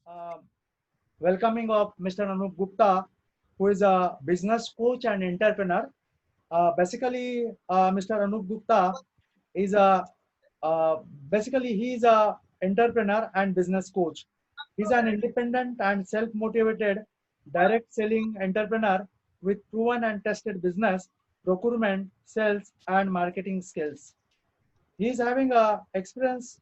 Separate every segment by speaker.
Speaker 1: uh, welcoming of Mr. Anup Gupta, who is a business coach and entrepreneur. Mr. Anup Gupta is a uh, he is a entrepreneur and business coach. He's an independent and self-motivated direct selling entrepreneur with proven and tested business, procurement, sales, and marketing skills. He is having a experience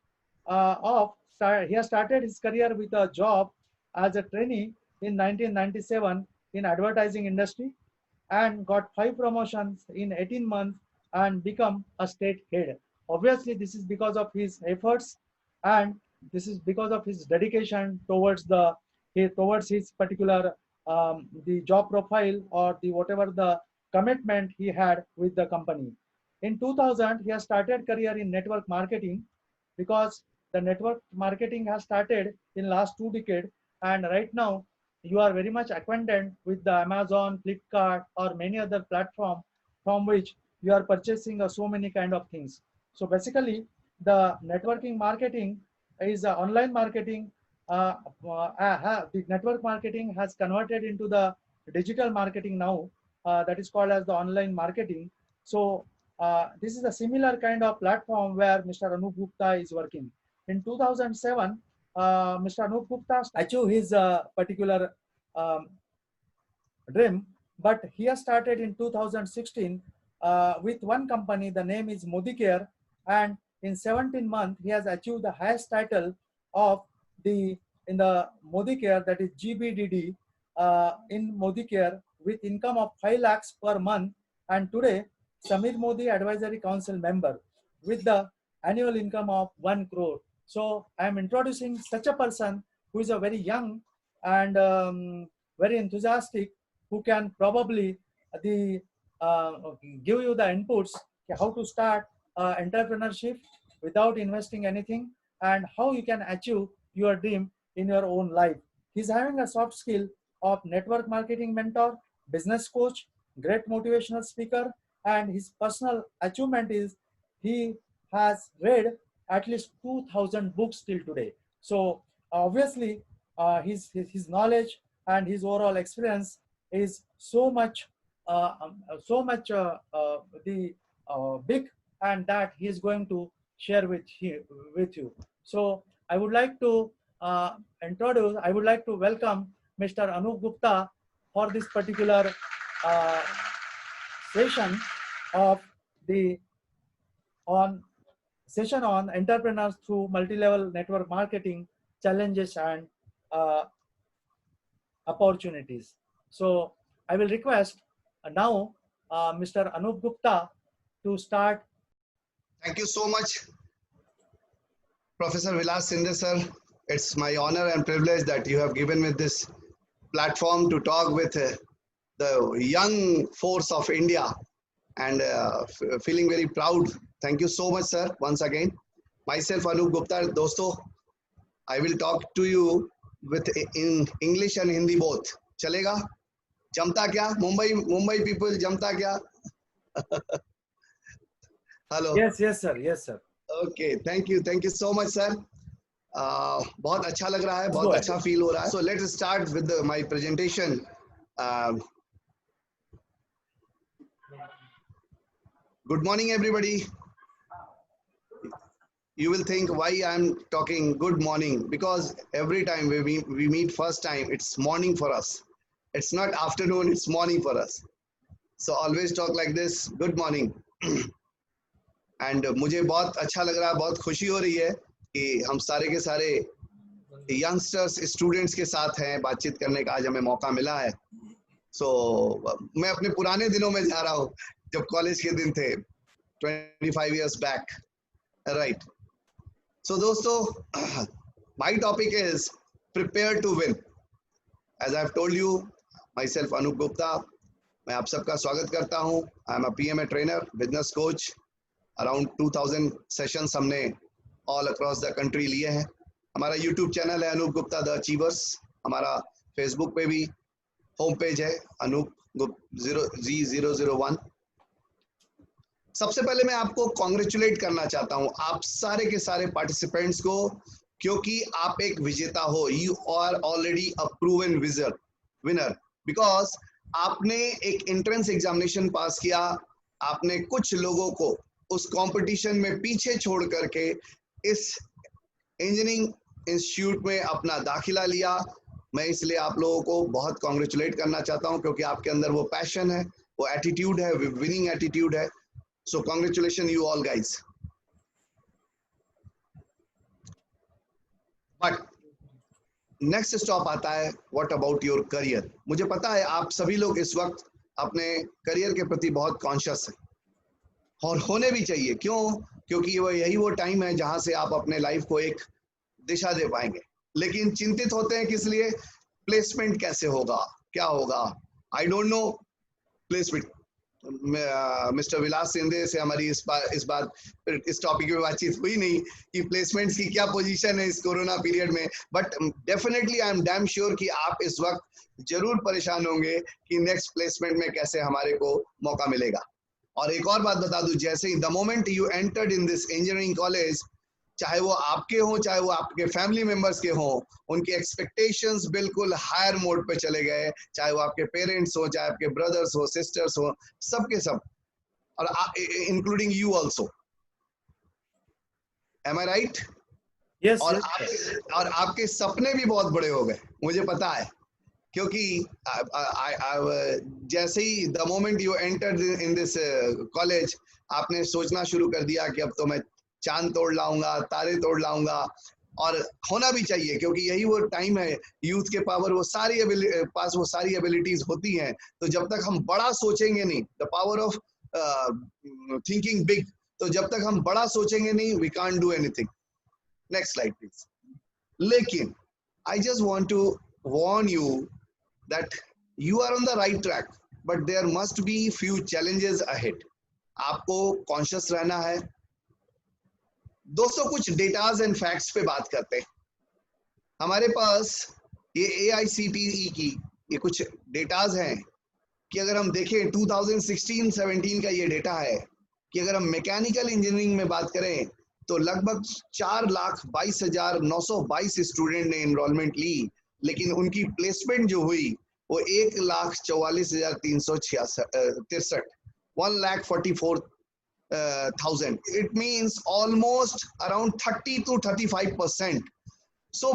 Speaker 1: he has started his career with a job as a trainee in 1997 in advertising industry and got 5 promotions in 18 months and become a state head. Obviously, this is because of his efforts and this is because of his dedication towards towards his particular the job profile or the whatever the commitment he had with the company. In 2000, he has started career in network marketing because the network marketing has started in last 2 decades, and right now you are very much acquainted with the Amazon, Flipkart, or many other platform from which you are purchasing so many kind of things. So basically, the networking marketing is online marketing. The network marketing has converted into the digital marketing now. That is called as the online marketing. So this is a similar kind of platform where Mr. Anup Gupta is working. In 2007, Mr. Anup Gupta achieved his particular um, dream, but he has started in 2016 with one company. The name is Modicare, and in 17 months he has achieved the highest title of the in the Modicare, that is GBDD in Modicare, with income of 5 lakhs per month, and today Samir Modi Advisory Council member with the annual income of 1 crore. So I am introducing such a person who is a very young and very enthusiastic, who can probably the give you the inputs how to start entrepreneurship without investing anything and how you can achieve your dream in your own life. He's having a soft skill of network marketing mentor, business coach, great motivational speaker, and his personal achievement is he has read at least 2000 books till today. So obviously his knowledge and his overall experience is the big, and that he is going to share with you. So I would like to I would like to welcome Mr. Anup Gupta for this particular uh, session of the on session on entrepreneurs through multi-level network marketing challenges and uh, opportunities. So I will request now Mr. Anup Gupta to start.
Speaker 2: Thank you so much, Professor Vilas Sindhe sir. It's my honor and privilege that you have given me this platform to talk with the young force of India and feeling very proud. Thank you so much, sir, once again. Myself, Anup Gupta. Dosto, I will talk to you with in English and Hindi both. Chalega? Jamta kya? Mumbai people, jamta kya? Hello.
Speaker 1: Yes, yes, sir. Yes, sir.
Speaker 2: Okay, thank you so much, sir. बहुत अच्छा लग रहा है,
Speaker 1: Let's
Speaker 2: बहुत
Speaker 1: go
Speaker 2: अच्छा
Speaker 1: ahead.
Speaker 2: Feel हो रहा है. So let's start with my presentation. Uh, Good morning, everybody. You will think why I'm talking good morning, because every time we meet first time, it's morning for us. It's not afternoon, it's morning for us. So always talk like this, good morning. And मुझे बहुत अच्छा लग रहा है, बहुत खुशी हो रही है कि हम सारे के सारे यंगस्टर्स स्टूडेंट्स के साथ हैं, बातचीत करने का आज हमें मौका मिला है. सो मैं अपने पुराने दिनों में जा रहा हूँ, जब कॉलेज के दिन थे, 25 years back, right? So दोस्तों, my topic is prepare to win. As I've told you, myself Anup Gupta, मैं आप सबका स्वागत करता हूँ. I'm a PMA trainer, business coach. Around 2000 sessions हमने all across the country लिए हैं. हमारा YouTube चैनल है अनूप गुप्ता द अचीवर्स. हमारा Facebook पे भी होम पेज है अनूप G001. सबसे पहले मैं आपको कॉन्ग्रेचुलेट करना चाहता हूं आप सारे के सारे पार्टिसिपेंट्स को क्योंकि आप एक विजेता हो, you are already a proven winner, because आपने एक एंट्रेंस एग्जामिनेशन पास किया, आपने कुछ लोगों को उस कंपटीशन में पीछे छोड़ करके इस इंजीनियरिंग इंस्टीट्यूट में अपना दाखिला लिया। मैं इसलिए आप लोगों को बहुत कॉन्ग्रेचुलेट करना चाहता हूं, क्योंकि आपके अंदर वो पैशन है, वो एटीट्यूड है, विनिंग एटीट्यूड है। So congratulation you all guys. But next stop आता है, व्हाट अबाउट योर करियर। मुझे पता है आप सभी लोग इस वक्त अपने करियर के प्रति बहुत कॉन्शियस हैं, और होने भी चाहिए। क्यों? क्योंकि वो यही वो टाइम है जहां से आप अपने लाइफ को एक दिशा दे पाएंगे। लेकिन चिंतित होते हैं किस लिए? प्लेसमेंट कैसे होगा, क्या होगा। I don't know placement. Mister Vilas Sindhe से हमारी इस टॉपिक पे बातचीत हुई नहीं कि प्लेसमेंट्स की क्या पोजीशन है इस कोरोना पीरियड में, but definitely I am damn sure कि आप इस वक्त जरूर परेशान होंगे कि नेक्स्ट प्लेसमेंट में कैसे हमारे को मौका मिलेगा। और एक और बात बता दूं, जैसे ही the moment you entered in this engineering college, चाहे वो आपके हों, चाहे वो आपके फैमिली मेंबर्स के हों, उनके एक्सपेक्टेशंस बिल्कुल हायर मोड पे चले गए। चाहे वो आपके पेरेंट्स हो, चाहे आपके ब्रदर्स हो, सिस्टर्स हो, सबके सब, और including you also. Am I right?
Speaker 1: Yes,
Speaker 2: और
Speaker 1: yes.
Speaker 2: और आपके सपने भी बहुत बड़े हो गए, मुझे पता है, क्योंकि जैसे ही the moment you enter in this college, आपने सोचना शुरू कर दिया कि अब तो मैं चांद तोड़ लाऊंगा, तारे तोड़ लाऊंगा। और होना भी चाहिए, क्योंकि यही वो टाइम है, यूथ के पावर वो सारी पास वो सारी एबिलिटीज होती हैं। तो जब तक हम बड़ा सोचेंगे नहीं, the power of thinking big, तो जब तक हम बड़ा सोचेंगे नहीं, we can't do anything. Next slide please. लेकिन I just want to warn you that you are on the right track, but there must be few challenges ahead. आपको conscious रहना है। दोस्तों, कुछ डेटाज एंड फैक्ट्स पे बात करते हैं। हमारे पास ये AICTE की ये कुछ डेटाज हैं कि अगर हम देखें 2016-17 का ये डेटा है कि अगर हम मैकेनिकल इंजीनियरिंग में बात करें तो लगभग 4,22,922 स्टूडेंट ने एनरोलमेंट ली, लेकिन उनकी प्लेसमेंट जो हुई वो 1,44,363, 1,44,000। It means almost around 30 to 35%। So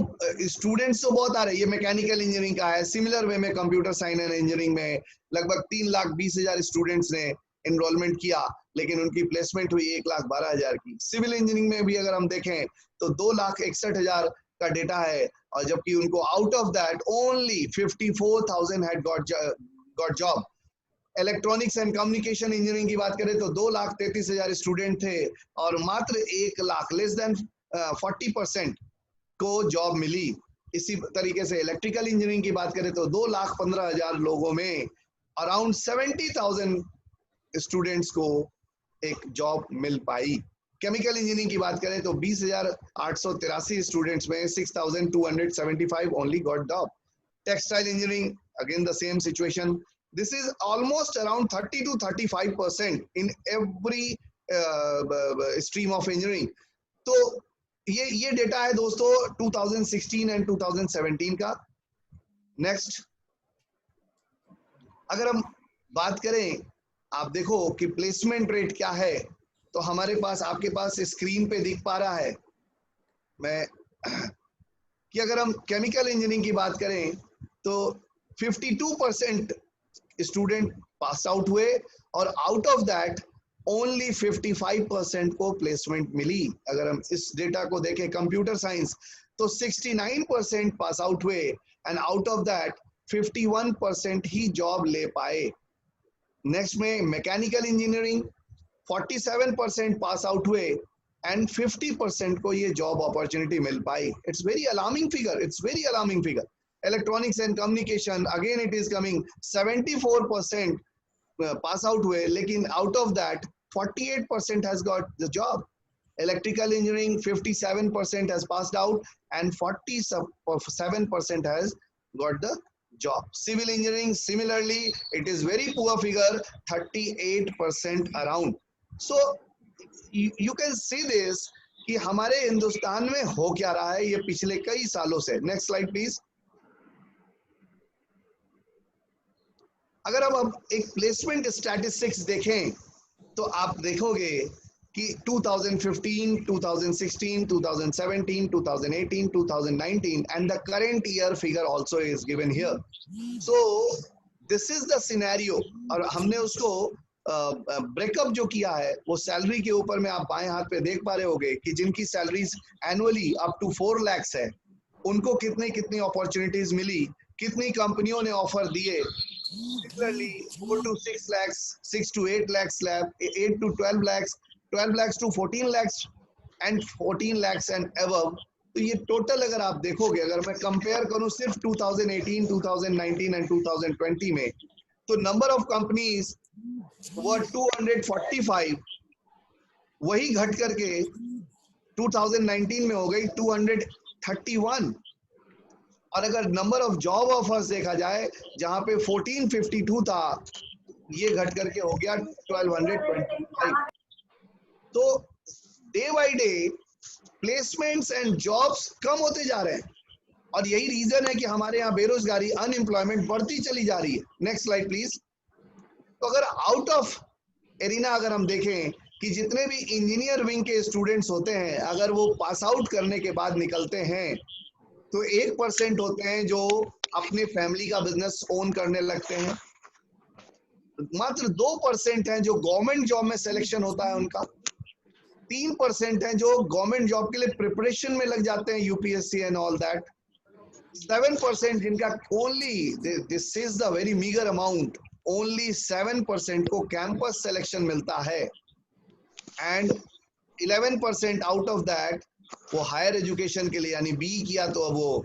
Speaker 2: students तो बहुत आ रहे हैं। ये मैकेनिकल इंजीनियरिंग का है। सिमिलर वे में कंप्यूटर साइंस एंड इंजीनियरिंग में लगभग 3,20,000 स्टूडेंट्स ने एनरोलमेंट किया, लेकिन उनकी प्लेसमेंट हुई 1,12,000 की। सिविल इंजीनियरिंग में भी अगर हम देखें तो 2,61,000 का डेटा है, और जबकि उनको out of that only 54,000 had got job. Electronics and communication engineering की बात करें तो 2,33,000 स्टूडेंट थे, और मात्र 1,00,000 लेस देन 40% को जॉब मिली। इसी तरीके से इलेक्ट्रिकल इंजीनियरिंग की बात करें तो 2,15,000 लोगों में अराउंड 70,000 स्टूडेंट्स को एक जॉब मिल पाई। केमिकल इंजीनियरिंग की बात करें तो 20,883 स्टूडेंट्स में 6,275 only got job. Textile engineering again the same situation. This is almost around 30 to 35% in every stream of engineering. तो ये डेटा है दोस्तों 2016 एंड 2017 का। नेक्स्ट, अगर हम बात करें, आप देखो कि प्लेसमेंट रेट क्या है, तो हमारे पास, आपके पास स्क्रीन पे दिख पा रहा है मैं कि अगर हम केमिकल इंजीनियरिंग की बात करें तो 52% स्टूडेंट पास आउट हुए, और आउट ऑफ दैट ओनली 55% को प्लेसमेंट मिली। अगर हम इस डेटा को देखें कंप्यूटर साइंस तो 69% पास आउट हुए, and out of that 51% he job ले पाए। नेक्स्ट में मैकेनिकल इंजीनियरिंग 47% पास आउट हुए, एंड 50% को ये job opportunity mill pi. It's very alarming figure, it's very alarming figure. Electronics and communication again it is coming, 74% pass out हुए, लेकिन out of that 48% has got the job. Electrical engineering 57% has passed out, and 47% has got the job. Civil engineering similarly it is very poor figure, 38% around. So you can see this कि हमारे हिंदुस्तान में हो क्या रहा है ये पिछले कई सालों से। Next slide please. अगर अब एक प्लेसमेंट स्टैटिस्टिक्स देखें तो आप देखोगे कि 2015, 2016, 2017, 2018, 2019 and the current year figure also is given here. So this is the scenario और हमने उसको ब्रेकअप जो किया है वो सैलरी के ऊपर में आप बाएं हाथ पे देख पा रहे होगे कि जिनकी salaries annually up to 4 lakhs है उनको कितनी कितनी अपॉर्चुनिटीज मिली, कितनी कंपनियों ने ऑफर दिए। Particularly 4 to 6 lakhs, 6 to 8 lakhs slab, 8 to 12 lakhs, 12 lakhs to 14 lakhs and 14 lakhs and above। तो ये टोटल अगर आप देखोगे, अगर मैं कंपेयर करूं सिर्फ 2018, 2019 एंड 2020 में, तो नंबर ऑफ कंपनीज वर 245, वही घट करके 2019 में हो गई 231। और अगर नंबर ऑफ जॉब ऑफर्स देखा जाए जहां पे 1452 था, ये घट करके हो गया 1225। तो day by day placements and jobs कम होते जा रहे हैं और यही रीजन है कि हमारे यहाँ बेरोजगारी, अनएम्प्लॉयमेंट बढ़ती चली जा रही है। Next slide please. तो अगर आउट ऑफ एरिना अगर हम देखें कि जितने भी इंजीनियर विंग के स्टूडेंट्स होते हैं, अगर वो पास आउट करने के बाद निकलते हैं तो 1% होते हैं जो अपने फैमिली का बिजनेस ओन करने लगते हैं। मात्र 2% हैं जो गवर्नमेंट जॉब में सिलेक्शन होता है उनका। 3% हैं जो गवर्नमेंट जॉब के लिए प्रिपरेशन में लग जाते हैं, यूपीएससी एंड ऑल दैट। 7% जिनका only, this is the very meagre amount, only 7% को कैंपस सिलेक्शन मिलता है एंड 11% आउट ऑफ दैट वो हायर एजुकेशन के लिए, यानी बी किया तो अब वो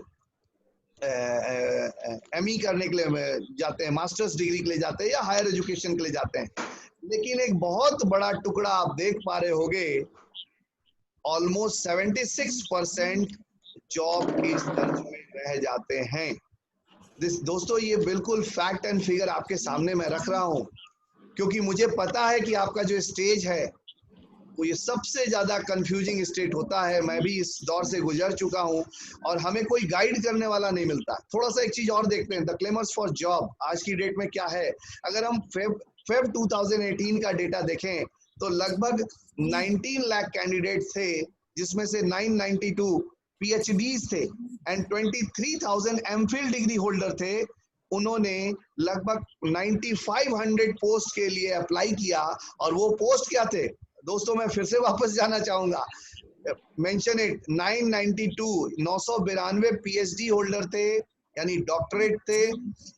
Speaker 2: एमई करने के लिए जाते हैं, मास्टर्स डिग्री के लिए जाते हैं या हायर एजुकेशन के लिए जाते हैं। लेकिन एक बहुत बड़ा टुकड़ा आप देख पा रहे होगे, ऑलमोस्ट 76% जॉब की सर्च में रह जाते हैं। दोस्तों ये बिल्कुल फैक्ट एंड फिगर आपके सामने मैं रख रहा हूं क्योंकि मुझे पता है कि आपका जो स्टेज है वो ये सबसे ज्यादा कंफ्यूजिंग स्टेट होता है। मैं भी इस दौर से गुजर चुका हूं और हमें कोई गाइड करने वाला नहीं मिलता। थोड़ा सा एक चीज और देखते हैं, द क्लेमर्स फॉर जॉब आज की डेट में क्या है। अगर हम फेब 2018 का डेटा देखें तो लगभग 19 लाख कैंडिडेट थे, जिसमें से 992 पीएचडीज थे एंड 23,000 एमफिल डिग्री होल्डर थे। उन्होंने लगभग 9500 पोस्ट के लिए अप्लाई किया और वो पोस्ट क्या थे दोस्तों, मैं फिर से वापस जाना चाहूंगा, मेंशन इट, 992 पीएचडी होल्डर थे, यानी डॉक्टरेट थे,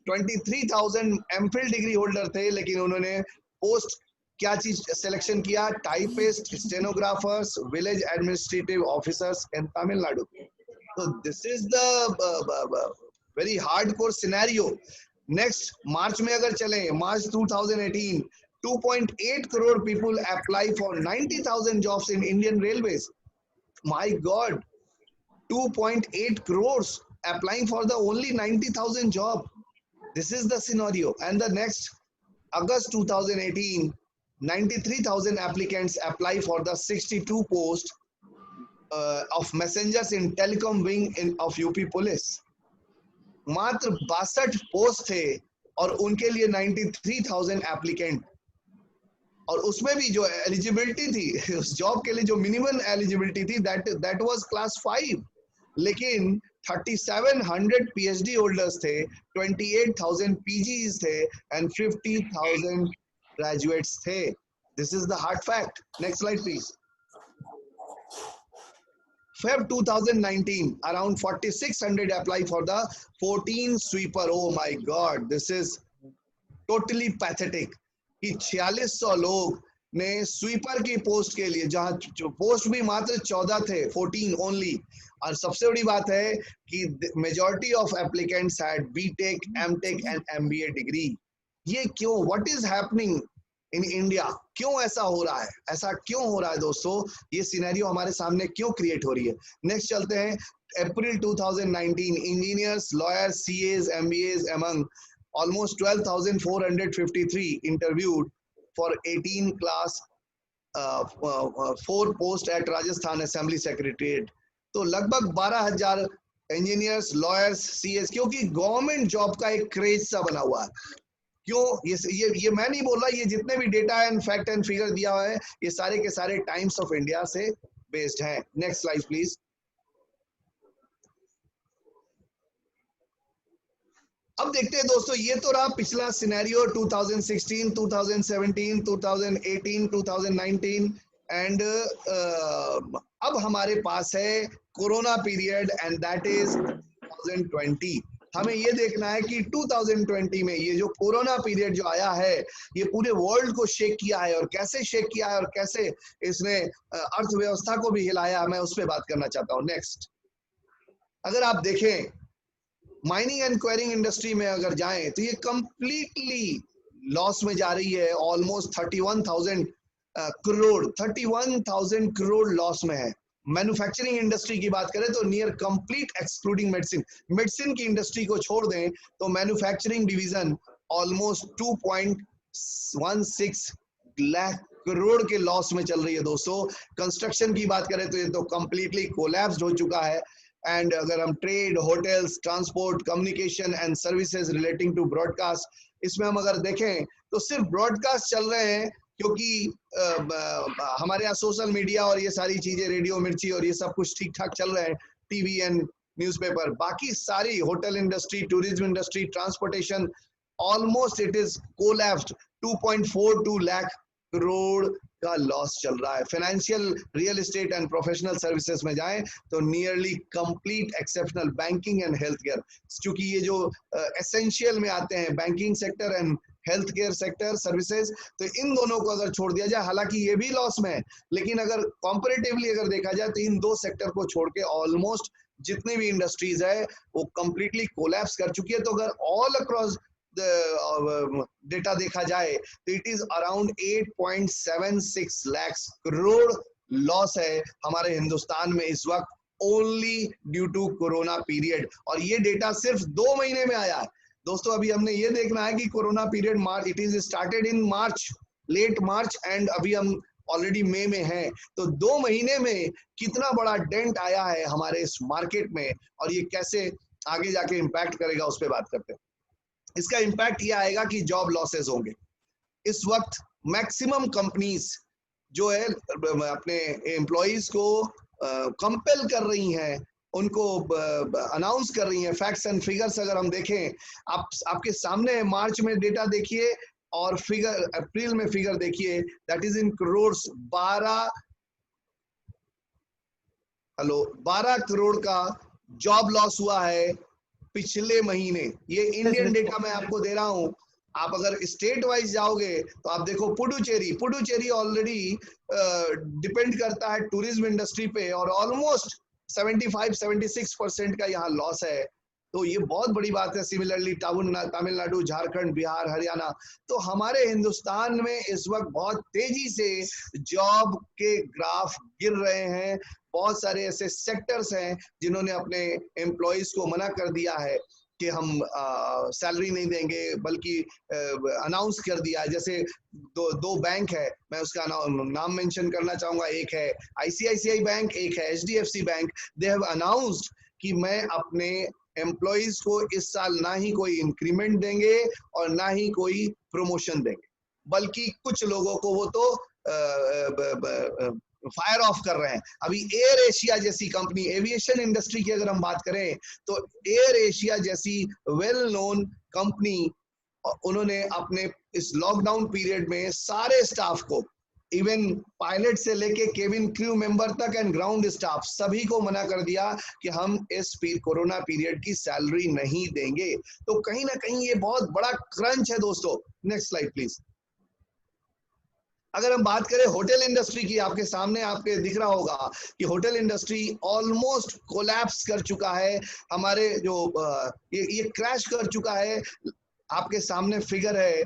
Speaker 2: 23,000 एमफिल डिग्री होल्डर थे, लेकिन उन्होंने पोस्ट क्या चीज सिलेक्शन किया, typist, stenographers, village administrative officers in Tamil Nadu. तो this is the very hardcore scenario. Next March में अगर चलें, मार्च 2018, 2.8 crore people apply for 90,000 jobs in Indian Railways. My God, 2.8 crores applying for the only 90,000 job. This is the scenario. And the next, August 2018, 93,000 applicants apply for the 62 post of messengers in telecom wing of UP police. मात्र 62 post थे और उनके लिए 93,000 applicant, और उसमें भी जो eligibility थी उस जॉब के लिए, जो मिनिमम एलिजिबिलिटी थी दैट वाज क्लास 5, लेकिन 3700 पीएचडी होल्डर्स थे, 28,000 पीजीज थे एंड 50,000 ग्रेजुएट्स थे। This is the hard fact. Next slide please. Feb 2019, around 4600 apply for the 14 sweeper. Oh my God, this is totally pathetic. कि 4600 लोग ने sweeper की post के लिए, जहां पोस्ट भी मात्र 14 थे, 14 ओनली, और सबसे बड़ी बात है कि majority of applicants had B Tech, M Tech and MBA degree. ये क्यों, what is happening in India? क्यों ऐसा हो रहा है? ऐसा क्यों हो रहा है दोस्तों? ये सिनेरियो हमारे सामने क्यों क्रिएट हो रही है? नेक्स्ट चलते हैं, April 2019, engineers, lawyers, CAs, MBAs among almost 12,453 interviewed for 18 class 4 post at Rajasthan assembly secretariat. तो लगभग 12,000 इंजीनियर्स, लॉयर्स, सीएस, क्योंकि गवर्नमेंट जॉब का एक क्रेज सा बना हुआ है। क्यों? ये मैं नहीं बोल रहा, ये जितने भी data and fact and figure दिया हुआ है ये सारे के सारे टाइम्स ऑफ इंडिया से बेस्ड हैं। Next slide please. अब देखते हैं दोस्तों, ये तो रहा पिछला सिनेरियो 2016, 2017, 2018, 2019 एंड अब हमारे पास है corona period and that is 2020। हमें ये देखना है कि 2020 में ये जो कोरोना पीरियड जो आया है ये पूरे वर्ल्ड को शेक किया है, और कैसे शेक किया है और कैसे इसने अर्थव्यवस्था को भी हिलाया, मैं उस पर बात करना चाहता हूँ। नेक्स्ट, अगर आप देखें माइनिंग एंड क्वेरिंग इंडस्ट्री में अगर जाएं तो ये कंप्लीटली लॉस में जा रही है। ऑलमोस्ट 31,000 करोड़ 31,000 करोड़ लॉस में है। मैन्युफैक्चरिंग इंडस्ट्री की बात करें तो near complete excluding medicine, medicine की इंडस्ट्री को छोड़ दें तो manufacturing division almost 2.16 lakh crore के लॉस में चल रही है दोस्तों। कंस्ट्रक्शन की बात करें तो ये तो कंप्लीटली कोलैप्स्ड हो चुका है। एंड अगर हम trade, hotels, transport, communication and services relating to broadcast, इसमें हम अगर देखें तो सिर्फ ब्रॉडकास्ट चल रहे हैं क्योंकि हमारे यहाँ सोशल मीडिया और ये सारी चीजें, रेडियो मिर्ची और ये सब कुछ ठीक ठाक चल रहे हैं, टीवी एंड न्यूज़पेपर। बाकी सारी hotel industry, tourism industry, transportation, almost it is collapsed. 2.42 lakh crore का लॉस चल रहा है। Financial, real estate and professional services में जाएं तो nearly complete exceptional banking and health care, क्योंकि ये जो एसेंशियल में आते हैं banking sector and health care sector services, तो इन दोनों को अगर छोड़ दिया जाए, हालांकि ये भी लॉस में है, लेकिन अगर कंपैरेटिवली अगर देखा जाए तो इन दो सेक्टर को छोड़ के ऑलमोस्ट जितनी भी इंडस्ट्रीज है वो कंप्लीटली कोलैप्स कर चुकी है। तो अगर ऑल अक्रॉस डेटा देखा जाए तो it is around 8.76 lakh crore loss है हमारे हिंदुस्तान में इस वक्त, only due to corona period. और ये डेटा सिर्फ 2 महीने में आया है दोस्तों। अभी हमने ये देखना है कि corona period March, it is started in March, late March, and अभी हम ऑलरेडी मई में हैं। तो 2 महीने में कितना बड़ा डेंट आया है हमारे इस मार्केट में, और ये कैसे आगे जाके इम्पैक्ट करेगा उस पर बात करते हैं। इसका इम्पैक्ट ये आएगा कि जॉब लॉसेस होंगे। इस वक्त मैक्सिमम कंपनीज जो है अपने एम्प्लॉइज को कंपेल कर रही हैं, उनको अनाउंस कर रही हैं। फैक्ट्स एंड फिगर्स अगर हम देखें, आपके सामने मार्च में डेटा देखिए और फिगर अप्रैल में फिगर देखिए, that is in crore. 12 crore का जॉब लॉस हुआ है पिछले महीने। ये इंडियन डेटा मैं आपको दे रहा हूं। आप अगर स्टेट वाइज जाओगे तो आप देखो पुडुचेरी ऑलरेडी डिपेंड करता है टूरिज्म इंडस्ट्री पे, और ऑलमोस्ट 75-76% का यहाँ लॉस है। तो ये बहुत बड़ी बात है। सिमिलरली तमिलनाडु, झारखंड, बिहार, हरियाणा। तो हमारे हिंदुस्तान में इस वक्त बहुत तेजी से जॉब के ग्राफ गिर रहे हैं। बहुत सारे ऐसे सेक्टर्स हैं जिन्होंने अपने एम्प्लॉइज को मना कर दिया है कि हम सैलरी नहीं देंगे, बल्कि अनाउंस कर दिया है। जैसे दो बैंक है, मैं उसका नाम मेंशन करना चाहूंगा। एक है ICICI बैंक, एक है HDFC bank. They have announced कि मैं अपने एम्प्लॉइज को इस साल ना ही कोई इंक्रीमेंट देंगे और ना ही कोई प्रमोशन देंगे, बल्कि कुछ लोगों को वो तो फायर ऑफ कर रहे हैं। अभी एयर एशिया जैसी कंपनी, एविएशन इंडस्ट्री की अगर हम बात करें तो एयर एशिया जैसी वेल नोन कंपनी, उन्होंने अपने इस लॉकडाउन पीरियड में सारे स्टाफ को, इवन पायलट से लेके केबिन क्रू मेंबर तक एंड ग्राउंड स्टाफ, सभी को मना कर दिया कि हम इस कोरोना पीरियड की सैलरी नहीं देंगे। तो कहीं ना कहीं ये बहुत बड़ा क्रंच है दोस्तों। Next slide please. अगर हम बात करें होटल इंडस्ट्री की, आपके सामने आपके दिख रहा होगा कि होटल इंडस्ट्री ऑलमोस्ट कोलैप्स कर चुका है। हमारे जो ये क्रैश कर चुका है। आपके सामने फिगर है,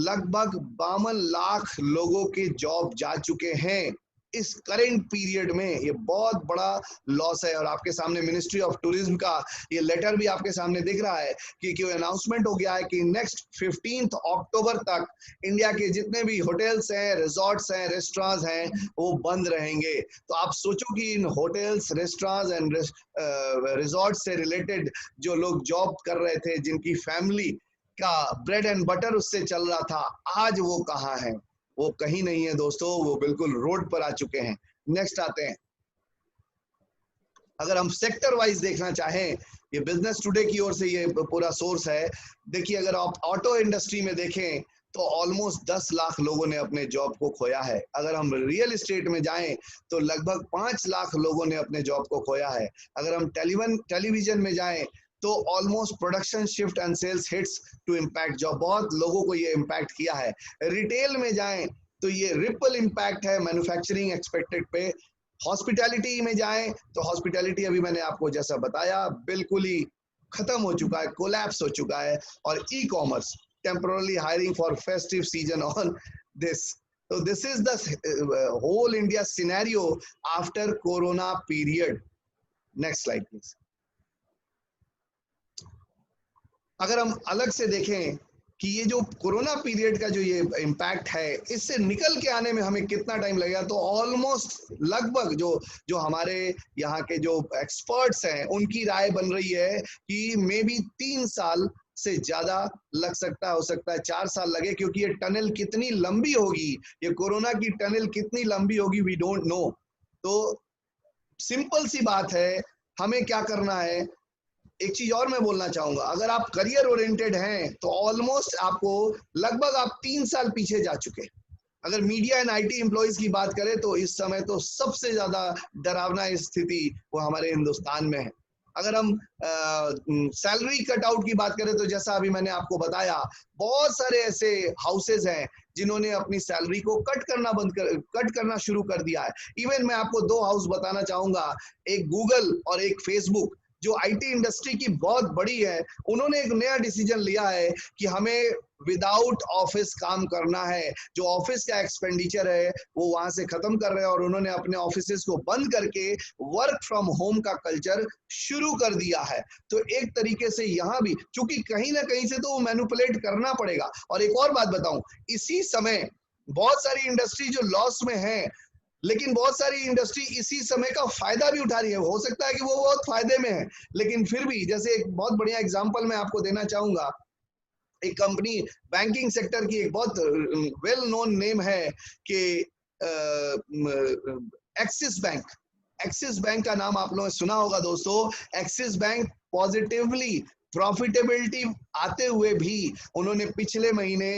Speaker 2: लगभग 52 लाख लोगों के जॉब जा चुके हैं। इस करेंट पीरियड में ये बहुत बड़ा लॉस है। और आपके सामने मिनिस्ट्री ऑफ टूरिज्म का ये लेटर भी आपके सामने दिख रहा है कि अनाउंसमेंट हो गया है कि नेक्स्ट 15 अक्टूबर तक इंडिया के जितने भी होटल्स हैं, रिजॉर्ट्स हैं, रेस्टोरेंट्स हैं, वो बंद रहेंगे। तो आप सोचो कि इन होटल्स, रेस्टोरेंट्स एंड रिजॉर्ट से रिलेटेड जो लोग जॉब कर रहे थे, जिनकी फैमिली का ब्रेड एंड बटर उससे चल रहा था, आज वो कहाँ है? वो कहीं नहीं है दोस्तों, वो बिल्कुल रोड पर आ चुके हैं। नेक्स्ट आते हैं, अगर हम सेक्टर वाइज देखना चाहें, ये बिजनेस टुडे की ओर से ये पूरा सोर्स है। देखिए, अगर आप ऑटो इंडस्ट्री में देखें तो ऑलमोस्ट 10 लाख लोगों ने अपने जॉब को खोया है। अगर हम रियल एस्टेट में जाएं तो लगभग 5 लाख लोगों ने अपने जॉब को खोया है। अगर हम टेलीविजन में जाएं तो almost production shift and sales hits to impact job, बहुत लोगों को ये इम्पैक्ट किया है। रिटेल में जाएं तो ये रिपल इम्पैक्ट है मैन्युफैक्चरिंग एक्सपेक्टेड पे। हॉस्पिटैलिटी में जाएं तो हॉस्पिटैलिटी अभी मैंने आपको जैसा बताया बिल्कुल ही खत्म हो चुका है, कोलैप्स हो चुका है। और e commerce temporarily hiring for festive season on this. So this is the whole India scenario after Corona period. Next slide please. अगर हम अलग से देखें कि ये जो कोरोना पीरियड का जो ये इम्पैक्ट है, इससे निकल के आने में हमें कितना टाइम लगेगा, तो ऑलमोस्ट लगभग जो हमारे यहाँ के जो एक्सपर्ट्स हैं उनकी राय बन रही है कि मे बी 3 साल से ज्यादा लग सकता है, हो सकता है 4 साल लगे, क्योंकि ये टनल कितनी लंबी होगी, ये कोरोना की टनल कितनी लंबी होगी, वी डोंट नो। तो सिंपल सी बात है, हमें क्या करना है। एक चीज और मैं बोलना चाहूंगा, अगर आप करियर ओरिएंटेड हैं तो ऑलमोस्ट आपको लगभग आप 3 साल पीछे जा चुके। अगर मीडिया एंड आईटी एम्प्लॉइज की बात करें तो इस समय तो सबसे ज्यादा डरावना स्थिति वो हमारे हिंदुस्तान में है। अगर हम सैलरी कट आउट की बात करें तो जैसा अभी मैंने आपको बताया, बहुत सारे ऐसे हाउसेज हैं जिन्होंने अपनी सैलरी को कट करना शुरू कर दिया है। इवन मैं आपको 2 हाउस बताना चाहूंगा, एक गूगल और एक फेसबुक, जो आईटी इंडस्ट्री की बहुत बड़ी है। उन्होंने एक नया डिसीजन लिया है कि हमें विदाउट ऑफिस काम करना है, जो ऑफिस का एक्सपेंडिचर है वो वहां से खत्म कर रहे हैं, और उन्होंने अपने ऑफिसेस को बंद करके वर्क फ्रॉम होम का कल्चर शुरू कर दिया है। तो एक तरीके से यहाँ भी, चूंकि कहीं ना कहीं से तो मैनिपुलेट करना पड़ेगा। और एक और बात बताऊं, इसी समय बहुत सारी इंडस्ट्री जो लॉस में है, लेकिन बहुत सारी इंडस्ट्री इसी समय का फायदा भी उठा रही है। हो सकता है कि वो बहुत फायदे में है, लेकिन फिर भी, जैसे एक बहुत बढ़िया एग्जांपल मैं आपको देना चाहूंगा, एक कंपनी बैंकिंग सेक्टर की, एक बहुत वेल नोन नेम है कि एक्सिस बैंक। एक्सिस बैंक का नाम आप लोगों ने सुना होगा दोस्तों। एक्सिस बैंक पॉजिटिवली प्रॉफिटेबिलिटी आते हुए भी उन्होंने पिछले महीने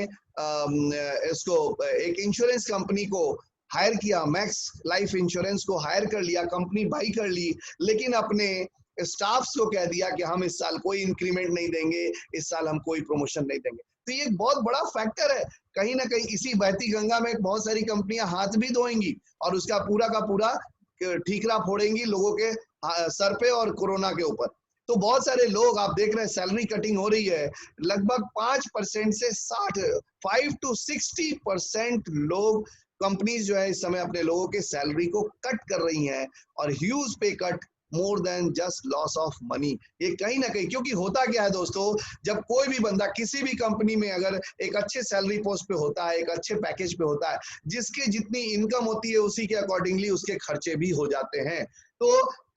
Speaker 2: इसको एक इंश्योरेंस कंपनी को हायर किया, मैक्स लाइफ इंश्योरेंस को हायर कर लिया, कंपनी बाई कर ली, लेकिन अपने स्टाफ्स को कह दिया कि हम इस साल कोई इंक्रीमेंट नहीं देंगे, इस साल हम कोई प्रमोशन नहीं देंगे। तो ये एक बहुत बड़ा फैक्टर है। कहीं ना कहीं इसी बहती गंगा में बहुत सारी कंपनियां हाथ भी धोएंगी और उसका पूरा का पूरा ठीकरा फोड़ेंगी लोगों के सर पे और कोरोना के ऊपर। तो बहुत सारे लोग आप देख रहे हैं, सैलरी कटिंग हो रही है, लगभग 5% से 5 to 60% लोग, कंपनीज जो है इस समय अपने लोगों के सैलरी को कट कर रही हैं, और ह्यूज पे cut, more than just loss of money. ये कहीं ना कहीं, क्योंकि होता क्या है दोस्तों, जब कोई भी बंदा किसी भी कंपनी में अगर एक अच्छे सैलरी पोस्ट पे होता है, एक अच्छे पैकेज पे होता है, जिसके जितनी इनकम होती है उसी के अकॉर्डिंगली उसके खर्चे भी हो जाते हैं। तो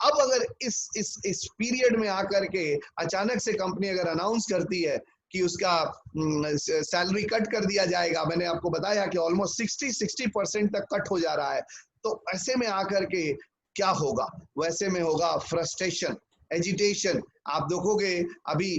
Speaker 2: अब अगर इस पीरियड में आकर के अचानक से कंपनी अगर अनाउंस करती है कि उसका सैलरी कट कर दिया जाएगा, मैंने आपको बताया कि ऑलमोस्ट 60% तक कट हो जा रहा है, तो ऐसे में आकर के क्या होगा? वैसे में होगा फ्रस्ट्रेशन, एजिटेशन। आप देखोगे, अभी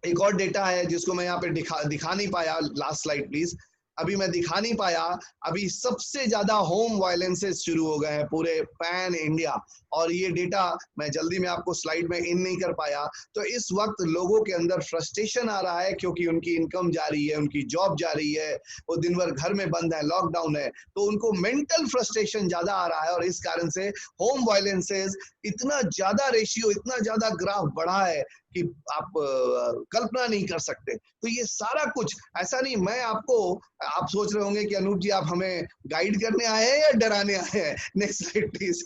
Speaker 2: एक और डेटा है जिसको मैं यहाँ पे दिखा नहीं पाया, लास्ट स्लाइड प्लीज। अभी मैं दिखा नहीं पाया, अभी सबसे ज्यादा होम वायलेंसेस शुरू हो गए हैं पूरे पैन इंडिया, और ये डेटा मैं जल्दी में आपको स्लाइड में इन नहीं कर पाया। तो इस वक्त लोगों के अंदर फ्रस्ट्रेशन आ रहा है, क्योंकि उनकी इनकम जा रही है, उनकी जॉब जा रही है, वो दिन भर घर में बंद है, लॉकडाउन है, तो उनको मेंटल फ्रस्ट्रेशन ज्यादा आ रहा है, और इस कारण से होम वायलेंसेस इतना ज्यादा रेशियो, इतना ज्यादा ग्राफ बढ़ा है कि आप कल्पना नहीं कर सकते। तो ये सारा कुछ ऐसा नहीं, मैं आपको, आप सोच रहे होंगे कि अनूप जी आप हमें गाइड करने आए हैं या डराने आए हैं। Next slide please.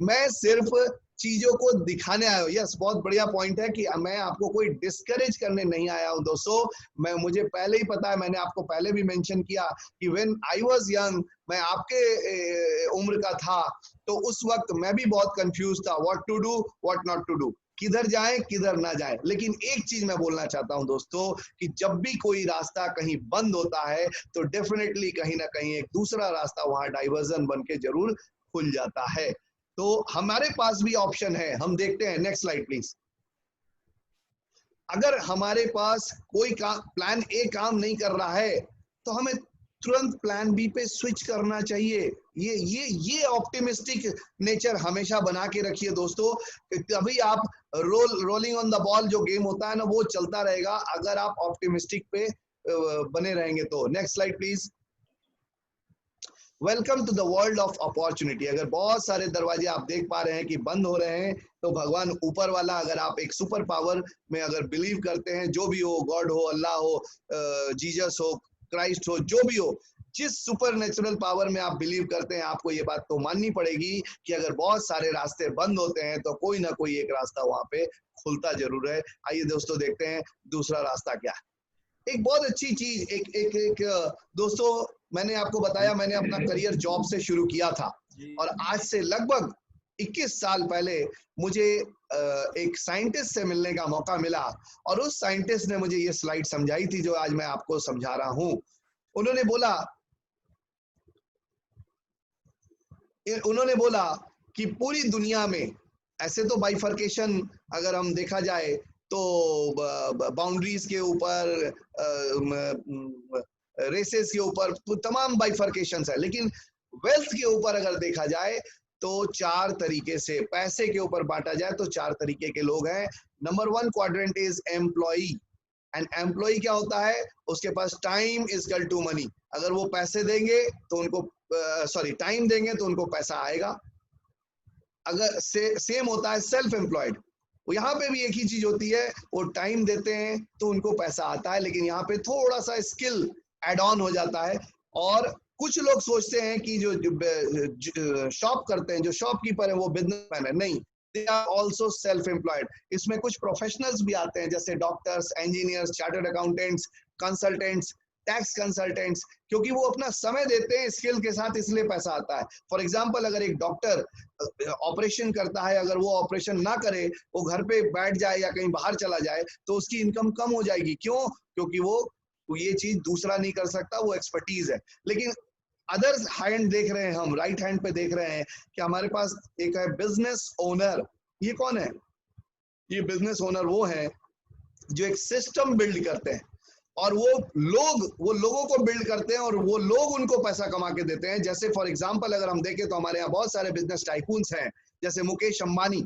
Speaker 2: मैं सिर्फ चीजों को दिखाने आया हूँ। यस, बहुत बढ़िया पॉइंट है कि मैं आपको कोई डिस्करेज करने नहीं आया हूँ दोस्तों। मैं, मुझे पहले ही पता है, मैंने आपको पहले भी मेंशन किया कि व्हेन आई वाज यंग, मैं आपके उम्र का था, तो उस वक्त मैं भी बहुत कंफ्यूज था, what to do what not to do, किधर जाएं किधर ना जाएं। लेकिन एक चीज मैं बोलना चाहता हूं दोस्तों कि जब भी कोई रास्ता कहीं बंद होता है तो डेफिनेटली कहीं ना कहीं एक दूसरा रास्ता वहां डाइवर्जन बन के जरूर खुल जाता है। तो हमारे पास भी ऑप्शन है, हम देखते हैं। Next slide please. अगर हमारे पास कोई प्लान ए काम नहीं कर रहा है तो हमें तुरंत प्लान बी पे स्विच करना चाहिए। ये ऑप्टिमिस्टिक नेचर हमेशा बना के रखिए दोस्तों। तभी आप रोलिंग ऑन द बॉल जो गेम होता है ना, वो चलता रहेगा अगर आप ऑप्टिमिस्टिक पे बने रहेंगे तो। Next slide please. Welcome to the world of opportunity. अगर बहुत सारे दरवाजे आप देख पा रहे हैं कि बंद हो रहे हैं, तो भगवान ऊपर वाला, अगर आप एक सुपर पावर में अगर बिलीव करते हैं, जो भी हो, गॉड हो, अल्लाह हो, जीसस हो, क्राइस्ट हो, जो भी हो, जिस सुपर नेचुरल पावर में आप बिलीव करते हैं, आपको ये बात तो माननी पड़ेगी कि अगर बहुत सारे रास्ते बंद होते हैं तो कोई ना कोई एक रास्ता वहां पे खुलता जरूर है। आइए दोस्तों देखते हैं दूसरा रास्ता क्या है। एक बहुत अच्छी चीज, एक दोस्तों, मैंने आपको बताया मैंने अपना करियर जॉब से शुरू किया था, और आज से लगभग 21 साल पहले मुझे एक साइंटिस्ट से मिलने का मौका मिला, और उस साइंटिस्ट ने मुझे ये स्लाइड समझाई थी जो आज मैं आपको समझा रहा हूं। उन्होंने बोला कि पूरी दुनिया में, ऐसे तो बाइफर्केशन अगर हम देखा जाए तो बाउंड्रीज के ऊपर, रेसेस के ऊपर तमाम बाइफर्केशंस है, लेकिन वेल्थ के ऊपर अगर देखा जाए तो 4 तरीके से, पैसे के ऊपर बांटा जाए तो 4 तरीके के लोग हैं। Number 1 quadrant is employee. And employee क्या होता है? उसके पास time is equal to money. अगर वो पैसे देंगे तो उनको टाइम देंगे तो उनको पैसा आएगा। अगर सेम होता है सेल्फ एम्प्लॉयड। यहाँ पे भी एक ही चीज होती है, वो टाइम देते हैं तो उनको पैसा आता है, लेकिन यहाँ पे थोड़ा सा स्किल एड ऑन हो जाता है। और कुछ लोग सोचते हैं कि जो शॉप करते हैं, जो शॉपकीपर है, वो बिजनेसमैन है। नहीं, they are also self employed. इसमें कुछ प्रोफेशनल्स भी आते हैं, जैसे doctors, engineers, chartered accountants, consultants, tax consultants, क्योंकि वो अपना समय देते हैं स्किल के साथ, इसलिए पैसा आता है। फॉर एग्जाम्पल, अगर एक डॉक्टर ऑपरेशन करता है, अगर वो ऑपरेशन ना करे, वो घर पे बैठ जाए या कहीं बाहर चला जाए, तो उसकी इनकम कम हो जाएगी। क्यों? क्योंकि वो ये चीज दूसरा नहीं कर सकता, वो एक्सपर्टीज है। लेकिन अदर हैंड देख रहे हैं, हम राइट हैंड पे देख रहे हैं कि हमारे पास एक है बिजनेस ओनर। ये कौन है? ये बिजनेस ओनर वो है जो एक सिस्टम बिल्ड करते हैं, और वो लोगों को बिल्ड करते हैं, और वो लोग उनको पैसा कमा के देते हैं। जैसे फॉर एग्जांपल अगर हम देखें तो हमारे यहाँ बहुत सारे बिजनेस टाइकून्स हैं, जैसे मुकेश अंबानी।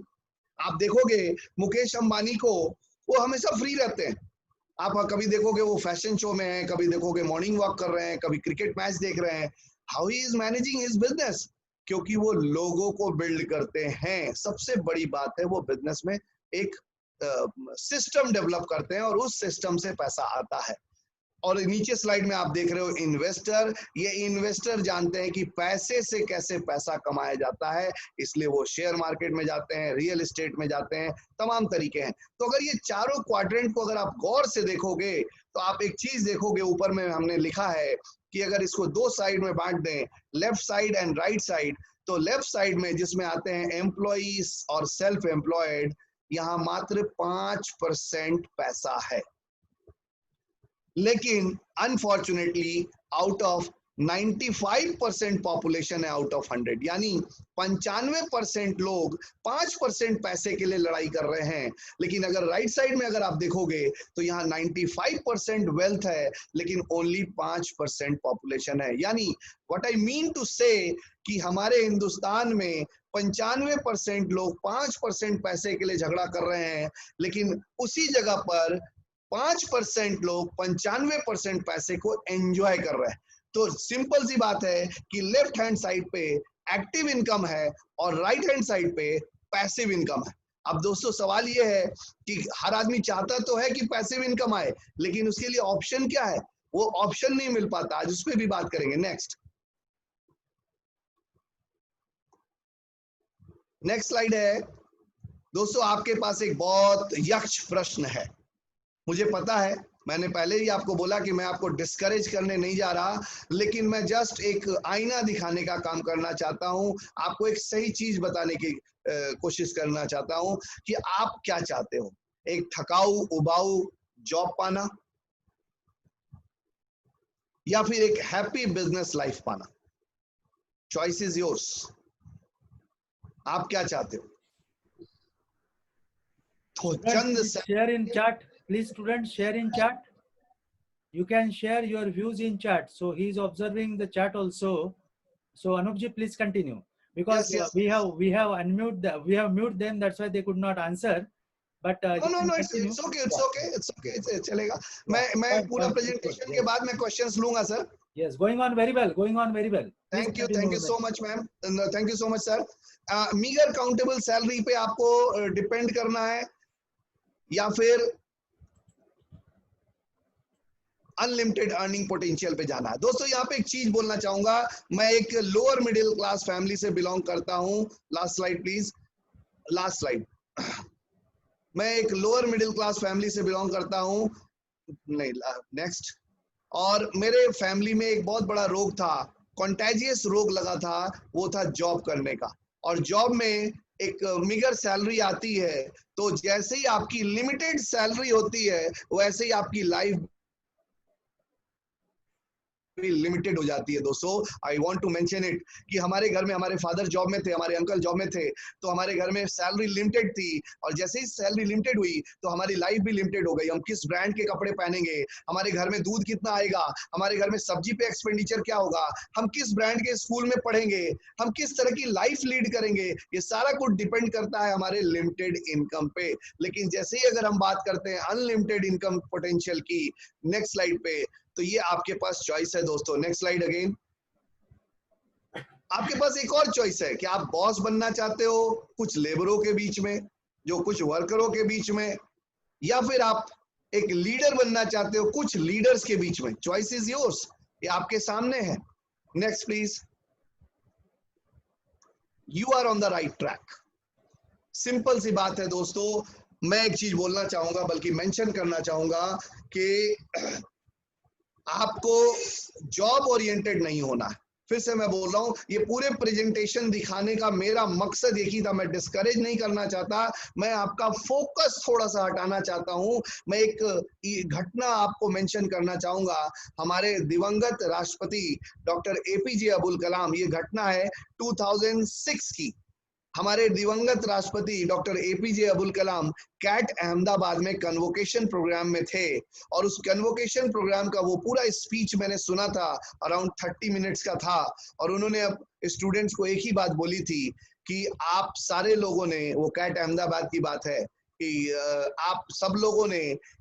Speaker 2: आप देखोगे मुकेश अंबानी को, वो हमेशा फ्री रहते हैं। आप कभी देखोगे वो फैशन शो में है, कभी देखोगे मॉर्निंग वॉक कर रहे हैं, कभी क्रिकेट मैच देख रहे हैं। How he is managing his business? क्योंकि वो लोगों को बिल्ड करते हैं। सबसे बड़ी बात है, वो बिजनेस में एक सिस्टम डेवलप करते हैं, और उस सिस्टम से पैसा आता है। और नीचे स्लाइड में आप देख रहे हो इन्वेस्टर। ये इन्वेस्टर जानते हैं कि पैसे से कैसे पैसा कमाया जाता है, इसलिए वो शेयर मार्केट में जाते हैं, रियल एस्टेट में जाते हैं, तमाम तरीके हैं। तो अगर ये चारों क्वाड्रेंट को अगर आप गौर से देखोगे तो आप एक चीज देखोगे, ऊपर में हमने लिखा है कि अगर इसको 2 साइड में बांट दें, left side and right side, तो लेफ्ट साइड में जिसमें आते हैं एम्प्लॉइज और सेल्फ एम्प्लॉयड, यहाँ मात्र 5% पैसा है। लेकिन अनफॉर्चुनेटली आउट ऑफ 95% पॉपुलेशन है आउट ऑफ 100, यानी 95% लोग 5% पैसे के लिए लड़ाई कर रहे हैं। लेकिन अगर राइट साइड में अगर आप देखोगे तो यहाँ 95% वेल्थ है, लेकिन ओनली 5% पॉपुलेशन है। यानी व्हाट आई मीन टू से कि हमारे हिंदुस्तान में 95% लोग 5% पैसे के लिए झगड़ा कर रहे हैं, लेकिन उसी जगह पर 5% लोग 95% पैसे को एंजॉय कर रहे हैं। तो सिंपल सी बात है कि लेफ्ट हैंड साइड पे एक्टिव इनकम है और राइट हैंड साइड पे पैसिव इनकम है। अब दोस्तों सवाल ये है कि हर आदमी चाहता तो है कि पैसिव इनकम आए, लेकिन उसके लिए ऑप्शन क्या है, वो ऑप्शन नहीं मिल पाता। आज उस पर भी बात करेंगे। नेक्स्ट स्लाइड है दोस्तों। आपके पास एक बहुत यक्ष प्रश्न है। मुझे पता है, मैंने पहले ही आपको बोला कि मैं आपको डिस्करेज करने नहीं जा रहा, लेकिन मैं जस्ट एक आईना दिखाने का काम करना चाहता हूं, आपको एक सही चीज बताने की कोशिश करना चाहता हूं कि आप क्या चाहते हो। एक थकाऊ उबाऊ जॉब पाना, या फिर एक हैप्पी बिजनेस लाइफ पाना? Choice is yours. आप क्या चाहते हो? तो चंद
Speaker 1: Students, share in chat. Please, students, share in chat. You can share your views in chat. So he is observing the chat also. So Anupji, please continue, because
Speaker 2: yes,
Speaker 1: we have unmute we have mute them. That's why they could not answer. But you
Speaker 2: no,
Speaker 1: can
Speaker 2: it's
Speaker 1: continue.
Speaker 2: okay, चलेगा।
Speaker 1: Yeah,
Speaker 2: मैं
Speaker 1: fine,
Speaker 2: पूरा
Speaker 1: fine, good,
Speaker 2: presentation के
Speaker 1: yes.
Speaker 2: बाद मैं questions लूंगा sir.
Speaker 1: Yes, going on very well. Going on very well. Please
Speaker 2: thank
Speaker 1: continue.
Speaker 2: You so much ma'am, thank you so much sir. Meagre countable salary पे आपको depend करना है, या फिर अनलिमिटेड अर्निंग पोटेंशियल पे जाना है? दोस्तों यहाँ पे एक चीज बोलना चाहूंगा, मैं एक लोअर मिडिल क्लास फैमिली से बिलोंग करता हूँ। Last slide please, last slide. मैं एक लोअर मिडिल क्लास फैमिली से बिलोंग करता हूँ, नहीं नेक्स्ट। और मेरे फैमिली में एक बहुत बड़ा रोग था, कॉन्टेजियस रोग लगा था, वो था जॉब करने का। और जॉब में एक मिगर सैलरी आती है, तो जैसे ही आपकी लिमिटेड सैलरी होती है वैसे ही आपकी लाइफ लिमिटेड हो जाती है। दोस्तों I want to mention it कि हमारे घर में हमारे फादर जॉब में थे, हमारे अंकल जॉब में थे, तो हमारे घर में सैलरी लिमिटेड थी। और जैसे ही सैलरी लिमिटेड हुई तो हमारी लाइफ भी लिमिटेड हो गई। हम किस ब्रांड के कपड़े पहनेंगे, हमारे घर में दूध कितना आएगा, हमारे घर में सब्जी पे एक्सपेंडिचर क्या होगा, हम किस ब्रांड के स्कूल में पढ़ेंगे, हम किस तरह की लाइफ लीड करेंगे, ये सारा कुछ डिपेंड करता है हमारे लिमिटेड इनकम पे। लेकिन जैसे ही अगर हम बात करते हैं अनलिमिटेड इनकम पोटेंशियल की, नेक्स्ट स्लाइड पे, तो ये आपके पास चॉइस है दोस्तों। Next slide again. आपके पास एक और चॉइस है कि आप बॉस बनना चाहते हो कुछ लेबरों के बीच में, जो कुछ वर्करों के बीच में, या फिर आप एक लीडर बनना चाहते हो कुछ लीडर्स के बीच में। चॉइस इज योर्स, ये आपके सामने है। Next please. You are on the right track. Simple सी बात है दोस्तों। मैं एक चीज बोलना चाहूंगा, बल्कि मेंशन करना चाहूंगा कि आपको जॉब ओरिएंटेड नहीं होना है। फिर से मैं बोल रहा हूं, ये पूरे प्रेजेंटेशन दिखाने का मेरा मकसद एक ही था, मैं डिस्करेज नहीं करना चाहता, मैं आपका फोकस थोड़ा सा हटाना चाहता हूं। मैं एक घटना आपको मेंशन करना चाहूंगा, हमारे दिवंगत राष्ट्रपति डॉक्टर एपीजे अब्दुल कलाम। ये घटना है 2006 की। हमारे दिवंगत राष्ट्रपति doctor APJ Abdul Kalam cat Ahmedabad में कन्वोकेशन प्रोग्राम में थे, और उस कन्वोकेशन प्रोग्राम का वो पूरा स्पीच मैंने सुना था, अराउंड 30 मिनट्स का था। और उन्होंने अब स्टूडेंट्स को एक ही बात बोली थी कि आप सारे लोगों ने, वो कैट अहमदाबाद की बात है, कि आप सब लोगों ने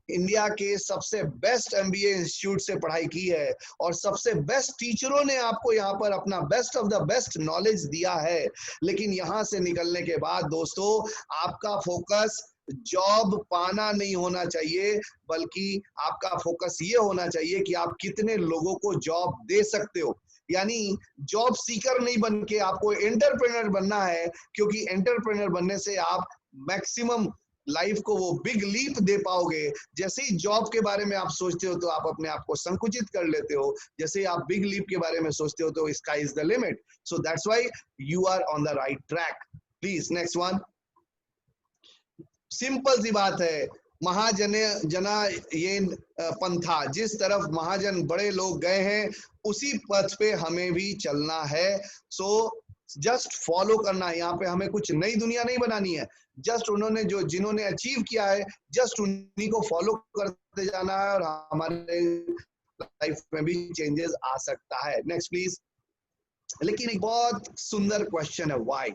Speaker 2: इंडिया के सबसे बेस्ट एमबीए इंस्टीट्यूट से पढ़ाई की है, और सबसे बेस्ट टीचरों ने आपको यहाँ पर अपना best of the best knowledge दिया है। लेकिन यहाँ से निकलने के बाद दोस्तों आपका फोकस जॉब पाना नहीं होना चाहिए, बल्कि आपका फोकस ये होना चाहिए कि आप कितने लोगों को जॉब दे सकते हो। यानी जॉब सीकर नहीं बन के आपको एंटरप्रेन्योर बनना है, क्योंकि एंटरप्रेन्योर बनने से आप मैक्सिमम लाइफ को वो बिग लीप दे पाओगे। जैसे ही जॉब के बारे में आप सोचते हो तो आप अपने आप को संकुचित कर लेते हो, जैसे ही आप बिग लीप के बारे में सोचते हो तो sky is the limit. So that's why you are on the right track. Please next one. Simple सी बात है, महाजन जना ये पंथा, जिस तरफ महाजन बड़े लोग गए हैं उसी पथ पे हमें भी चलना है। सो जस्ट फॉलो करना है। यहाँ पे हमें कुछ नई दुनिया नहीं बनानी है, जस्ट उन्होंने जिन्होंने अचीव किया है जस्ट उन्हीं को फॉलो करते जाना है, और हमारे लाइफ में भी चेंजेस आ सकता है। Next please. लेकिन एक बहुत सुंदर क्वेश्चन है, व्हाई।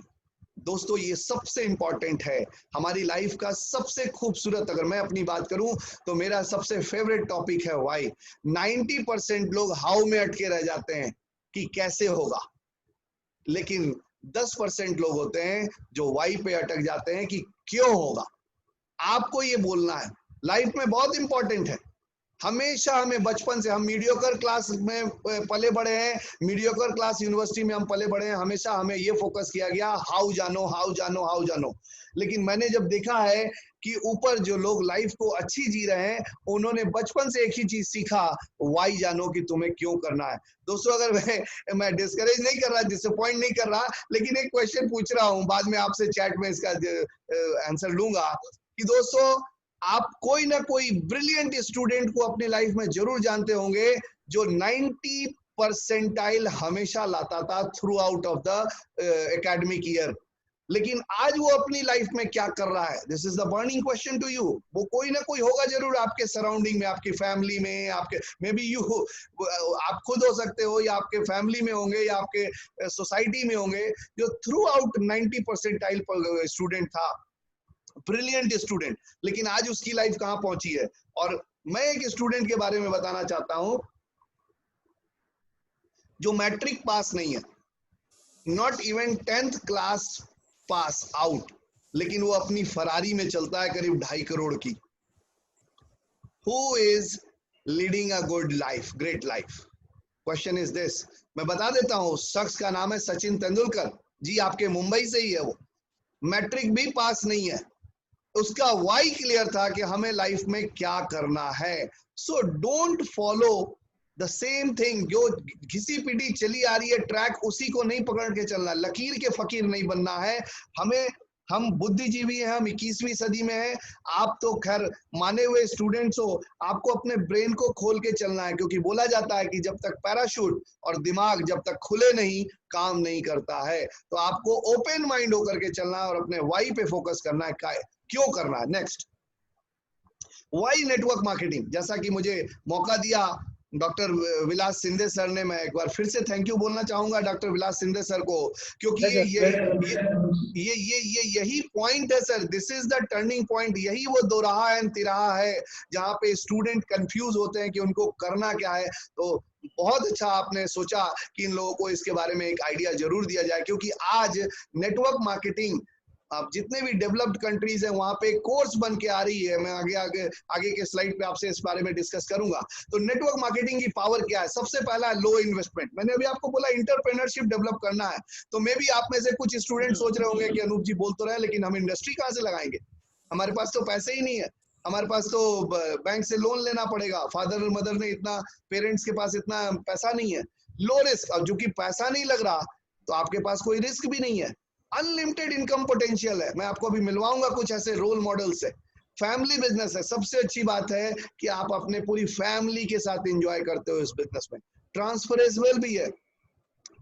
Speaker 2: दोस्तों ये सबसे इंपॉर्टेंट है, हमारी लाइफ का सबसे खूबसूरत, अगर मैं अपनी बात करूं तो मेरा सबसे फेवरेट टॉपिक है व्हाई। 90% लोग हाउ में अटके रह जाते हैं कि कैसे होगा, लेकिन 10% लोग होते हैं जो वाई पे अटक जाते हैं कि क्यों होगा। आपको ये बोलना है, लाइफ में बहुत इंपॉर्टेंट है। हमेशा हमें बचपन से, हम मीडियोकर क्लास में पले बड़े हैं, मीडियोकर क्लास यूनिवर्सिटी में हम पले बड़े हैं, हमेशा हमें ये फोकस किया गया हाउ जानो हाउ जानो हाउ जानो। लेकिन मैंने जब देखा है कि ऊपर जो लोग लाइफ को अच्छी जी रहे हैं, उन्होंने बचपन से एक ही चीज सीखा, वाई जानो कि तुम्हें क्यों करना है। दोस्तों, अगर मैं डिस्करेज नहीं कर रहा, डिसअपॉइंट नहीं कर रहा, लेकिन एक क्वेश्चन पूछ रहा हूं, बाद में आपसे चैट में इसका आंसर लूंगा कि दोस्तों, आप कोई ना कोई ब्रिलियंट स्टूडेंट को अपनी लाइफ में जरूर जानते होंगे जो 90 परसेंटाइल हमेशा लाता था through out of the academic year. लेकिन आज वो अपनी लाइफ में क्या कर रहा है? This is the burning question to you. वो कोई ना कोई होगा जरूर आपके सराउंडिंग में, आपकी फैमिली में, आपके मे बी यू, आप खुद हो सकते हो, या आपके फैमिली में होंगे, या आपके सोसाइटी में होंगे, जो थ्रू आउट 90 परसेंटाइल स्टूडेंट था, ब्रिलियंट स्टूडेंट। लेकिन आज उसकी लाइफ कहां पहुंची है? और मैं एक स्टूडेंट के बारे में बताना चाहता हूं जो मैट्रिक पास नहीं है, not even 10th class pass out, लेकिन वो अपनी फरारी में चलता है करीब 2.5 करोड़ की। Who is leading a good life, great life? Question is this. मैं बता देता हूं, शख्स का नाम है सचिन तेंदुलकर जी, आपके मुंबई से ही है। वो मैट्रिक भी पास नहीं है, उसका वाई क्लियर था कि हमें लाइफ में क्या करना है। So don't follow the same thing, जो घिसी पिटी चली आ रही है ट्रैक, उसी को नहीं पकड़ के चलना, लकीर के फकीर नहीं बनना है हमें। हम बुद्धिजीवी हैं, हम 21वीं सदी में हैं। आप तो खैर माने हुए स्टूडेंट्स हो, आपको अपने ब्रेन को खोल के चलना है, क्योंकि बोला जाता है कि जब तक पैराशूट और दिमाग जब तक खुले नहीं, काम नहीं करता है। तो आपको ओपन माइंड होकर के चलना है और अपने वाई पे फोकस करना है, क्यों करना है। Next, why network marketing. जैसा कि मुझे मौका दिया डॉक्टर विलास सिंधे सर ने, मैं एक बार फिर से थैंक यू बोलना चाहूंगा डॉक्टर विलास सिंधे सर को, क्योंकि यही पॉइंट है sir. This is the turning point. यही वो दोराहा है, तिराहा है, जहाँ पे स्टूडेंट कंफ्यूज होते हैं कि उनको करना क्या है। तो बहुत अच्छा आपने सोचा कि इन लोगों को इसके बारे में एक आइडिया जरूर दिया जाए, क्योंकि आज नेटवर्क मार्केटिंग आप जितने भी डेवलप्ड कंट्रीज हैं वहां पे कोर्स बन के आ रही है। मैं आगे के स्लाइड पे आपसे इस बारे में डिस्कस करूंगा। तो नेटवर्क मार्केटिंग की पावर क्या है? सबसे पहला है लो इन्वेस्टमेंट। मैंने अभी आपको बोला इंटरप्रेन्योरशिप डेवलप करना है, तो मे भी आप में से कुछ स्टूडेंट सोच रहे होंगे कि अनूप जी बोल तो रहे, लेकिन हम इंडस्ट्री कहाँ से लगाएंगे? हमारे पास तो पैसे ही नहीं है, हमारे पास तो बैंक से लोन लेना पड़ेगा, फादर और मदर ने इतना, पेरेंट्स के पास इतना पैसा नहीं है। Low risk. अब जो कि पैसा नहीं लग रहा, तो आपके पास कोई रिस्क भी नहीं है, अनलिमिटेड इनकम पोटेंशियल है। मैं आपको अभी मिलवाऊंगा कुछ ऐसे रोल मॉडल से। फैमिली बिजनेस है, सबसे अच्छी बात है कि आप अपने पूरी फैमिली के साथ एंजॉय करते हो इस बिजनेस में। ट्रांसफरेबल भी है।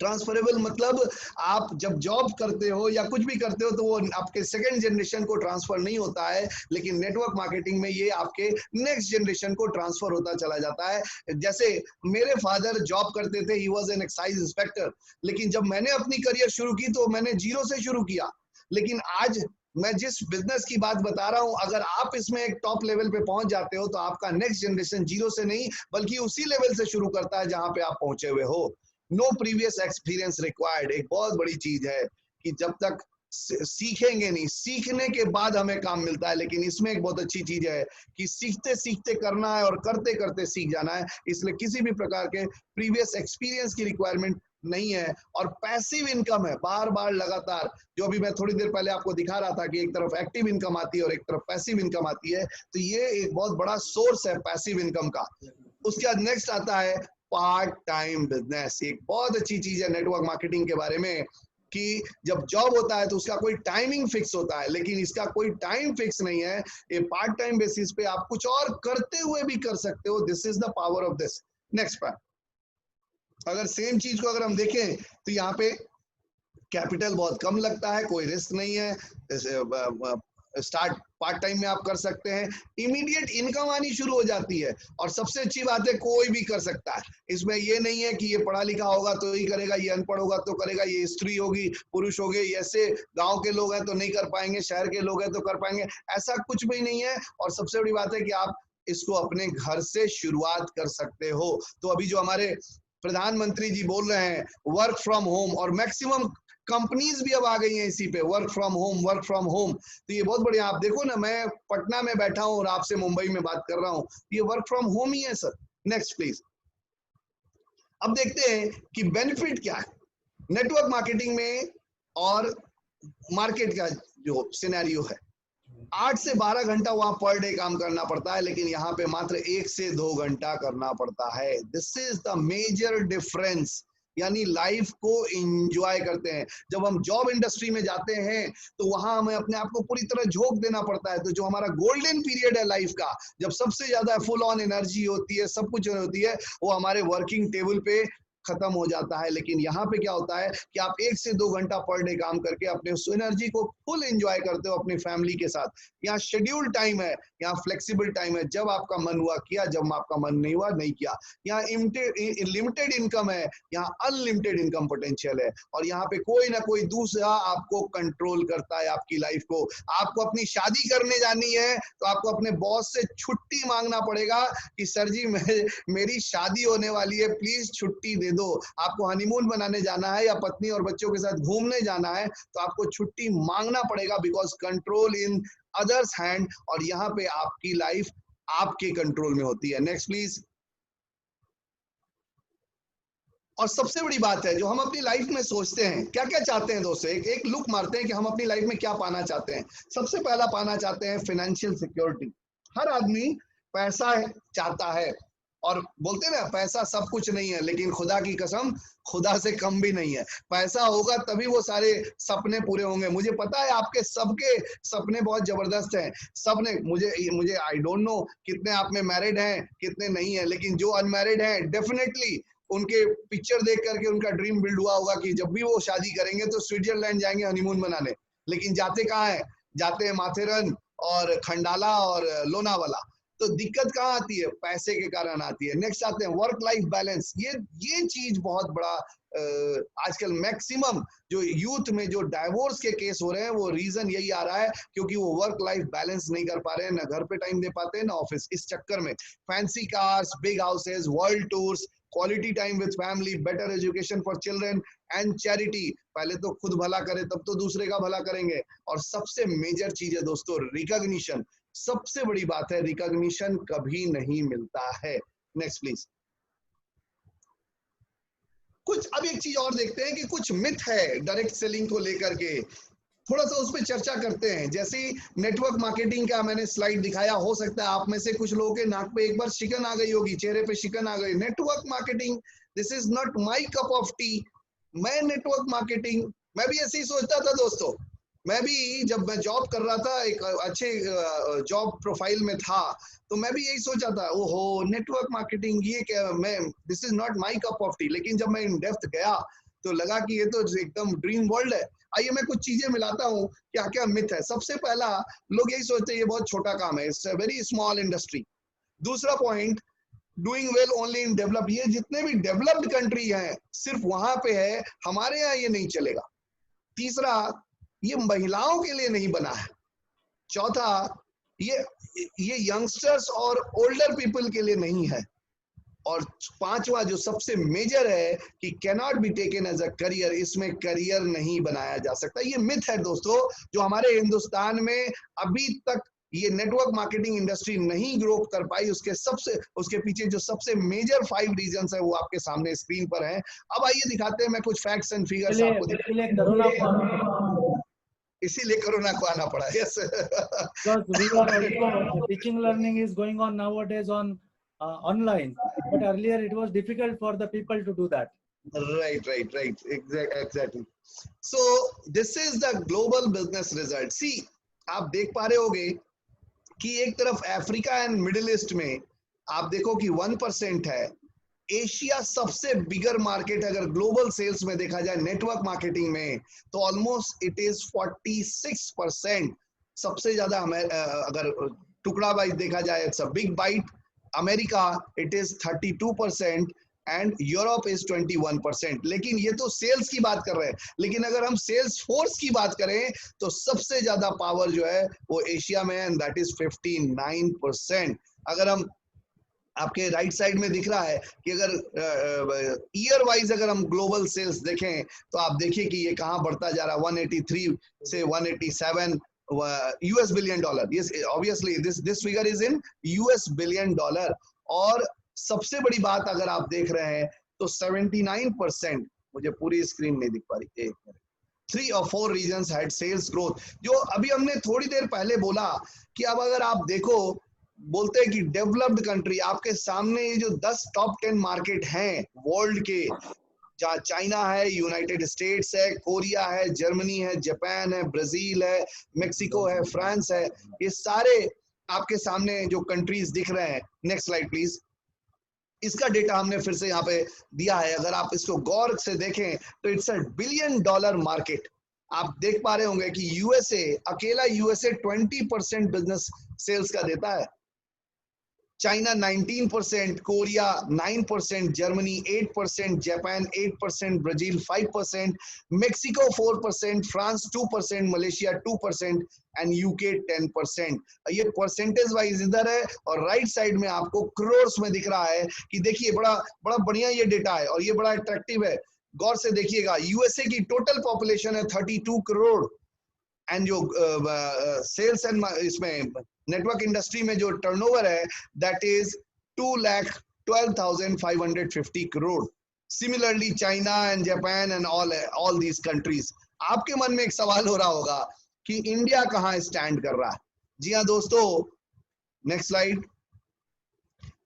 Speaker 2: ट्रांसफरेबल मतलब आप जब जॉब करते हो या कुछ भी करते हो तो वो आपके सेकंड जनरेशन को ट्रांसफर नहीं होता है, लेकिन नेटवर्क मार्केटिंग में ये आपके नेक्स्ट जनरेशन को ट्रांसफर होता चला जाता है। जैसे मेरे फादर जॉब करते थे, he was an excise inspector, लेकिन जब मैंने अपनी करियर शुरू की तो मैंने जीरो से शुरू किया। लेकिन आज मैं जिस बिजनेस की बात बता रहा हूं, अगर आप इसमें एक टॉप लेवल पे पहुंच जाते हो तो आपका नेक्स्ट जनरेशन जीरो से नहीं बल्कि उसी लेवल से शुरू करता है जहां पे आप पहुंचे हुए हो। No previous experience required. एक बहुत बड़ी चीज है कि जब तक सीखेंगे नहीं, सीखने के बाद हमें काम मिलता है। लेकिन इसमें एक बहुत अच्छी चीज है कि सीखते सीखते करना है और करते करते सीख जाना है, इसलिए किसी भी प्रकार के प्रीवियस एक्सपीरियंस की रिक्वायरमेंट नहीं है। और पैसिव इनकम है, बार बार लगातार, जो अभी मैं थोड़ी देर पहले आपको दिखा रहा था कि एक तरफ एक्टिव इनकम आती है और एक तरफ पैसिव इनकम आती है, तो ये एक बहुत बड़ा सोर्स है पैसिव इनकम का। उसके बाद नेक्स्ट आता है पार्ट टाइम बिजनेस। एक बहुत अच्छी चीज है नेटवर्क मार्केटिंग के बारे में कि जब जॉब होता है तो उसका कोई टाइमिंग फिक्स होता है, लेकिन इसका कोई टाइम फिक्स नहीं है। ये पार्ट टाइम बेसिस पे आप कुछ और करते हुए भी कर सकते हो। This is the power of this. Next part, अगर सेम चीज को अगर हम देखें तो यहाँ पे कैपिटल बहुत कम लगता है, कोई रिस्क नहीं है, स्टार्ट पार्ट टाइम में आप कर सकते हैं, इमीडिएट इनकम आनी शुरू हो जाती है। और सबसे अच्छी बात है कोई भी कर सकता है। इसमें ये नहीं है कि ये पढ़ा लिखा होगा तो ही करेगा, ये अनपढ़ होगा तो करेगा, ये स्त्री होगी पुरुष होगे, ऐसे गांव के लोग हैं तो नहीं कर पाएंगे, शहर के लोग हैं तो कर पाएंगे, ऐसा कुछ भी नहीं है। और सबसे बड़ी बात है कि आप इसको अपने घर से शुरुआत कर सकते हो। तो अभी जो हमारे प्रधानमंत्री जी बोल रहे हैं वर्क फ्रॉम होम, और मैक्सिमम कंपनीज भी अब आ गई हैं इसी पे, work from home, work from home. तो ये बहुत बढ़िया। आप देखो ना, मैं पटना में बैठा हूँ और आपसे मुंबई में बात कर रहा हूँ, ये वर्क फ्रॉम होम ही है सर। Next please. अब देखते हैं कि बेनिफिट क्या है नेटवर्क मार्केटिंग में और मार्केट का जो सिनेरियो है। 8 से 12 घंटा वहां पर डे काम करना पड़ता है, लेकिन यहाँ पे मात्र 1 से 2 घंटा करना पड़ता है। This is the major difference. यानी लाइफ को एंजॉय करते हैं। जब हम जॉब इंडस्ट्री में जाते हैं तो वहां हमें अपने आप को पूरी तरह झोंक देना पड़ता है। तो जो हमारा गोल्डन पीरियड है लाइफ का, जब सबसे ज्यादा फुल ऑन एनर्जी होती है, सब कुछ होती है, वो हमारे वर्किंग टेबल पे खत्म हो जाता है। लेकिन यहाँ पे क्या होता है कि आप 1 से 2 घंटा पर डे काम करके अपने उस एनर्जी को फुल एंजॉय करते हो अपनी फैमिली के साथ। यहाँ शेड्यूल टाइम है, यहाँ फ्लेक्सिबल टाइम है। जब आपका मन हुआ किया, जब आपका मन नहीं हुआ नहीं किया। यहाँ लिमिटेड इनकम है, यहाँ अनलिमिटेड इनकम पोटेंशियल है। और यहाँ पे कोई ना कोई दूसरा आपको कंट्रोल करता है आपकी लाइफ को। आपको अपनी शादी करने जानी है तो आपको अपने बॉस से छुट्टी मांगना पड़ेगा कि सर जी मेरी शादी होने वाली है, प्लीज छुट्टी दे दो। आपको हनीमून बनाने जाना है या पत्नी और बच्चों के साथ घूमने जाना है तो आपको छुट्टी मांगना पड़ेगा, because control in others hand. और यहाँ पे आपकी लाइफ आपके कंट्रोल में होती है। Next please. और सबसे बड़ी बात है जो हम अपनी लाइफ में सोचते हैं, क्या क्या चाहते हैं दोस्तों, एक लुक मारते हैं कि हम अपनी लाइफ में क्या पाना चाहते हैं। सबसे पहला पाना चाहते हैं फाइनेंशियल सिक्योरिटी। हर आदमी पैसा चाहता है, और बोलते हैं ना पैसा सब कुछ नहीं है, लेकिन खुदा की कसम खुदा से कम भी नहीं है। पैसा होगा तभी वो सारे सपने पूरे होंगे। मुझे पता है आपके सबके सपने बहुत जबरदस्त हैं। सबने मुझे आई डोंट नो कितने आप में मैरिड हैं कितने नहीं है, लेकिन जो अनमैरिड हैं डेफिनेटली उनके पिक्चर देख करके उनका ड्रीम बिल्ड हुआ होगा कि जब भी वो शादी करेंगे तो स्विट्जरलैंड जाएंगे हनीमून मनाने। लेकिन जाते कहाँ है? जाते हैं माथेरन और खंडाला और लोनावाला। तो दिक्कत कहाँ आती है? पैसे के कारण आती है। नेक्स्ट आते हैं वर्क लाइफ बैलेंस। ये चीज बहुत बड़ा आजकल मैक्सिमम जो यूथ में जो डाइवोर्स के केस हो रहे हैं वो रीजन यही आ रहा है, क्योंकि वो वर्क लाइफ बैलेंस नहीं कर पा रहे हैं, ना घर पे टाइम दे पाते हैं ना ऑफिस। इस चक्कर में fancy cars, big houses, world tours, quality time with family, better education for children and charity. पहले तो खुद भला करे तब तो दूसरे का भला करेंगे। और सबसे मेजर चीज है दोस्तों रिकॉग्निशन। सबसे बड़ी बात है, रिकॉग्निशन कभी नहीं मिलता है। Next please. कुछ अब एक चीज और देखते हैं कि कुछ मिथ है डायरेक्ट सेलिंग को लेकर के, थोड़ा सा उस पर चर्चा करते हैं। जैसे नेटवर्क मार्केटिंग का मैंने स्लाइड दिखाया, हो सकता है आप में से कुछ लोगों के नाक पे एक बार शिकन आ गई होगी, चेहरे पे शिकन आ गई। Network marketing, this is not my cup of T. मैं नेटवर्क मार्केटिंग, मैं भी ऐसे ही सोचता था दोस्तों। मैं भी जब मैं जॉब कर रहा था, एक अच्छे जॉब प्रोफाइल में था, तो मैं भी यही सोचा था, ओहो नेटवर्क मार्केटिंग ये क्या, मैं this is not my cup of T. लेकिन जब मैं इन डेप्थ गया तो लगा कि ये तो एकदम ड्रीम वर्ल्ड है। आइए मैं कुछ चीजें मिलाता हूँ क्या क्या मिथ है। सबसे पहला, लोग यही सोचते हैं ये बहुत छोटा काम है, it's a very small industry. दूसरा point, doing well only in develop. ये जितने भी डेवलप्ड कंट्री हैं सिर्फ वहां पे है, हमारे यहाँ ये नहीं चलेगा। तीसरा, ये महिलाओं के लिए नहीं बना है। चौथा, ये यंगस्टर्स और ओल्डर पीपल के लिए नहीं है। और पांचवा जो सबसे मेजर है कि cannot be taken as a career, इसमें करियर नहीं बनाया जा सकता। ये मिथ है दोस्तों, जो हमारे हिंदुस्तान में अभी तक ये नेटवर्क मार्केटिंग इंडस्ट्री नहीं ग्रो कर पाई। उसके पीछे जो सबसे मेजर 5 रीजंस है वो आपके सामने स्क्रीन पर है। अब आइए दिखाते हैं, मैं कुछ फैक्ट्स एंड फिगर्स आपको इसीलिए कोरोना को आना पड़ा। Yes,
Speaker 1: because we are also teaching learning is going on nowadays on online, but earlier it was difficult for the people to do that.
Speaker 2: Right, exactly. So this is the global business result. See, आप देख पा रहे होगे कि एक तरफ Africa and middle east में आप देखो कि 1% है। एशिया सबसे बिगर मार्केट, अगर ग्लोबल सेल्स में देखा जाए नेटवर्क मार्केटिंग में, तो ऑलमोस्ट इट इज 46%। सबसे ज्यादा अगर टुकड़ा वाइज देखा जाए, it's a big bite. America it is 32% and Europe is 21%। लेकिन ये तो सेल्स की बात कर रहे हैं, लेकिन अगर हम सेल्स फोर्स की बात करें तो सबसे ज्यादा पावर जो है वो एशिया में है, एंड दैट इज 59%। अगर हम आपके राइट साइड में दिख रहा है कि अगर ईयर वाइज अगर हम ग्लोबल सेल्स देखें तो आप देखिए कि ये कहां बढ़ता जा रहा है, 183 से 187 US billion dollar. Yes, obviously this figure is in US billion dollar. और सबसे बड़ी बात अगर आप देख रहे हैं तो 79%, मुझे पूरी स्क्रीन नहीं दिख पा रही, 3 or 4 regions had sales growth। जो अभी हमने थोड़ी देर पहले बोला कि अब अगर आप देखो, बोलते हैं कि डेवलप्ड कंट्री, आपके सामने ये जो 10 टॉप 10 मार्केट हैं वर्ल्ड के, जहाँ चाइना है, यूनाइटेड स्टेट्स है, कोरिया है, जर्मनी है, जापान है, ब्राजील है, मेक्सिको है, फ्रांस है, ये सारे आपके सामने जो कंट्रीज दिख रहे हैं। Next slide please. इसका डेटा हमने फिर से यहाँ पे दिया है। अगर आप इसको गौर से देखें तो it's a billion dollar market. आप देख पा रहे होंगे कि यूएसए, अकेला यूएसए 20% बिजनेस सेल्स का देता है, China 19%, Korea 9%, Germany 8%, Japan 8%, Brazil 5%, Mexico 4%, France 2%, Malaysia 2% and UK 10%। ये परसेंटेज वाइज इधर है और राइट साइड में आपको करोड़्स में दिख रहा है कि देखिए बड़ा बड़ा बढ़िया ये डेटा है और ये बड़ा अट्रैक्टिव है। गौर से देखिएगा, यूएसए की टोटल पॉपुलेशन है 32 करोड़ एंड जो सेल्स एंड इसमें नेटवर्क इंडस्ट्री में जो टर्नओवर है that is 2,12,550 crore. Similarly China and Japan and all these countries. आपके मन में एक सवाल हो रहा होगा कि इंडिया कहां स्टैंड कर रहा है। जी हाँ दोस्तों, नेक्स्ट स्लाइड।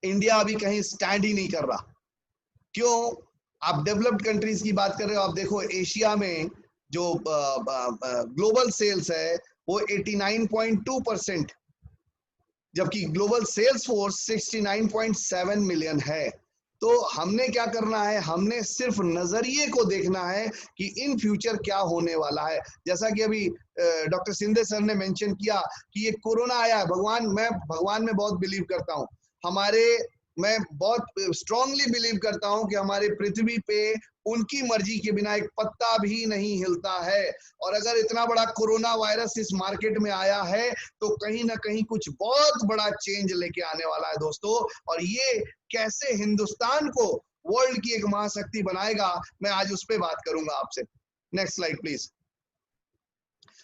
Speaker 2: इंडिया अभी कहीं स्टैंड ही नहीं कर रहा। क्यों? आप डेवलप्ड कंट्रीज की बात कर रहे हो, आप देखो एशिया में जो ग्लोबल सेल्स है वो 89.2%, जबकि ग्लोबल सेल्स फोर्स 69.7 मिलियन है। तो हमने क्या करना है, हमने सिर्फ नजरिए को देखना है कि इन फ्यूचर क्या होने वाला है। जैसा कि अभी डॉक्टर सिंधे सर ने मेंशन किया कि ये कोरोना आया है, मैं भगवान में बहुत बिलीव करता हूँ। मैं बहुत स्ट्रांगली बिलीव करता हूं कि हमारे पृथ्वी पे उनकी मर्जी के बिना एक पत्ता भी नहीं हिलता है। और अगर इतना बड़ा कोरोना वायरस इस मार्केट में आया है तो कहीं ना कहीं कुछ बहुत बड़ा चेंज लेके आने वाला है दोस्तों। और ये कैसे हिंदुस्तान को वर्ल्ड की एक महाशक्ति बनाएगा, मैं आज उस पर बात करूंगा आपसे। Next slide please.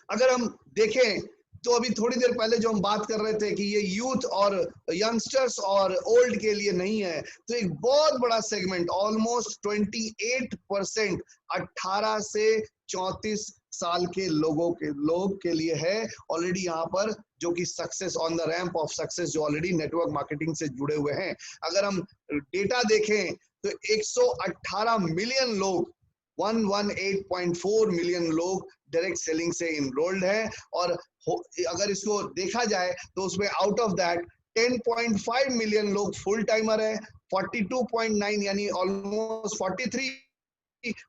Speaker 2: अगर हम देखें तो अभी थोड़ी देर पहले जो हम बात कर रहे थे कि ये यूथ और यंगस्टर्स और ओल्ड के लिए नहीं है, तो एक बहुत बड़ा सेगमेंट ऑलमोस्ट 28% 18 से 34 साल के लोग के लिए है ऑलरेडी यहाँ पर, जो कि success on the ramp of success, जो ऑलरेडी नेटवर्क मार्केटिंग से जुड़े हुए हैं। अगर हम डेटा देखें तो 118 मिलियन लोग, 118.4 मिलियन लोग डायरेक्ट सेलिंग से इनरोल्ड है। और अगर इसको देखा जाए तो उसमें आउट ऑफ दैट 10.5 मिलियन लोग फुल टाइमर है, 42.9 यानी ऑलमोस्ट 43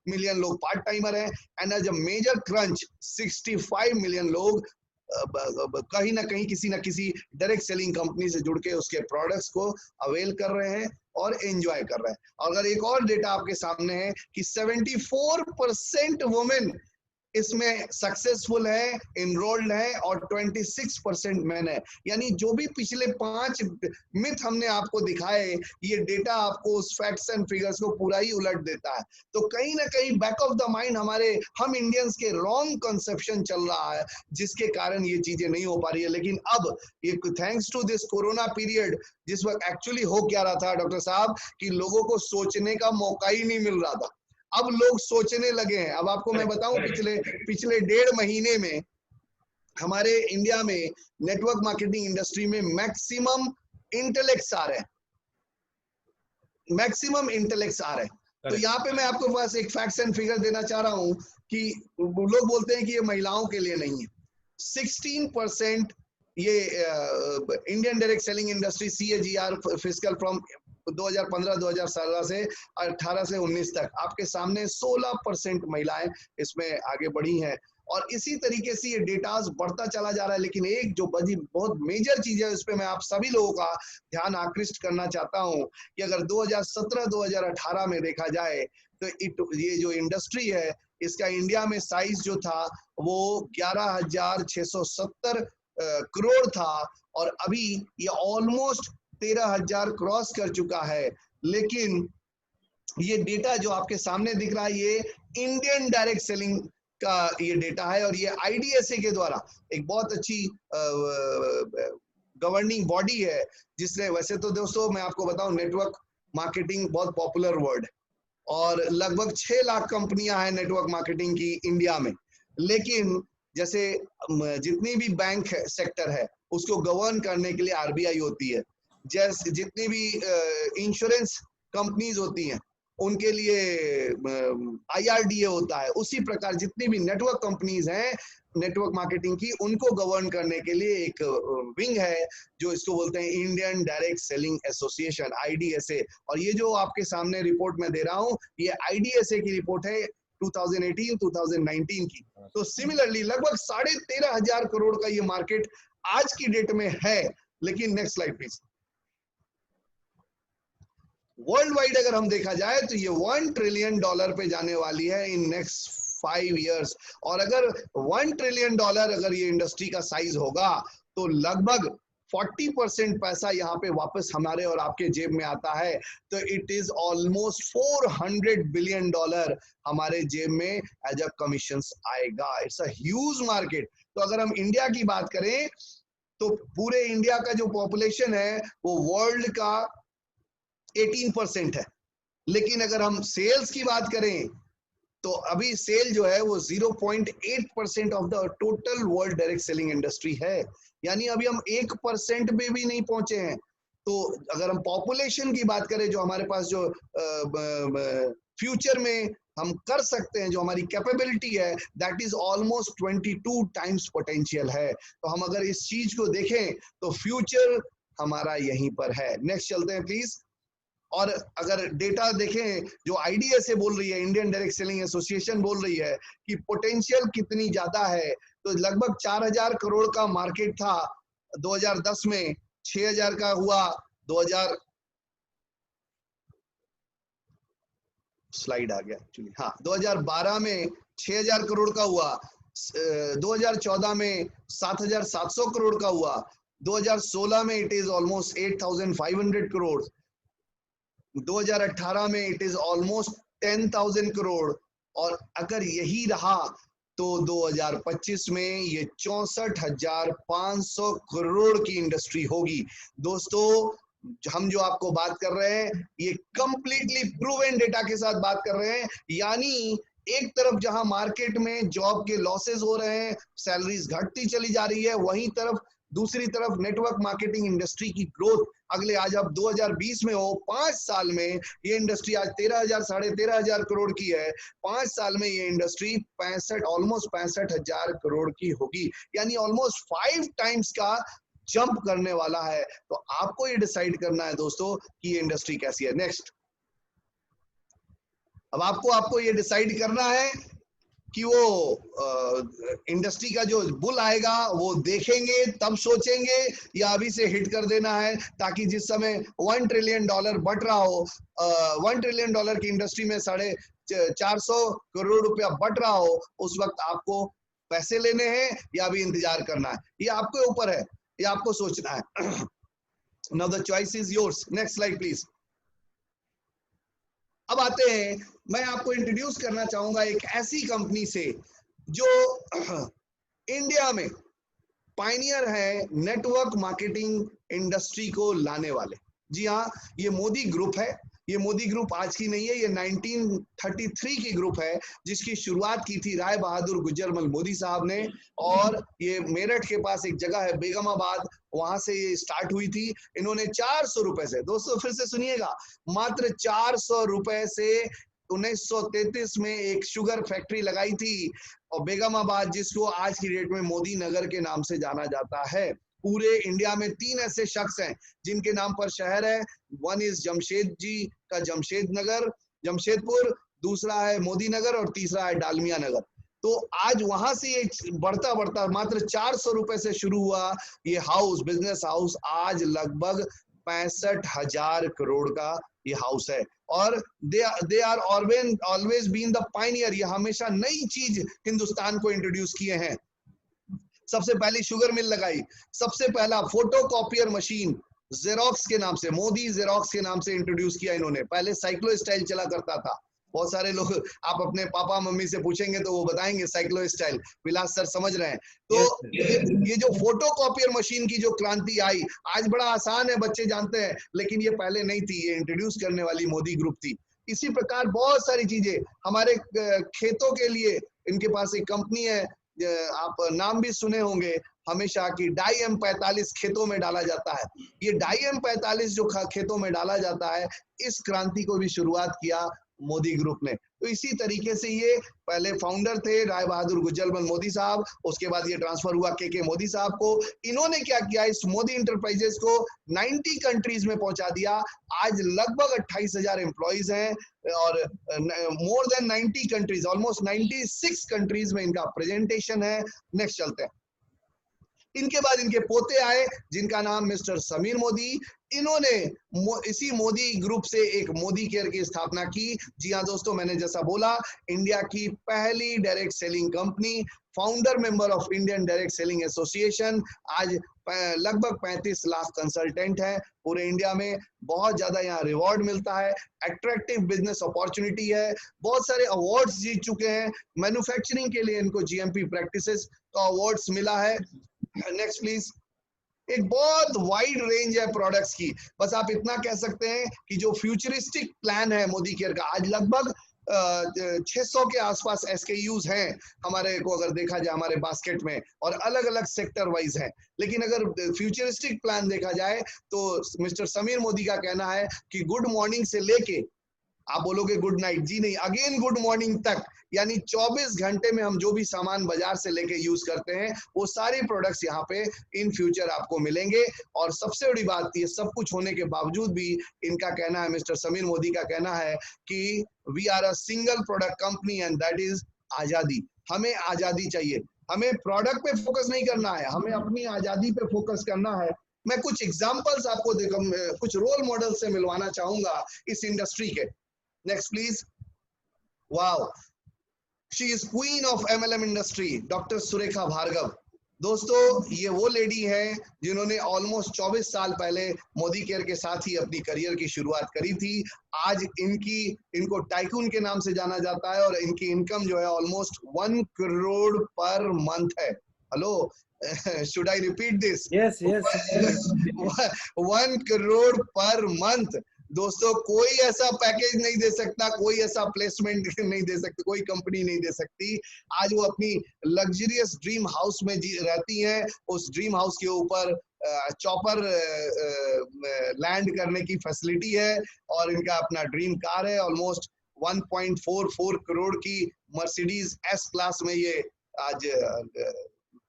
Speaker 2: मिलियन लोग पार्ट टाइमर है, and as a major crunch 65 million लोग कहीं ना कहीं किसी ना किसी डायरेक्ट सेलिंग कंपनी से जुड़ के उसके प्रोडक्ट्स को अवेल कर रहे हैं और एंजॉय कर रहे हैं। और अगर एक और डेटा आपके सामने है कि 74% वुमेन इसमें सक्सेसफुल है, इनरोल्ड है, और 26% मैन है। यानी जो भी पिछले 5 मिथ हमने आपको दिखाए, ये डेटा आपको उस फैक्ट्स एंड फिगर्स को पूरा ही उलट देता है। तो कहीं ना कहीं बैक ऑफ द माइंड हम इंडियंस के रॉन्ग कंसेप्शन चल रहा है, जिसके कारण ये चीजें नहीं हो पा रही है। लेकिन अब ये thanks to this corona period, जिस वक्त एक्चुअली हो क्या रहा था डॉक्टर साहब, कि लोगों को सोचने का मौका ही नहीं मिल रहा था, अब लोग सोचने लगे हैं। अब आपको मैं बताऊं, पिछले 1.5 महीने में हमारे इंडिया में नेटवर्क मार्केटिंग इंडस्ट्री में मैक्सिमम इंटेलेक्ट्स आ रहे हैं, मैक्सिमम इंटेलेक्ट्स आ रहे हैं। तो यहाँ पे मैं आपको पास एक फैक्ट्स एंड फिगर देना चाह रहा हूं कि लोग बोलते हैं कि ये महिलाओं के लिए नहीं है। 16% ये Indian direct selling industry CAGR fiscal from 2015-2016 से 18 से 19 तक आपके सामने 16% महिलाएं इसमें आगे बढ़ी हैं। और इसी तरीके से ये डेटास बढ़ता चला जा रहा है। लेकिन एक जो बहुत मेजर चीज है, उस पर मैं आप सभी लोगों का ध्यान आकृष्ट करना चाहता हूं कि अगर 2017-2018 में देखा जाए तो ये जो इंडस्ट्री है, इसका इंडिया में साइज जो था वो 11,670 करोड़ था, और अभी ये ऑलमोस्ट 13,000 क्रॉस कर चुका है। लेकिन ये डेटा जो आपके सामने दिख रहा है ये इंडियन डायरेक्ट सेलिंग का ये डेटा है, और ये IDSA के द्वारा एक बहुत अच्छी गवर्निंग बॉडी है जिसने, वैसे तो दोस्तों मैं आपको बताऊं नेटवर्क मार्केटिंग बहुत पॉपुलर वर्ड, और लगभग 6 लाख कंपनियां हैं नेटवर्क मार्केटिंग की इंडिया में। लेकिन जैसे जितनी भी बैंक सेक्टर है उसको गवर्न करने के लिए RBI होती है, जैसे जितनी भी इंश्योरेंस कंपनीज होती हैं उनके लिए IRDA होता है, उसी प्रकार जितनी भी नेटवर्क कंपनीज हैं नेटवर्क मार्केटिंग की उनको गवर्न करने के लिए एक विंग है जो इसको बोलते हैं Indian direct selling association IDSA। और ये जो आपके सामने रिपोर्ट मैं दे रहा हूँ ये IDSA की रिपोर्ट है 2018-2019 की। तो सिमिलरली लगभग 13,500 करोड़ का ये मार्केट आज की डेट में है। लेकिन next slide please. World wide अगर हम देखा जाए तो ये $1 ट्रिलियन पे जाने वाली है इन नेक्स्ट 5 years। और अगर $1 ट्रिलियन अगर ये इंडस्ट्री का साइज होगा तो लगभग 40% पैसा यहाँ पे वापस हमारे और आपके जेब में आता है। तो इट इज ऑलमोस्ट $400 बिलियन हमारे जेब में एज अ कमीशन आएगा। It's a huge market. तो अगर हम इंडिया की बात करें तो पूरे इंडिया का जो पॉपुलेशन है वो वर्ल्ड का 18% है। लेकिन अगर हम सेल्स की बात करें तो अभी सेल जो है वो 0.8% of the total world direct selling industry है, यानी अभी हम 1% पे भी नहीं पहुंचे हैं। तो अगर हम पॉपुलेशन की बात करें जो हमारे पास जो फ्यूचर में हम कर सकते हैं, जो हमारी कैपेबिलिटी है that is almost 22 times potential है। तो हम अगर इस चीज को देखें तो फ्यूचर हमारा यहीं पर है। नेक्स्ट चलते हैं प्लीज। और अगर डेटा देखें जो IDSA बोल रही है, इंडियन डायरेक्ट सेलिंग एसोसिएशन बोल रही है कि पोटेंशियल कितनी ज्यादा है, तो लगभग 4,000 करोड़ का मार्केट था 2010 में, 6,000 का हुआ 2000 स्लाइड आ गया एक्चुअली, हाँ 2012 में 6,000 करोड़ का हुआ, 2014 में 7,700 करोड़ का हुआ, 2016 में इट इज ऑलमोस्ट 8,500 करोड़, 2018 में इट इज ऑलमोस्ट 10,000 करोड़, और अगर यही रहा तो 2025 में ये 64,500 करोड़ की इंडस्ट्री होगी। दोस्तों हम जो आपको बात कर रहे हैं ये कंप्लीटली प्रूवन डेटा के साथ बात कर रहे हैं, यानी एक तरफ जहां मार्केट में जॉब के लॉसेस हो रहे हैं, सैलरीज घटती चली जा रही है, वहीं तरफ दूसरी तरफ नेटवर्क मार्केटिंग इंडस्ट्री की ग्रोथ अगले, आज अब 2020 में हो, 5 साल में ये इंडस्ट्री आज 13,000 साढ़े 13,000 करोड़ की है, 5 साल में ये इंडस्ट्री ऑलमोस्ट 65,000 करोड़ की होगी, यानी ऑलमोस्ट 5 टाइम्स का जंप करने वाला है। तो आपको ये डिसाइड करना है दोस्तों कि ये इंडस्ट्री कैसी है। नेक्स्ट। अब आपको ये डिसाइड करना है कि वो इंडस्ट्री का जो बुल आएगा वो देखेंगे तब सोचेंगे या अभी से हिट कर देना है, ताकि जिस समय $1 ट्रिलियन बढ़ रहा हो, $1 ट्रिलियन की इंडस्ट्री में 450 करोड़ रुपया बढ़ रहा हो, उस वक्त आपको पैसे लेने हैं या अभी इंतजार करना है, ये आपके ऊपर है, ये आपको सोचना है। Now the choice is yours. Next slide please. अब आते हैं, मैं आपको इंट्रोड्यूस करना चाहूंगा एक ऐसी कंपनी से जो इंडिया में पायनियर है नेटवर्क मार्केटिंग इंडस्ट्री को लाने वाले। जी हाँ, ये मोदी ग्रुप है। ये मोदी ग्रुप आज की नहीं है, ये 1933 की ग्रुप है जिसकी शुरुआत की थी राय बहादुर गुजरमल मोदी साहब ने, और ये मेरठ के पास एक जगह है बेगमाबाद, वहां से ये स्टार्ट हुई थी। इन्होंने 400 रुपए से, दोस्तों फिर से सुनिएगा, मात्र 400 रुपए से 1933 में एक शुगर फैक्ट्री लगाई थी, और बेगमाबाद जिसको आज की डेट में मोदी नगर के नाम से जाना जाता है। पूरे इंडिया में 3 ऐसे शख्स हैं जिनके नाम पर शहर है। वन इज जमशेद जी का जमशेदपुर, दूसरा है मोदी नगर, और तीसरा है डालमिया नगर। तो आज वहां से ये बढ़ता बढ़ता मात्र 400 रुपए से शुरू हुआ ये हाउस, बिजनेस हाउस, आज लगभग 65,000 करोड़ का ये हाउस है। और they are always been the pioneer, ये हमेशा नई चीज हिंदुस्तान को इंट्रोड्यूस किए हैं। सबसे पहली शुगर मिल लगाई, सबसे पहला फोटो कॉपियर मशीन जेरोक्स के नाम से, मोदी जेरोक्स के नाम से इंट्रोड्यूस किया इन्होंने। पहले साइक्लो स्टाइल चला करता था, बहुत सारे लोग आप अपने पापा मम्मी से पूछेंगे तो वो बताएंगे साइक्लो स्टाइल। विलास सर समझ रहे हैं। तो ये जो फोटो कॉपियर मशीन की जो क्रांति आई, आज बड़ा आसान है, बच्चे जानते हैं, लेकिन ये पहले नहीं थी, ये इंट्रोड्यूस करने वाली मोदी ग्रुप थी। इसी प्रकार बहुत सारी चीजें हमारे खेतों के लिए, इनके पास एक कंपनी है, आप नाम भी सुने होंगे हमेशा, कि डाई M45 खेतों में डाला जाता है। ये डाई M45 जो खेतों में डाला जाता है, इस क्रांति को भी शुरुआत किया मोदी ग्रुप ने। तो इसी तरीके से ये पहले फाउंडर थे राय बहादुर गुज्जरमल मोदी साहब, उसके बाद ये ट्रांसफर हुआ के मोदी साहब को। इन्होंने क्या किया, इस मोदी इंटरप्राइजेस को 90 कंट्रीज में पहुंचा दिया। आज लगभग 28,000 एम्प्लॉइज हैं और more than 90 countries, almost 96 countries में इनका प्रेजेंटेशन है। नेक्स्ट चलते हैं। इनके बाद इनके पोते आए जिनका नाम मिस्टर समीर मोदी। इन्होंने इसी मोदी ग्रुप से एक मोदी केयर की स्थापना की। जी हाँ दोस्तों, मैंने जैसा बोला, इंडिया की पहली direct selling company, founder member of Indian direct selling association. आज लगभग 35 लाख कंसल्टेंट हैं पूरे इंडिया में। बहुत ज्यादा यहाँ रिवॉर्ड मिलता है, अट्रैक्टिव बिजनेस अपॉर्चुनिटी है, बहुत सारे अवार्ड्स जीत चुके हैं। मैन्युफैक्चरिंग के लिए इनको GMP प्रैक्टिसेस का अवार्ड्स मिला है। Next please. एक बहुत वाइड रेंज है प्रोडक्ट्स की। बस आप इतना कह सकते हैं कि जो फ्यूचरिस्टिक प्लान है मोदी केयर का, आज लगभग 600 के आसपास SKUs हैं हमारे को, अगर देखा जाए हमारे बास्केट में, और अलग अलग सेक्टर वाइज हैं। लेकिन अगर फ्यूचरिस्टिक प्लान देखा जाए तो मिस्टर समीर मोदी का कहना है कि गुड मॉर्निंग से लेके, आप बोलोगे गुड नाइट, जी नहीं, अगेन गुड मॉर्निंग तक, यानी 24 घंटे में हम जो भी सामान बाजार से लेके यूज करते हैं, वो सारे प्रोडक्ट्स यहाँ पे इन फ्यूचर आपको मिलेंगे। और सबसे बड़ी बात, ये सब कुछ होने के बावजूद भी इनका कहना है, मिस्टर समीर मोदी का कहना है कि we are a single product company and that is आजादी। हमें आजादी चाहिए, हमें प्रोडक्ट पे फोकस नहीं करना है, हमें अपनी आजादी पे फोकस करना है। मैं कुछ एग्जाम्पल्स आपको कुछ रोल मॉडल से मिलवाना चाहूंगा इस इंडस्ट्री के। Next please. Wow, she is queen of MLM industry, doctor Surekha Bhargav. दोस्तों, ये वो लेडी है जिन्होंने ऑलमोस्ट 24 साल पहले मोदी केयर के साथ ही अपनी करियर की शुरुआत करी थी। आज इनको टाइकून के नाम से जाना जाता है और इनकी इनकम जो है ऑलमोस्ट 1 करोड़ पर मंथ है। Hello, should I repeat this?
Speaker 1: Yes, yes.
Speaker 2: 1 crore per month. दोस्तों, कोई ऐसा पैकेज नहीं दे सकता, कोई ऐसा प्लेसमेंट नहीं दे सकती, कोई कंपनी नहीं दे सकती। आज वो अपनी लग्जरियस ड्रीम हाउस में रहती हैं। उस ड्रीम हाउस के ऊपर चॉपर लैंड करने की फैसिलिटी है और इनका अपना ड्रीम कार है। ऑलमोस्ट 1.44 करोड़ की मर्सिडीज S क्लास में ये आज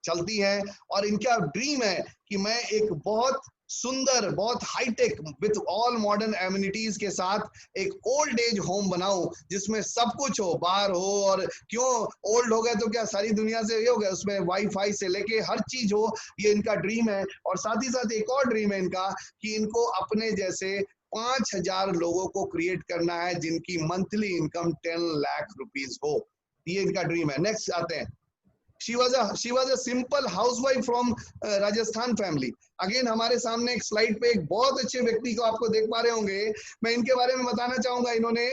Speaker 2: चलती है। और इनका ड्रीम है कि मैं एक बहुत सुंदर, बहुत high tech with all modern amenities के साथ एक ओल्ड एज होम बनाऊं जिसमें सब कुछ हो, बार हो, और क्यों ओल्ड हो गए तो क्या सारी दुनिया से ये हो गया, उसमें वाईफाई से लेके हर चीज हो। ये इनका ड्रीम है। और साथ ही साथ एक और ड्रीम है इनका कि इनको अपने जैसे 5,000 लोगों को क्रिएट करना है जिनकी मंथली इनकम 10 लाख रुपीज हो। ये इनका ड्रीम है। नेक्स्ट आते हैं। She was a simple housewife from Rajasthan family. Again हमारे सामने एक स्लाइड पे एक बहुत अच्छे व्यक्ति को आपको देख पा रहे होंगे। मैं इनके बारे में बताना चाहूंगा। इन्होंने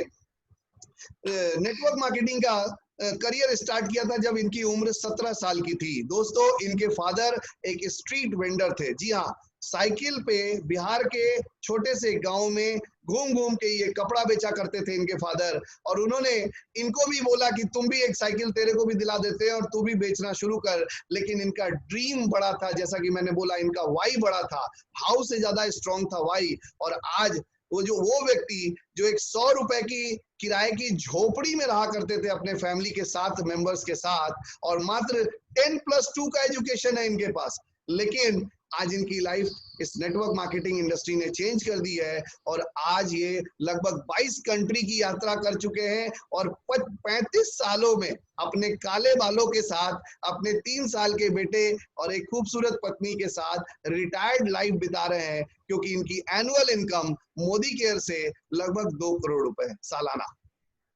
Speaker 2: नेटवर्क मार्केटिंग का करियर स्टार्ट किया था जब इनकी उम्र 17 साल की थी। दोस्तों, इनके फादर एक स्ट्रीट वेंडर थे। जी हाँ, साइकिल पे बिहार के छोटे से गांव में घूम घूम के ये कपड़ा बेचा करते थे इनके फादर। और उन्होंने इनको भी बोला कि तुम भी एक साइकिल तेरे को भी दिला देते हैं और तू भी बेचना शुरू कर। लेकिन इनका ड्रीम बड़ा था, जैसा कि मैंने बोला, इनका वाई बड़ा था, हाउस से ज्यादा स्ट्रॉन्ग था वाई। और आज वो व्यक्ति जो एक 100 रुपए की किराए की झोपड़ी में रहा करते थे अपने फैमिली के साथ, मेंबर्स के साथ, और मात्र 10+2 का एजुकेशन है इनके पास, लेकिन आज इनकी लाइफ इस नेटवर्क मार्केटिंग इंडस्ट्री ने चेंज कर दी है। और आज ये लगभग 22 कंट्री की यात्रा कर चुके हैं और 35 सालों में अपने काले बालों के साथ, अपने 3 साल के बेटे और एक खूबसूरत पत्नी के साथ रिटायर्ड लाइफ बिता रहे हैं, क्योंकि इनकी एनुअल इनकम मोदी केयर से लगभग 2 करोड़ रुपए सालाना।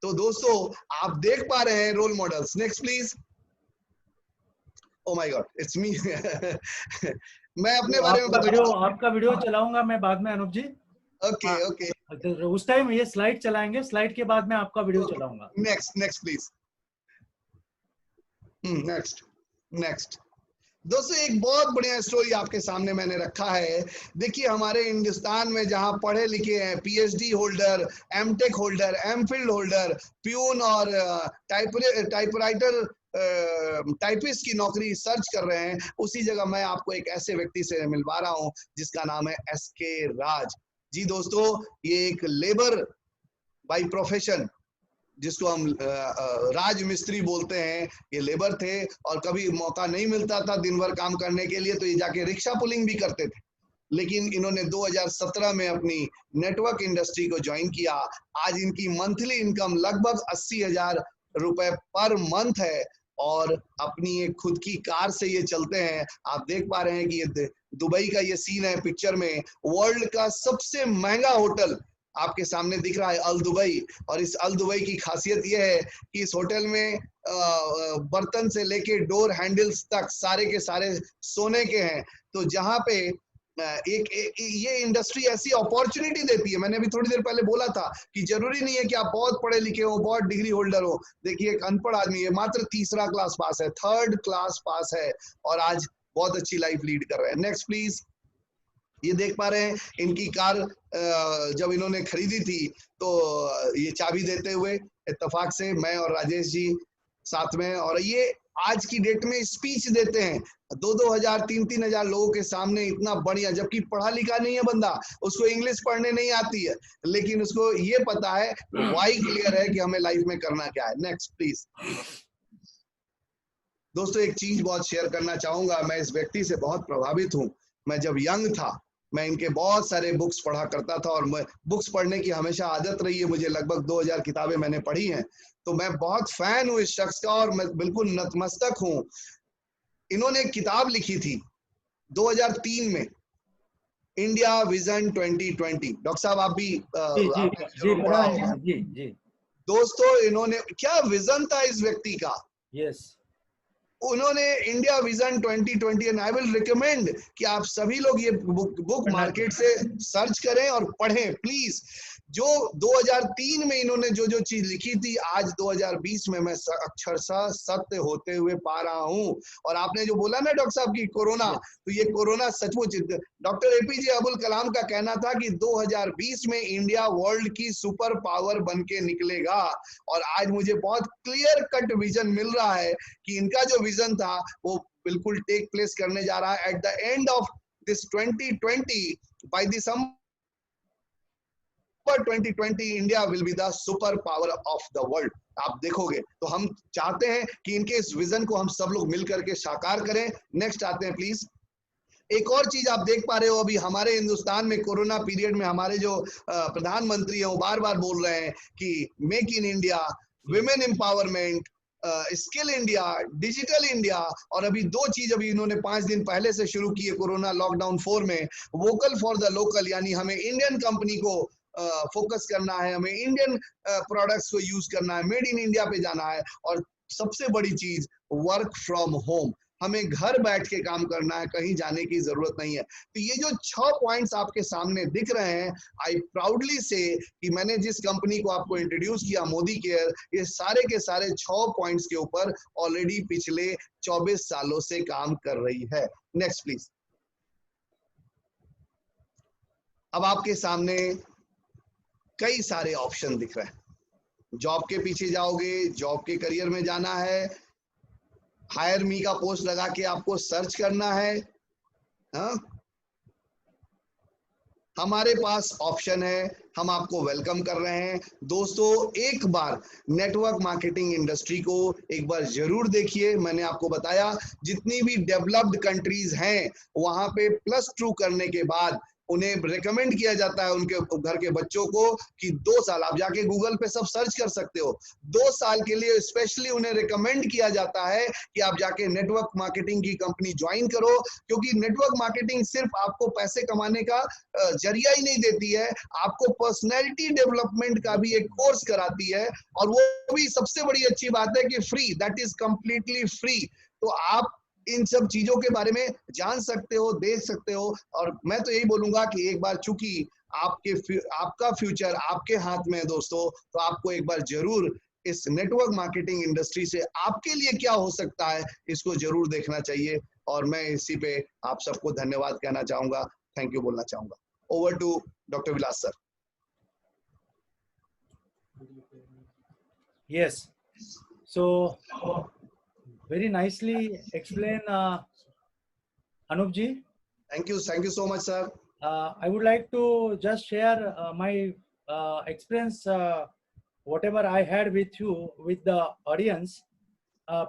Speaker 2: तो दोस्तों, आप देख पा रहे हैं role models. Next please. Oh my God, it's me. मैं अपने बारे में बताता हूँ।
Speaker 1: आपका वीडियो चलाऊंगा मैं बाद में अनूप जी।
Speaker 2: ओके
Speaker 1: हाँ,
Speaker 2: ओके,
Speaker 1: तो उस टाइम ये स्लाइड चलाएंगे, स्लाइड के बाद में आपका वीडियो चलाऊंगा।
Speaker 2: Next next please, next next. दोस्तों एक बहुत बढ़िया स्टोरी आपके सामने मैंने रखा है। देखिए हमारे हिंदुस्तान में जहां पढ़े लिखे हैं, PhD holder, MTech holder, MPhil holder, peon और टाइपराइटर टाइपिस्ट की नौकरी सर्च कर रहे हैं, उसी जगह मैं आपको एक ऐसे व्यक्ति से मिलवा रहा हूं जिसका नाम है एसके राज जी। दोस्तों ये एक लेबर बाय प्रोफेशन, जिसको हम राज मिस्त्री बोलते हैं, ये लेबर थे और कभी मौका नहीं मिलता था दिन भर काम करने के लिए, तो ये जाके रिक्शा पुलिंग भी करते थे। लेकिन इन्होंने 2017 में अपनी नेटवर्क इंडस्ट्री को ज्वाइन किया। आज इनकी मंथली इनकम लगभग 80,000 रुपए पर मंथ है और अपनी एक खुद की कार से ये चलते हैं। आप देख पा रहे हैं कि ये दुबई का ये सीन है पिक्चर में। वर्ल्ड का सबसे महंगा होटल आपके सामने दिख रहा है, अल दुबई। और इस अल दुबई की खासियत यह है कि इस होटल में बर्तन से लेके डोर हैंडल्स तक सारे के सारे सोने के हैं। तो जहां पे ये इंडस्ट्री ऐसी अपॉर्चुनिटी देती है। मैंने अभी थोड़ी देर पहले बोला था कि जरूरी नहीं है कि आप बहुत पढ़े लिखे हो, बहुत डिग्री होल्डर हो। देखिए एक अनपढ़ आदमी है, मात्र तीसरा क्लास पास है, थर्ड क्लास पास है, और आज बहुत अच्छी लाइफ लीड कर रहे हैं। Next please. ये देख पा रहे हैं इनकी कार जब इन्होंने खरीदी थी तो ये चाबी देते हुए इत्तेफाक से मैं और राजेश जी साथ में, और ये आज की डेट में स्पीच देते हैं 2-2 हजार 3-3 हजार लोगों के सामने, इतना बढ़िया। जबकि पढ़ा लिखा नहीं है बंदा, उसको इंग्लिश पढ़ने नहीं आती है, लेकिन उसको ये पता है, वाई क्लियर है कि हमें लाइफ में करना क्या है। Next please. दोस्तों एक चीज बहुत शेयर करना चाहूंगा, मैं इस व्यक्ति से बहुत प्रभावित हूँ। मैं जब यंग था मैं इनके बहुत सारे बुक्स पढ़ा करता था, और बुक्स पढ़ने की हमेशा आदत रही है मुझे, लगभग 2000 किताबें मैंने पढ़ी हैं। तो मैं बहुत फैन हूँ इस शख्स का और मैं बिल्कुल नतमस्तक हूँ। इन्होंने एक किताब लिखी थी 2003 में, इंडिया विजन 2020। डॉक्टर साहब आप भी
Speaker 1: जी जी
Speaker 2: आपने
Speaker 1: जी
Speaker 2: जरूर पढ़ा होगा।
Speaker 1: जी जी।
Speaker 2: दोस्तों इन्होंने क्या विजन था इस व्यक्ति का।
Speaker 1: यस।
Speaker 2: उन्होंने India vision 2020, and I will recommend कि आप सभी लोग ये बुक मार्केट से सर्च करें और पढ़ें प्लीज। जो 2003 में इन्होंने जो जो चीज लिखी थी, आज 2020 में मैं अक्षरशः सत्य होते हुए पा रहा हूं। और आपने जो बोला ना डॉक्टर साहब की कोरोना, तो ये कोरोना सचमुच, डॉक्टर एपीजे अब्दुल कलाम का कहना था कि 2020 में इंडिया वर्ल्ड की सुपर पावर बन के निकलेगा। और आज मुझे बहुत क्लियर कट विजन मिल रहा है कि इनका जो विजन था वो बिल्कुल टेक प्लेस करने जा रहा है। At the end of this 2020, by December 2020, India will be the super power of the world. आप देखोगे तो हम चाहते हैं कि इनके इस विजन को हम सब लोग मिलकर के साकार करें। नेक्स्ट आते हैं प्लीज। एक और चीज आप देख पा रहे हो, अभी हमारे हिंदुस्तान में कोरोना पीरियड में हमारे जो प्रधानमंत्री हैं वो बार बार बोल रहे हैं कि make in India, women empowerment, skill India, digital India. और अभी दो चीज अभी इन्होंने 5 दिन पहले से शुरू की है कोरोना लॉकडाउन 4 में, वोकल फॉर द लोकल, यानी हमें इंडियन कंपनी को फोकस करना है, हमें इंडियन प्रोडक्ट्स को यूज करना है, मेड इन इंडिया पे जाना है। और सबसे बड़ी चीज वर्क फ्रॉम होम, हमें घर बैठ के काम करना है, कहीं जाने की जरूरत नहीं है। तो ये जो 6 पॉइंट्स आपके सामने दिख रहे हैं, आई प्राउडली से कि मैंने जिस कंपनी को आपको इंट्रोड्यूस किया मोदी केयर, ये सारे के सारे 6 पॉइंट्स के ऊपर ऑलरेडी पिछले 24 सालों से काम कर रही है। Next please. अब आपके सामने कई सारे ऑप्शन दिख रहे हैं। जॉब के पीछे जाओगे, जॉब के करियर में जाना है, हायर मी का पोस्ट लगा के आपको सर्च करना है। हा? हमारे पास ऑप्शन है, हम आपको वेलकम कर रहे हैं। दोस्तों एक बार नेटवर्क मार्केटिंग इंडस्ट्री को एक बार जरूर देखिए। मैंने आपको बताया जितनी भी डेवलप्ड कंट्रीज हैं वहां पे +2 करने के बाद उन्हें रिकमेंड किया जाता है उनके घर के बच्चों को कि 2 साल, आप जाके गूगल पे सब सर्च कर सकते हो, 2 साल के लिए स्पेशली उन्हें रिकमेंड किया जाता है कि आप जाके नेटवर्क मार्केटिंग की कंपनी ज्वाइन करो। क्योंकि नेटवर्क मार्केटिंग सिर्फ आपको पैसे कमाने का जरिया ही नहीं देती है, आपको पर्सनैलिटी डेवलपमेंट का भी एक कोर्स कराती है। और वो भी सबसे बड़ी अच्छी बात है कि free, that is completely free. तो आप इन सब चीजों के बारे में जान सकते हो, देख सकते हो। और मैं तो यही बोलूंगा कि एक बार चूंकि आपका फ्यूचर आपके हाथ में है दोस्तों, तो आपको एक बार जरूर इस नेटवर्क मार्केटिंग इंडस्ट्री से आपके लिए क्या हो सकता है, इसको जरूर देखना चाहिए। और मैं इसी पे आप सबको धन्यवाद कहना चाहूंगा, थैंक यू बोलना चाहूंगा। Over to doctor Vilas sir.
Speaker 1: Yes. So very nicely explain, Anupji.
Speaker 2: Thank you so much sir.
Speaker 1: I would like to just share my experience, whatever I had with you, with the audience.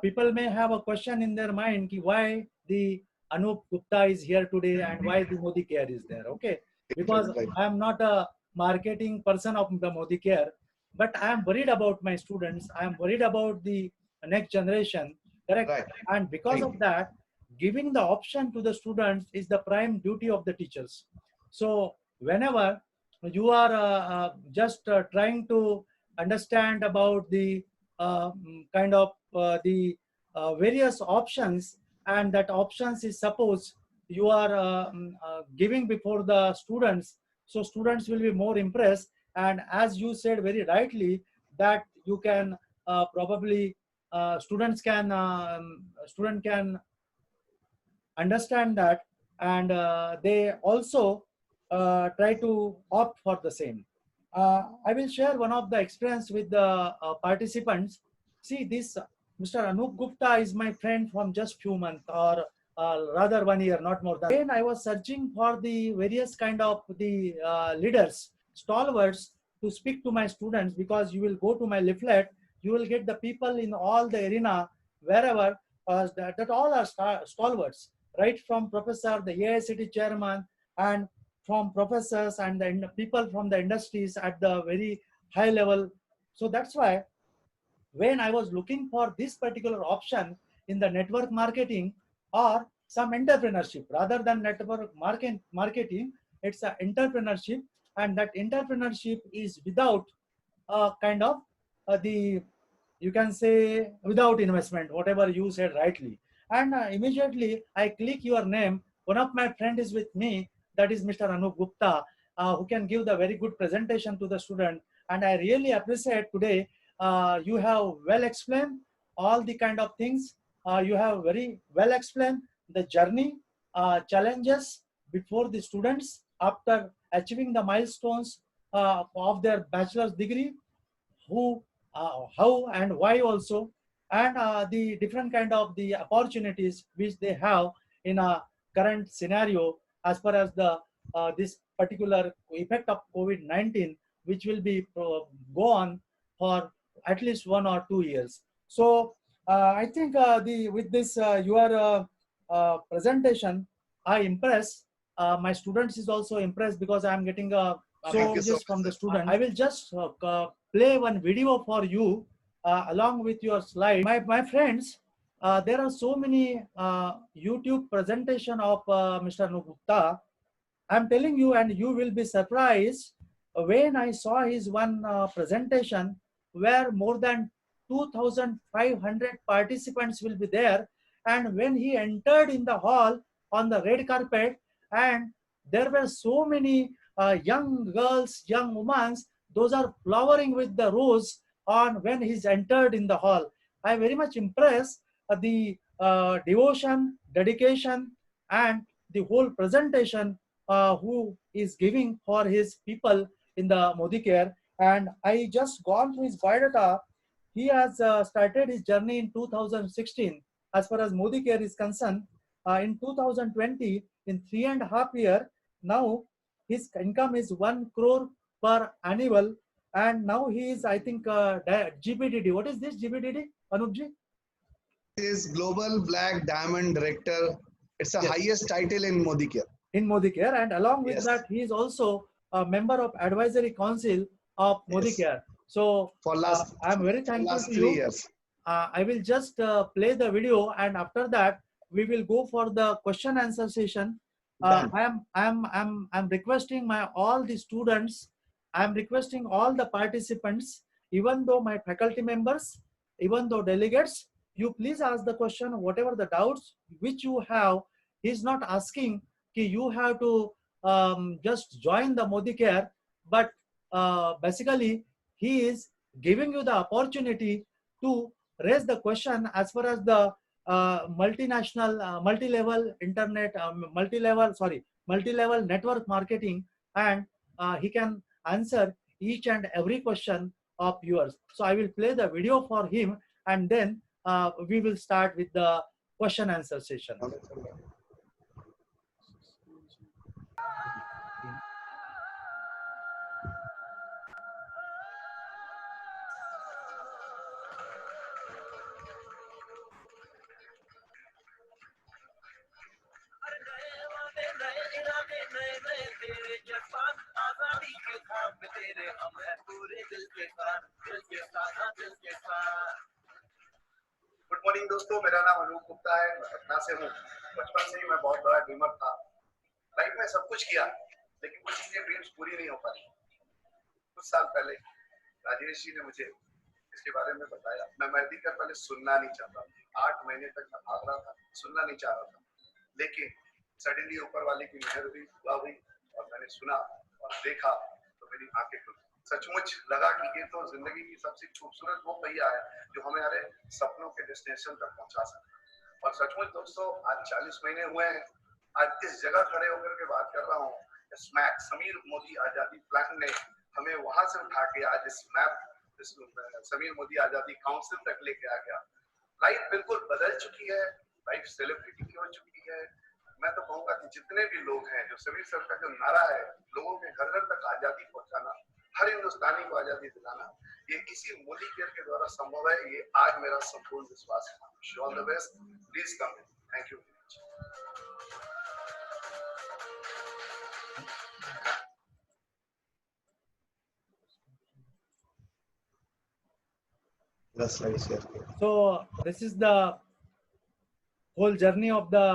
Speaker 1: People may have a question in their mind, ki why the Anup Gupta is here today and why the Modi Care is there. Okay, because
Speaker 2: Right.
Speaker 1: I am not a marketing person of the Modi Care, but I am worried about my students. I am worried about the next generation. Correct.
Speaker 2: Right.
Speaker 1: And because
Speaker 2: Right.
Speaker 1: of that, giving the option to the students is the prime duty of the teachers. So whenever you are just trying to understand about the kind of the various options, and that options is suppose you are giving before the students, so students will be more impressed. And as you said very rightly, that you can probably student can understand that, and they also try to opt for the same. I will share one of the experience with the participants. See, this Mr. Anup Gupta is my friend from just few months, or rather 1 year, not more than. When I was searching for the various kind of the leaders, stalwarts to speak to my students, because you will go to my leaflet, you will get the people in all the arena, wherever, that all are stalwarts, right from professor, the AICT chairman, and from professors and the people from the industries at the very high level. So that's why when I was looking for this particular option in the network marketing or some entrepreneurship, rather than network marketing, it's a entrepreneurship, and that entrepreneurship is without kind of the, you can say, without investment, whatever you said rightly. And immediately I click your name. One of my friend is with me, that is Mr. Anup Gupta, who can give the very good presentation to the student. And I really appreciate today, you have well explained all the kind of things. You have very well explained the journey, challenges before the students after achieving the milestones of their bachelor's degree, who, how and why also, and the different kind of the opportunities which they have in a current scenario, as far as the this particular effect of COVID-19, which will be go on for at least 1 or 2 years. So I think the with this your presentation, I impress my students is also impressed, because I am getting a
Speaker 2: Thank you so
Speaker 1: just from
Speaker 2: much,
Speaker 1: the
Speaker 2: sir.
Speaker 1: student. I will just play one video for you along with your slide. My friends, there are so many YouTube presentation of Mr. Nugupta. I'm telling you, and you will be surprised when I saw his one presentation where more than 2,500 participants will be there. And when he entered in the hall on the red carpet, and there were so many young girls, young women, those are flowering with the rose on when he's entered in the hall. I very much impressed the devotion, dedication, and the whole presentation who is giving for his people in the Modi Care. And I just gone through his biodata. He has started his journey in 2016 as far as Modi Care is concerned. In 2020, in 3.5 years, now his income is 1 crore per annual. And now he is, I think, GBDD. What is this GBDD, Anupji?
Speaker 2: Is Global Black Diamond Director. It's the
Speaker 1: Yes.
Speaker 2: highest title in Modi Care.
Speaker 1: In Modi Care, and along with
Speaker 2: Yes.
Speaker 1: that, he is also a member of advisory council of Modi
Speaker 2: Yes.
Speaker 1: Care. So
Speaker 2: For last,
Speaker 1: I am very
Speaker 2: for
Speaker 1: thankful
Speaker 2: last
Speaker 1: to
Speaker 2: 3
Speaker 1: you.
Speaker 2: years.
Speaker 1: I will just play the video, and after that, we will go for the question answer session.
Speaker 2: Done.
Speaker 1: I'm requesting my all the students. I'm requesting all the participants, even though my faculty members, even though delegates, you please ask the question, whatever the doubts which you have. He's not asking कि you have to just join the Modi Care, but basically he is giving you the opportunity to raise the question as far as the multinational, multi-level internet, multi-level network marketing, and he can answer each and every question of yours. So I will play the video for him, and then we will start with the question answer session.
Speaker 3: Good morning दोस्तों, मेरा नाम अनूप गुप्ता है, मैं पटना से हूँ। बचपन से ही मैं बहुत बड़ा ड्रीमर था। लाइफ में सब कुछ किया, लेकिन कुछ चीजें ड्रीम्स पूरी नहीं हो पाई। कुछ साल पहले राजेश जी ने मुझे इसके बारे में बताया। मैं मेहंदी का पहले सुनना नहीं चाहता था। 8 महीने तक मैं भाग रहा था, सुनना नहीं चाह रहा था, लेकिन सडनली ऊपर वाले की मेहर हुई, दुआ हुई और मैंने सुना और देखा तो मेरी आंखें खुली। सचमुच लगा कि ये तो जिंदगी की सबसे खूबसूरत वो पहिया है जो हमें हमारे सपनों के डेस्टिनेशन तक पहुंचा सकता है। और सचमुच दोस्तों, आज 40 महीने हुए हैं, आज इस जगह खड़े होकर के बात कर रहा हूँ। स्मैक समीर मोदी आजादी प्लान ने हमें वहां से उठा के आज इस समीर मोदी आजादी काउंसिल तक लेके आ गया। लाइफ बिल्कुल बदल चुकी है, लाइफ सेलिब्रिटी की हो चुकी है। मैं तो कहूंगा कि जितने भी लोग हैं, जो समीर सर का जो नारा है, लोगों के घर घर तक आजादी पहुंचाना, हर हिंदुस्तानी को आजादी दिलाना, ये इसी मोदी केयर के द्वारा संभव है। ये आज मेरा संपूर्ण विश्वास है। All the best, please come. Thank you.
Speaker 1: So this is the whole journey of the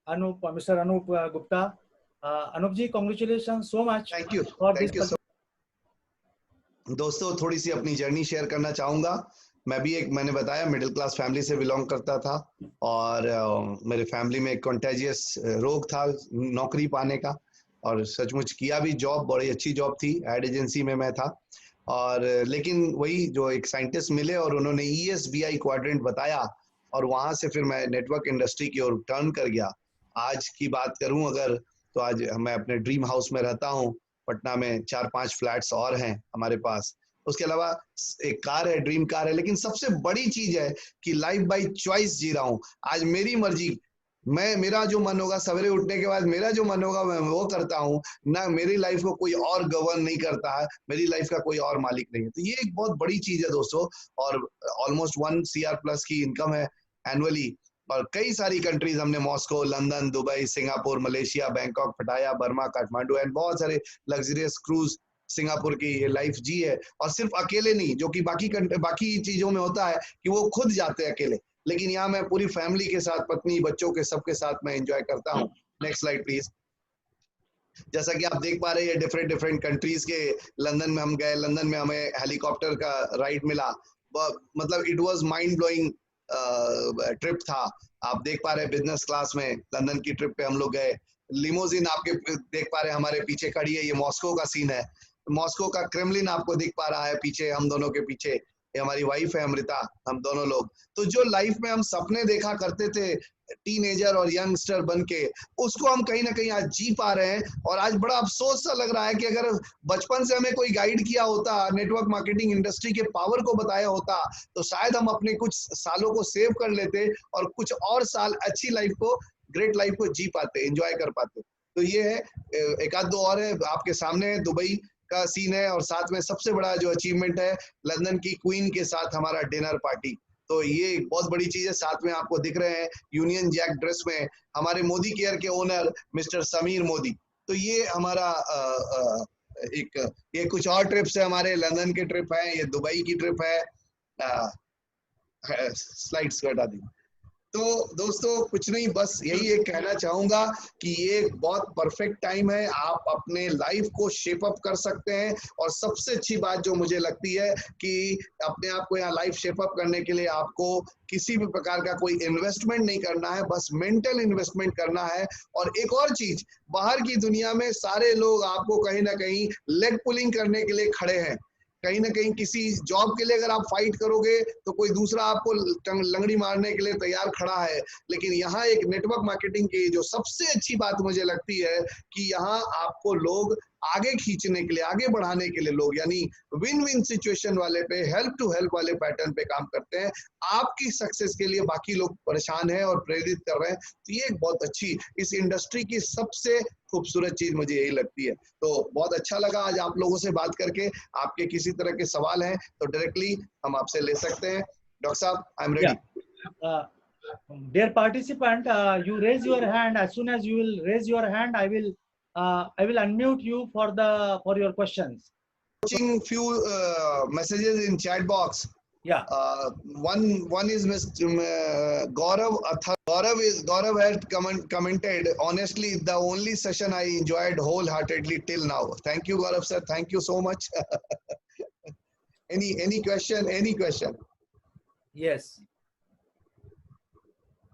Speaker 1: Mr. Anup Gupta. Anup ji, congratulations so much.
Speaker 2: Thank you,
Speaker 1: for
Speaker 2: thank you
Speaker 1: this.
Speaker 2: दोस्तों, थोड़ी सी अपनी जर्नी शेयर करना चाहूंगा। मैं भी मैंने बताया middle class family से बिलोंग करता था और मेरे फैमिली में एक कॉन्टेजियस रोग था नौकरी पाने का, और सचमुच किया भी जॉब, बड़ी अच्छी जॉब थी, एड एजेंसी में मैं था। और लेकिन वही जो एक साइंटिस्ट मिले और उन्होंने ESBI क्वाड्रेंट बताया और वहां से फिर मैं नेटवर्क इंडस्ट्री की ओर टर्न कर गया। आज की बात करूं अगर, तो आज मैं अपने ड्रीम हाउस में रहता हूं। पटना में 4-5 फ्लैट्स और हैं हमारे पास। उसके अलावा एक कार है, ड्रीम कार है। लेकिन सबसे बड़ी चीज है कि लाइफ बाय चॉइस जी रहा हूं। आज मेरी मर्जी, मेरा जो मन होगा, सवेरे उठने के बाद मेरा जो मन होगा मैं वो करता हूँ ना। मेरी लाइफ को कोई और गवर्न नहीं करता है, मेरी लाइफ का कोई और मालिक नहीं है। तो ये एक बहुत बड़ी चीज है दोस्तों। और ऑलमोस्ट 1 CR प्लस की इनकम है एनुअली, और कई सारी कंट्रीज हमने Moscow, London, Dubai, Singapore, Malaysia, Bangkok, पटाया, बर्मा, काठमांडू एंड बहुत सारे लग्जरियस क्रूज सिंगापुर की ये लाइफ जी है। और सिर्फ अकेले नहीं, जो कि बाकी चीजों में होता है कि वो खुद जाते हैं अकेले, लेकिन यहाँ मैं पूरी फैमिली के साथ, पत्नी, बच्चों के सबके साथ मैं एंजॉय करता हूँ। Next slide please. जैसा कि आप देख पा रहे हैं, डिफरेंट कंट्रीज के, लंदन में हम गए, लंदन में हमें हेलीकॉप्टर का राइड मिला। मतलब it was mind blowing trip था। आप देख पा रहे हैं बिजनेस क्लास में लंदन की ट्रिप पे हम लोग गए। लिमोजिन आपके देख पा रहे हैं हमारे पीछे खड़ी है, ये मॉस्को का सीन है। मॉस्को का क्रेमलिन आपको दिख पा रहा है पीछे, हम दोनों के पीछे। ये हमारी वाइफ है अमृता, हम दोनों लोग। तो जो लाइफ में हम सपने देखा करते थे टीनेजर और यंगस्टर बन के, उसको हम कहीं ना कहीं आज जी पा रहे हैं। और आज बड़ा अफसोस सा लग रहा है कि अगर बचपन से हमें कोई गाइड किया होता, नेटवर्क मार्केटिंग इंडस्ट्री के पावर को बताया होता, तो शायद हम अपने कुछ सालों को सेव कर लेते और कुछ और साल अच्छी लाइफ को, ग्रेट लाइफ को जी पाते, एंजॉय कर पाते। तो ये है, एक आध दो और है आपके सामने। दुबई का सीन है, और साथ में सबसे बड़ा जो अचीवमेंट है, लंदन की क्वीन के साथ हमारा डिनर पार्टी। तो ये एक बहुत बड़ी चीज है। साथ में आपको दिख रहे हैं यूनियन जैक ड्रेस में हमारे मोदी केयर के ओनर मिस्टर समीर मोदी। तो ये हमारा ये कुछ और ट्रिप्स है हमारे, लंदन के ट्रिप है, ये दुबई की ट्रिप है। स्लाइड्स को हटा दी। तो दोस्तों कुछ नहीं, बस यही एक कहना चाहूंगा कि ये एक बहुत परफेक्ट टाइम है, आप अपने लाइफ को शेप अप कर सकते हैं। और सबसे अच्छी बात जो मुझे लगती है कि अपने आप को यहाँ लाइफ शेप अप करने के लिए आपको किसी भी प्रकार का कोई इन्वेस्टमेंट नहीं करना है, बस मेंटल इन्वेस्टमेंट करना है। और एक और चीज, बाहर की दुनिया में सारे लोग आपको कहीं ना कहीं लेग पुलिंग करने के लिए खड़े हैं। कहीं ना कहीं किसी जॉब के लिए अगर आप फाइट करोगे तो कोई दूसरा आपको लंगड़ी मारने के लिए तैयार खड़ा है। लेकिन यहाँ एक नेटवर्क मार्केटिंग की जो सबसे अच्छी बात मुझे लगती है कि यहाँ आपको लोग आगे खींचने के लिए, आगे बढ़ाने के लिए लोग, यानी विन विन सिचुएशन वाले पे, हेल्प टू हेल्प वाले पैटर्न पे काम करते हैं। आपकी सक्सेस के लिए बाकी लोग परेशान हैं और प्रेरित कर रहे हैं। तो ये एक बहुत अच्छी, इस इंडस्ट्री की सबसे खूबसूरत चीज मुझे यही लगती है। तो बहुत अच्छा लगा आज आप लोगों से बात करके। आपके किसी तरह के सवाल हैं तो डायरेक्टली हम आपसे ले सकते हैं। डॉक्टर साहब, I am ready.
Speaker 1: Dear participant, you raise your hand. As soon as you will raise your hand, I will unmute you for your questions.
Speaker 2: Watching few messages in chat box.
Speaker 1: Yeah.
Speaker 2: One is Mr. Gaurav Athar. Gaurav had commented, honestly, the only session I enjoyed wholeheartedly till now. Thank you, Gaurav sir. Thank you so much. Any question? Any question?
Speaker 1: Yes.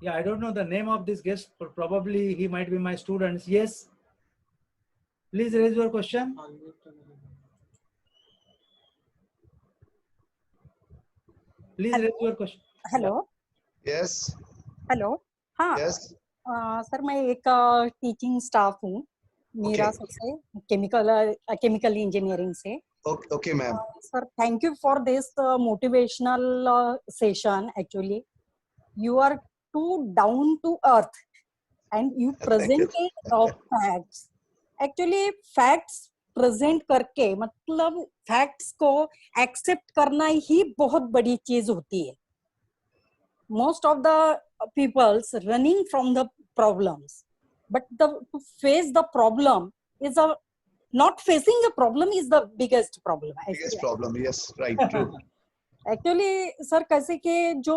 Speaker 1: Yeah, I don't know the name of this guest, but probably he might be my students. Yes. Please raise your question. Please raise your question.
Speaker 4: Hello.
Speaker 2: Yes.
Speaker 4: Hello. हाँ.
Speaker 2: Yes.
Speaker 4: Sir मैं एक teaching staff हूँ मेरा सबसे chemical engineering से.
Speaker 2: Okay, ma'am.
Speaker 4: Sir, thank you for this motivational session. Actually, you are too down to earth, and you presented facts. Actually, facts present करके मतलब facts को accept करना ही बहुत बड़ी चीज होती है. Most of the people's running from the problems, but to face the problem is not facing the problem is the biggest problem.
Speaker 2: Biggest problem, yes, right, true.
Speaker 4: Actually, sir कैसे कि जो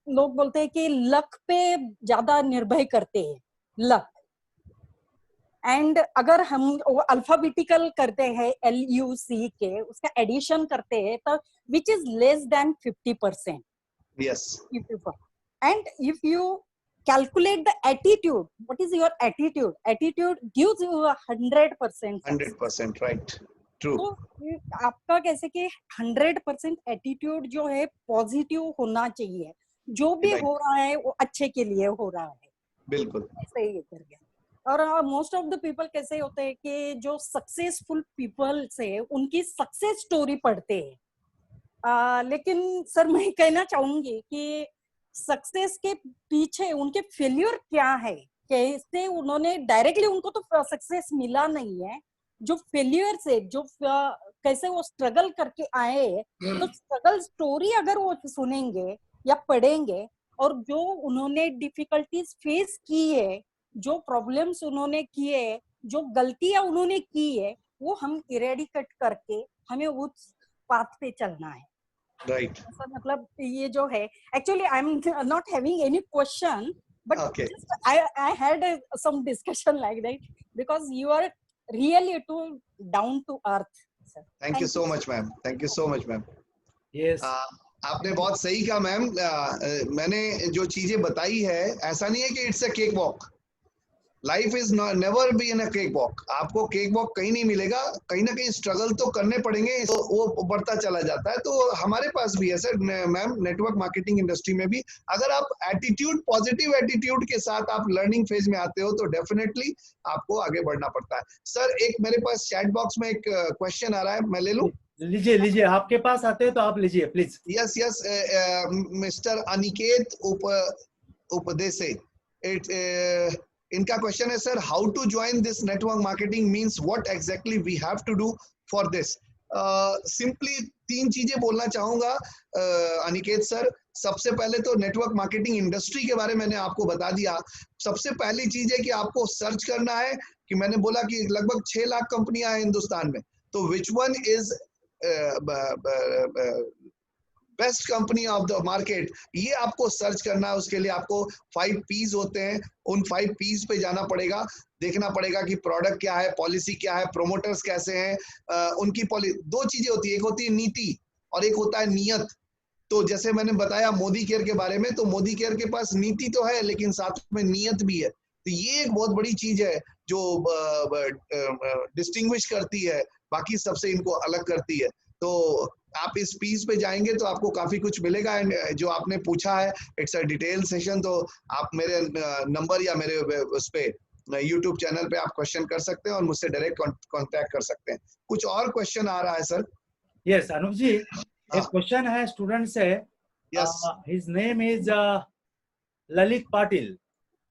Speaker 4: लोग बोलते हैं कि लक पे ज्यादा निर्भर करते हैं, लक. एंड अगर हम अल्फाबेटिकल करते हैं LUC के, उसका एडिशन करते हैं तो which is less than 50%.
Speaker 2: Yes.
Speaker 4: And if you calculate the attitude, what is your attitude? Attitude gives you 100%.
Speaker 2: 100%, right. True.
Speaker 4: तो आपका कैसे कि 100% एटीट्यूड जो है पॉजिटिव होना चाहिए. जो भी हो रहा है वो अच्छे के लिए हो रहा है.
Speaker 2: बिल्कुल.
Speaker 4: ऐसे ही कर गया. और मोस्ट ऑफ द पीपल कैसे होते हैं कि जो सक्सेसफुल पीपल से उनकी सक्सेस स्टोरी पढ़ते हैं. लेकिन सर मैं कहना चाहूंगी कि सक्सेस के पीछे उनके फेल्यूर क्या है, कैसे उन्होंने डायरेक्टली, उनको तो सक्सेस मिला नहीं है, जो फेल्यूर से जो कैसे वो स्ट्रगल करके आए, तो स्ट्रगल स्टोरी अगर वो सुनेंगे या पढ़ेंगे और जो उन्होंने डिफिकल्टीज फेस की है, जो प्रॉब्लम्स उन्होंने किए, जो गलतियां उन्होंने की है, वो हम इरेडिकेट करके हमें उस पाथ पे चलना है.
Speaker 2: Right.
Speaker 4: मतलब ये जो है, actually I'm not having any question, but
Speaker 2: okay.
Speaker 4: Just I had some discussion like that because you are really too down to earth. Sir.
Speaker 2: Thank you so much, ma'am. Thank you so much, ma'am.
Speaker 1: Yes.
Speaker 2: आपने बहुत सही कहा ma'am. मैंने जो चीजें बताई है, ऐसा नहीं है कि it's a cake walk. Life is never be in a cake walk. आपको केक वॉक कहीं नहीं मिलेगा, कहीं ना कहीं स्ट्रगल तो करने पड़ेंगे, तो वो बढ़ता चला जाता है. तो हमारे पास भी है sir ma'am, network marketing industry में भी अगर आप एटीट्यूड, पॉजिटिव एटीट्यूड के साथ आप लर्निंग फेज में आते हो तो डेफिनेटली आपको आगे बढ़ना पड़ता है. सर एक मेरे पास चैट बॉक्स में एक क्वेश्चन आ रहा है, मैं ले लूं?
Speaker 1: लीजिए, आपके पास आते हैं तो आप लीजिए प्लीज.
Speaker 2: यस. मिस्टर अनिकेत उपदेशे, इनका क्वेश्चन है sir, how to join this network marketing means what exactly we have to do for this. Simply 3 चीजें बोलना चाहूंगा अनिकेत सर. सबसे पहले तो नेटवर्क मार्केटिंग इंडस्ट्री के बारे में मैंने आपको बता दिया. सबसे पहली चीज है कि आपको सर्च करना है कि मैंने बोला कि लगभग 6 लाख कंपनियां हैं हिंदुस्तान में, तो which one is best company of the market, ये आपको सर्च करना है। उसके लिए आपको 5 P's होते हैं, उन 5 P's पे जाना पड़ेगा, देखना पड़ेगा कि प्रोडक्ट क्या है, पॉलिसी क्या है, प्रोमोटर्स कैसे हैं, उनकी दो चीजें होती है, एक होती है नीति और एक होता है नियत। तो जैसे मैंने बताया मोदी केयर के बारे में, तो मोदी केयर के पास नीति तो है लेकिन साथ में नियत भी है। तो ये एक बहुत बड़ी चीज है जो डिस्टिंग्विश करती है, बाकी सबसे इनको अलग करती है। तो आप इस पीस पे जाएंगे तो आपको काफी कुछ मिलेगा। एंड जो आपने पूछा है इट्स अ डिटेल सेशन, तो आप मेरे नंबर या मेरे उस पे यूट्यूब चैनल पे आप क्वेश्चन कर सकते हैं और मुझसे डायरेक्ट कांटेक्ट कर सकते हैं। कुछ और क्वेश्चन आ रहा है सर?
Speaker 1: यस अनूप जी, एक
Speaker 2: हाँ।
Speaker 1: क्वेश्चन है स्टूडेंट से।
Speaker 2: Yes
Speaker 1: his name is Lalit Patil.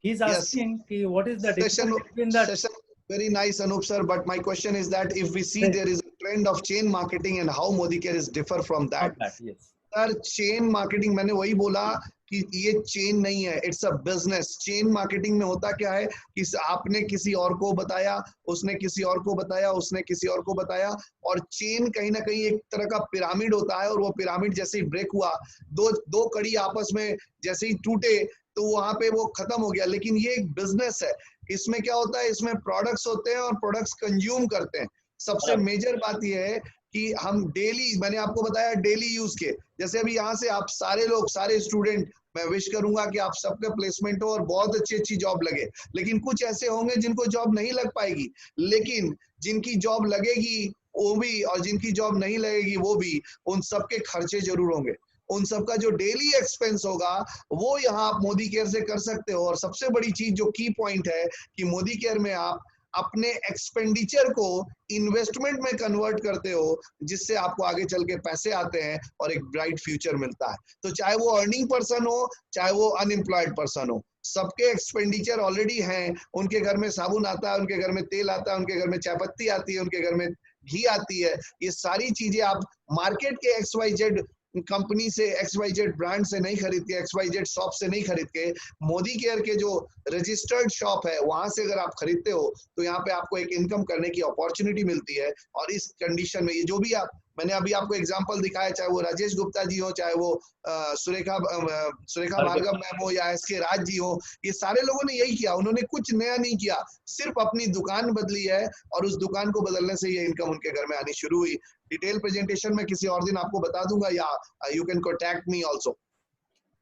Speaker 1: He is
Speaker 2: Yes.
Speaker 1: asking ki what is the
Speaker 2: Session,
Speaker 1: difference between the
Speaker 2: session, very nice, Anup sir. But my question is that if we see there is a trend of chain marketing and how Modi Care is differ from that.
Speaker 1: yes.
Speaker 2: Sir chain marketing, मैंने वही बोला कि ये chain नहीं है, it's a business. Chain marketing में होता क्या है कि आपने किसी और को बताया, उसने किसी और को बताया, उसने किसी और को बताया, और चेन कहीं ना कहीं एक तरह का पिरामिड होता है। और वो पिरामिड जैसे ही ब्रेक हुआ, दो कड़ी आपस में जैसे ही टूटे तो वहां पे वो खत्म हो गया। लेकिन ये एक बिजनेस है, इसमें क्या होता है, इसमें प्रोडक्ट्स होते हैं और प्रोडक्ट्स कंज्यूम करते हैं। सबसे मेजर बात यह है कि हम डेली, मैंने आपको बताया डेली यूज के, जैसे अभी यहाँ से आप सारे लोग, सारे स्टूडेंट, मैं विश करूंगा कि आप सबका प्लेसमेंट हो और बहुत अच्छी अच्छी जॉब लगे। लेकिन कुछ ऐसे होंगे जिनको जॉब नहीं लग पाएगी, लेकिन जिनकी जॉब लगेगी वो भी और जिनकी जॉब नहीं लगेगी वो भी, उन सबके खर्चे जरूर होंगे। उन सबका जो डेली एक्सपेंस होगा वो यहाँ आप मोदी केयर से कर सकते हो। और सबसे बड़ी चीज जो की पॉइंट है कि मोदी केयर में आप अपने एक्सपेंडिचर को इन्वेस्टमेंट में कन्वर्ट करते हो, जिससे आपको आगे चल के पैसे आते हैं और एक ब्राइट फ्यूचर मिलता है। तो चाहे वो अर्निंग पर्सन हो, चाहे वो अनएम्प्लॉयड पर्सन हो, सबके एक्सपेंडिचर ऑलरेडी हैं। उनके घर में साबुन आता है, उनके घर में तेल आता है, उनके घर में चायपत्ती आती है, उनके घर में घी आती है। ये सारी चीजें आप मार्केट के XYZ कंपनी से, XYZ ब्रांड से नहीं खरीद के, XYZ शॉप से नहीं खरीद के, मोदी केयर के जो रजिस्टर्ड शॉप है वहां से अगर आप खरीदते हो तो यहाँ पे आपको एक इनकम करने की अपॉर्चुनिटी मिलती है। और इस कंडीशन में ये जो भी मैंने अभी आपको एग्जांपल दिखाया, चाहे वो राजेश गुप्ता जी हो, चाहे वो सुरेखा भार्गव मैम हो, या SK राज जी हो, ये सारे लोगों ने यही किया। उन्होंने कुछ नया नहीं किया, सिर्फ अपनी दुकान बदली है और उस दुकान को बदलने से ये इनकम उनके घर में आनी शुरू हुई। डिटेल प्रेजेंटेशन में किसी और दिन आपको बता दूंगा, या you can contact me also.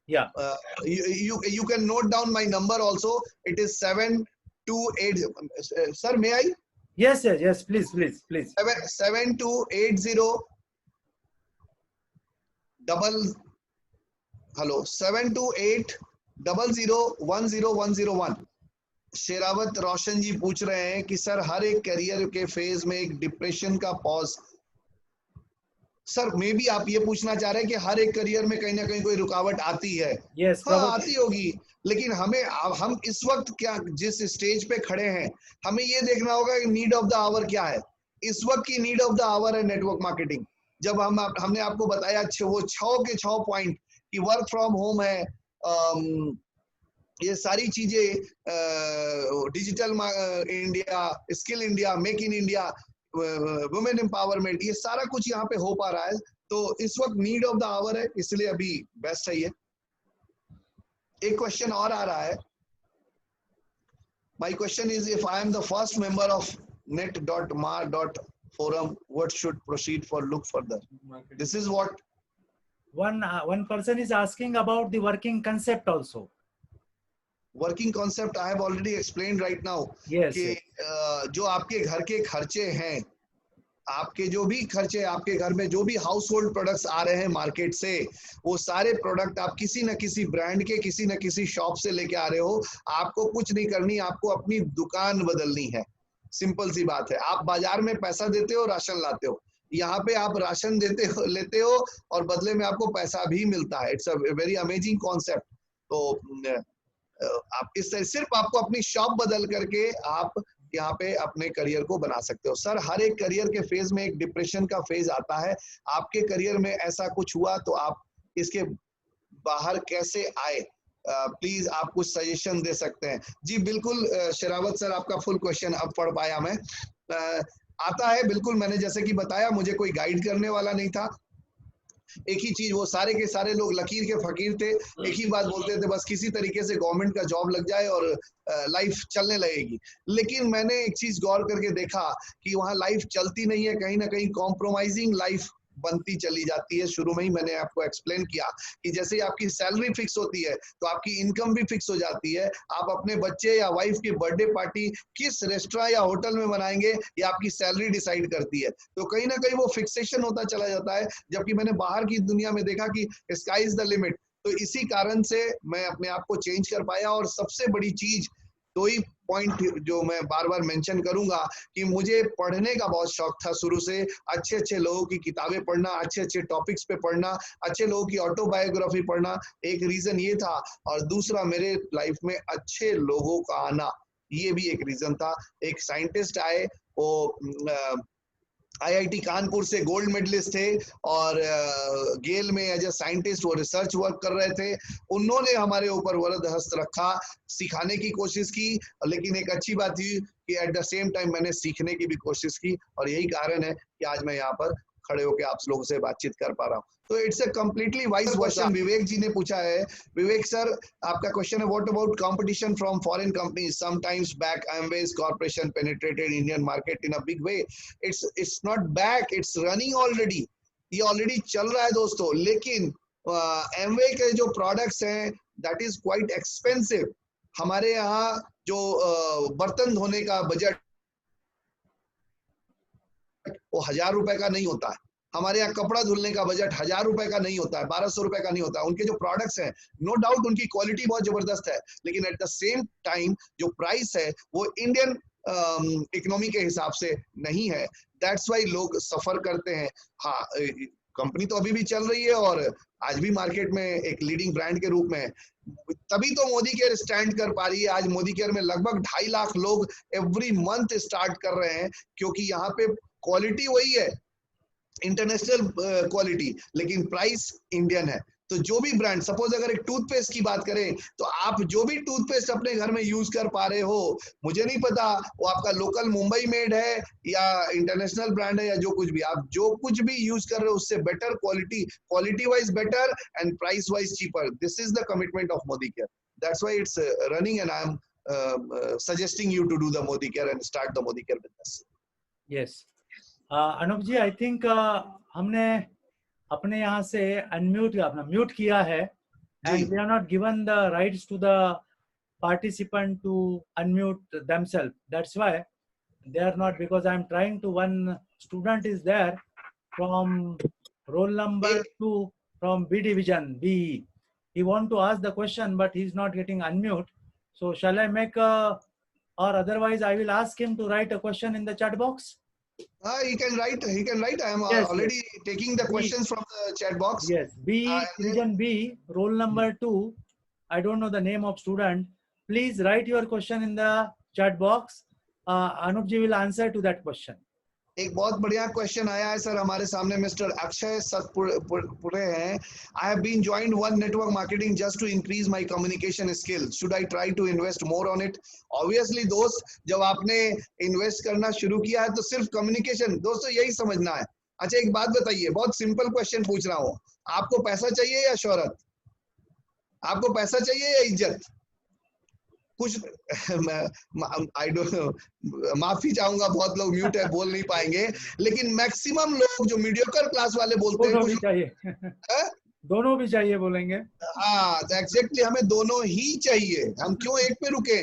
Speaker 1: Yeah.
Speaker 2: You can note down my number also. It is 728. Sir, may I?
Speaker 1: Yes, please.
Speaker 2: 7280 hello 72800100101। Sherawat रोशन जी पूछ रहे हैं कि सर हर एक करियर के फेज में एक डिप्रेशन का पॉज। सर मे भी आप ये पूछना चाह रहे हैं कि हर एक करियर में कहीं ना कहीं कोई रुकावट आती है।
Speaker 1: Yes,
Speaker 2: हाँ आती होगी, लेकिन हम इस वक्त क्या जिस स्टेज पे खड़े हैं, हमें ये देखना होगा कि नीड ऑफ द आवर क्या है। इस वक्त की नीड ऑफ द आवर है नेटवर्क मार्केटिंग। जब हमने आपको बताया वो 6 के 6 पॉइंट कि वर्क फ्रॉम होम है, ये सारी चीजें, digital India, skill India, make in India, women empowerment, ये सारा कुछ यहाँ पे हो पा रहा है। तो इस वक्त नीड ऑफ द आवर है, इसलिए अभी बेस्ट है ये। एक क्वेश्चन और आ रहा है। My question is if I am the first member of net.mar.forum, what should proceed for look further? This is what
Speaker 1: one person is asking about the working concept also.
Speaker 2: Working concept I have already explained right now. कि जो आपके घर के खर्चे हैं, आपके जो भी खर्चे, आपके घर में जो भी हाउस होल्ड प्रोडक्ट्स आ रहे हैं मार्केट से, वो सारे प्रोडक्ट आप किसी न किसी ब्रांड के, किसी न किसी शॉप से लेके आ रहे हो। आपको कुछ नहीं करनी, आपको अपनी दुकान बदलनी है। सिंपल सी बात है। आप बाजार में पैसा देते हो, राशन लाते हो, यहाँ पे आप राशन लेते हो और बदले में आपको पैसा भी मिलता है। It's a very amazing concept. तो आप इस तरह सिर्फ आपको अपनी शॉप बदल करके आप यहाँ पे अपने करियर को बना सकते हो। सर हर एक करियर के फेज में एक डिप्रेशन का फेज आता है। आपके करियर में ऐसा कुछ हुआ तो आप इसके बाहर कैसे आए, प्लीज आप कुछ सजेशन दे सकते हैं? जी बिल्कुल शेरावत सर, आपका फुल क्वेश्चन अब पढ़ पाया मैं। आता है बिल्कुल, मैंने जैसे कि बताया, मुझे कोई गाइड करने वाला नहीं था। एक ही चीज, वो सारे के सारे लोग लकीर के फकीर थे, एक ही बात बोलते थे, बस किसी तरीके से गवर्नमेंट का जॉब लग जाए और लाइफ चलने लगेगी। लेकिन मैंने एक चीज गौर करके देखा कि वहां लाइफ चलती नहीं है, कहीं ना कहीं कॉम्प्रोमाइजिंग लाइफ बनती चली जाती है। शुरू में ही मैंने आपको एक्सप्लेन किया कि जैसे ही आपकी सैलरी फिक्स होती है तो आपकी इनकम भी फिक्स हो जाती है। आप अपने बच्चे या वाइफ की बर्थडे पार्टी किस रेस्टोरेंट या होटल में बनाएंगे ये आपकी सैलरी डिसाइड करती है। तो कहीं ना कहीं वो फिक्सेशन होता चला जाता है, जबकि मैंने बाहर की दुनिया में देखा कि स्काई इज द लिमिट। तो इसी कारण से मैं अपने आप को चेंज कर पाया। और सबसे बड़ी चीज, दो ही पॉइंट जो मैं बार बार मेंशन करूंगा, कि मुझे पढ़ने का बहुत शौक था शुरू से। अच्छे अच्छे लोगों की किताबें पढ़ना, अच्छे अच्छे टॉपिक्स पे पढ़ना, अच्छे लोगों की ऑटोबायोग्राफी पढ़ना, एक रीजन ये था। और दूसरा, मेरे लाइफ में अच्छे लोगों का आना, ये भी एक रीजन था। एक साइंटिस्ट आए, वो आईआईटी कानपुर से गोल्ड मेडलिस्ट थे और गेल में एज ए साइंटिस्ट वो रिसर्च वर्क कर रहे थे। उन्होंने हमारे ऊपर वरद हस्त रखा, सिखाने की कोशिश की, लेकिन एक अच्छी बात थी कि एट द सेम टाइम मैंने सीखने की भी कोशिश की। और यही कारण है कि आज मैं यहाँ पर खड़े होकर आप लोगों से बातचीत कर पा रहा हूँ। तो it's a completely wise question Vivek ji ने पूछा है। विवेक सर, आपका क्वेश्चन है, what about competition from foreign companies? Sometimes back Amway's corporation penetrated Indian market in a big way. It's not back, it's running already. ये ऑलरेडी चल रहा है दोस्तों। लेकिन Amway के जो प्रोडक्ट्स हैं दैट इज क्वाइट एक्सपेंसिव। हमारे यहाँ जो बर्तन धोने का बजट वो 1000 रुपए का नहीं होता है। हमारे यहाँ कपड़ा धुलने का बजट 1000 रुपए का नहीं होता है, 1200 रुपए का नहीं होता है। उनके जो प्रोडक्ट्स हैं, नो डाउट उनकी क्वालिटी बहुत जबरदस्त है, लेकिन एट द सेम टाइम जो प्राइस है वो इंडियन इकोनॉमी के हिसाब से नहीं है। दैट्स वाई लोग सफर करते हैं। हाँ, कंपनी तो अभी भी चल रही है और आज भी मार्केट में एक लीडिंग ब्रांड के रूप में है। तभी तो मोदी केयर स्टैंड कर पा रही है। आज मोदी केयर में लगभग 2.5 लाख लोग एवरी मंथ स्टार्ट कर रहे हैं, क्योंकि यहाँ पे क्वालिटी वही है, इंटरनेशनल क्वालिटी, लेकिन प्राइस इंडियन है। तो जो भी ब्रांड, सपोज अगर एक टूथपेस्ट की बात करें, तो आप जो भी टूथपेस्ट अपने घर में यूज कर पा रहे हो, मुझे नहीं पता वो आपका लोकल मुंबई मेड है या इंटरनेशनल ब्रांड है या जो कुछ भी, आप जो कुछ भी यूज कर रहे हो उससे better quality, quality wise better and price wise cheaper. This is the commitment of Modi care. That's why it's running and I am suggesting you to do the Modi Care and start the Modi Care business.
Speaker 1: Yes. Anup ji, I think हमने अपने यहाँ से unmute अपना mute किया है, and we are not given the rights to the participant to unmute themselves. That's why they are not, because I am trying to, one student is there from roll number 2 from B division BE. He want to ask the question but he is not getting unmute. So shall I make a, or otherwise I will ask him to write a question in the chat box?
Speaker 2: He can write. I am already taking the questions from the chat box.
Speaker 1: Yes, B division B, roll number 2. I don't know the name of student. Please write your question in the chat box. Anup ji will answer to that question.
Speaker 2: एक बहुत बढ़िया question आया है sir हमारे सामने। Mister Akshay Satpure हैं। I have been joined one network marketing just to increase my communication skill, should I try to invest more on it? Obviously दोस्त, जब आपने इन्वेस्ट करना शुरू किया है तो सिर्फ कम्युनिकेशन, दोस्तों यही समझना है। अच्छा एक बात बताइए, बहुत सिंपल क्वेश्चन पूछ रहा हूँ, आपको पैसा चाहिए या शोहरत? आपको पैसा चाहिए या इज्जत? कुछ आई डोंट नो, माफी चाहूंगा, बहुत लोग म्यूट है बोल नहीं पाएंगे, लेकिन मैक्सिमम लोग जो मीडियोकर क्लास वाले बोलते हैं,
Speaker 1: भी चाहिए दोनों भी चाहिए बोलेंगे।
Speaker 2: हाँ, तो एग्जैक्टली हमें दोनों ही चाहिए। हम क्यों एक पे रुके?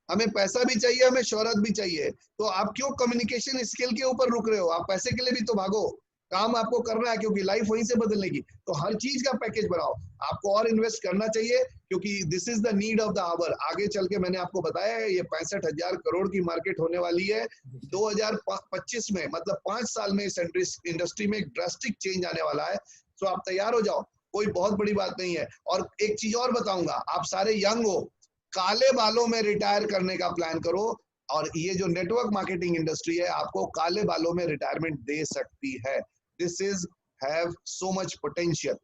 Speaker 2: हमें पैसा भी चाहिए, हमें शोहरत भी चाहिए। तो आप क्यों कम्युनिकेशन स्किल के ऊपर रुक रहे हो? आप पैसे के लिए भी तो भागो, काम आपको करना है, क्योंकि लाइफ वहीं से बदलने की। तो हर चीज का पैकेज बनाओ। आपको और इन्वेस्ट करना चाहिए, क्योंकि this is the need of the hour. आगे चल के मैंने आपको बताया है, ये 65,000 करोड़ की मार्केट होने वाली है 2025 में, मतलब 5 साल में इस इंडस्ट्री में एक ड्रास्टिक चेंज आने वाला है। तो आप तैयार हो जाओ, कोई बहुत बड़ी बात नहीं है। और एक चीज और बताऊंगा, आप सारे यंग हो, काले बालों में रिटायर करने का प्लान करो, और ये जो नेटवर्क मार्केटिंग इंडस्ट्री है आपको काले बालों में रिटायरमेंट दे सकती है। This is have so much potential.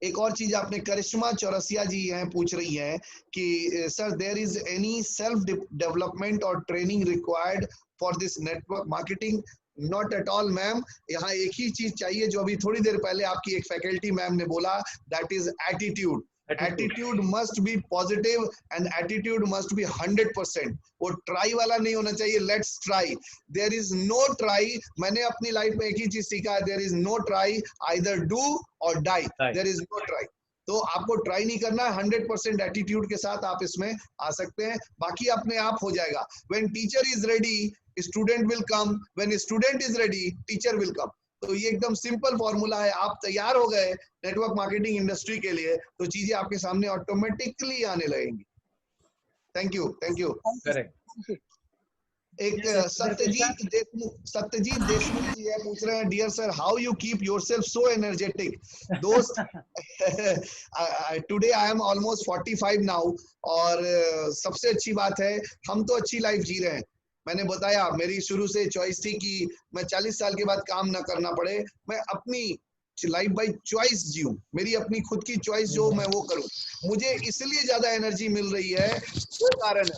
Speaker 2: एक और चीज आपने, करिश्मा चौरसिया जी हैं, पूछ रही हैं कि sir there is any self development और training required for this network marketing? Not at all ma'am, यहाँ एक ही चीज चाहिए जो अभी थोड़ी देर पहले आपकी एक फैकल्टी मैम ने बोला, that is attitude. Attitude must be positive and attitude must be 100%. वो ट्राई वाला नहीं होना चाहिए, let's try. There is no try. मैंने अपनी लाइफ में एक ही चीज सीखा है, there is no try, either do or die. There is no try. तो आपको ट्राई नहीं करना है, 100% एटीट्यूड के साथ आप इसमें आ सकते हैं, बाकी अपने आप हो जाएगा. When teacher is ready student will come, when student is ready teacher will come. तो ये एकदम सिंपल फॉर्मूला है. आप तैयार हो गए नेटवर्क मार्केटिंग इंडस्ट्री के लिए तो चीजें आपके सामने ऑटोमेटिकली आने लगेंगी. Thank you. Thank you.
Speaker 1: Correct.
Speaker 2: एक सत्यजीत देशमुख जी है, पूछ रहे हैं, dear sir how you keep yourself so energetic. दोस्त today I am almost 45 now और सबसे अच्छी बात है हम तो अच्छी लाइफ जी रहे हैं. मैंने बताया मेरी शुरू से चॉइस थी कि मैं 40 साल के बाद काम ना करना पड़े, मैं अपनी लाइफ बाय चॉइस जीऊं, मेरी अपनी खुद की चॉइस जो मैं वो करूं. मुझे इसलिए ज्यादा एनर्जी मिल रही है, दो कारण है.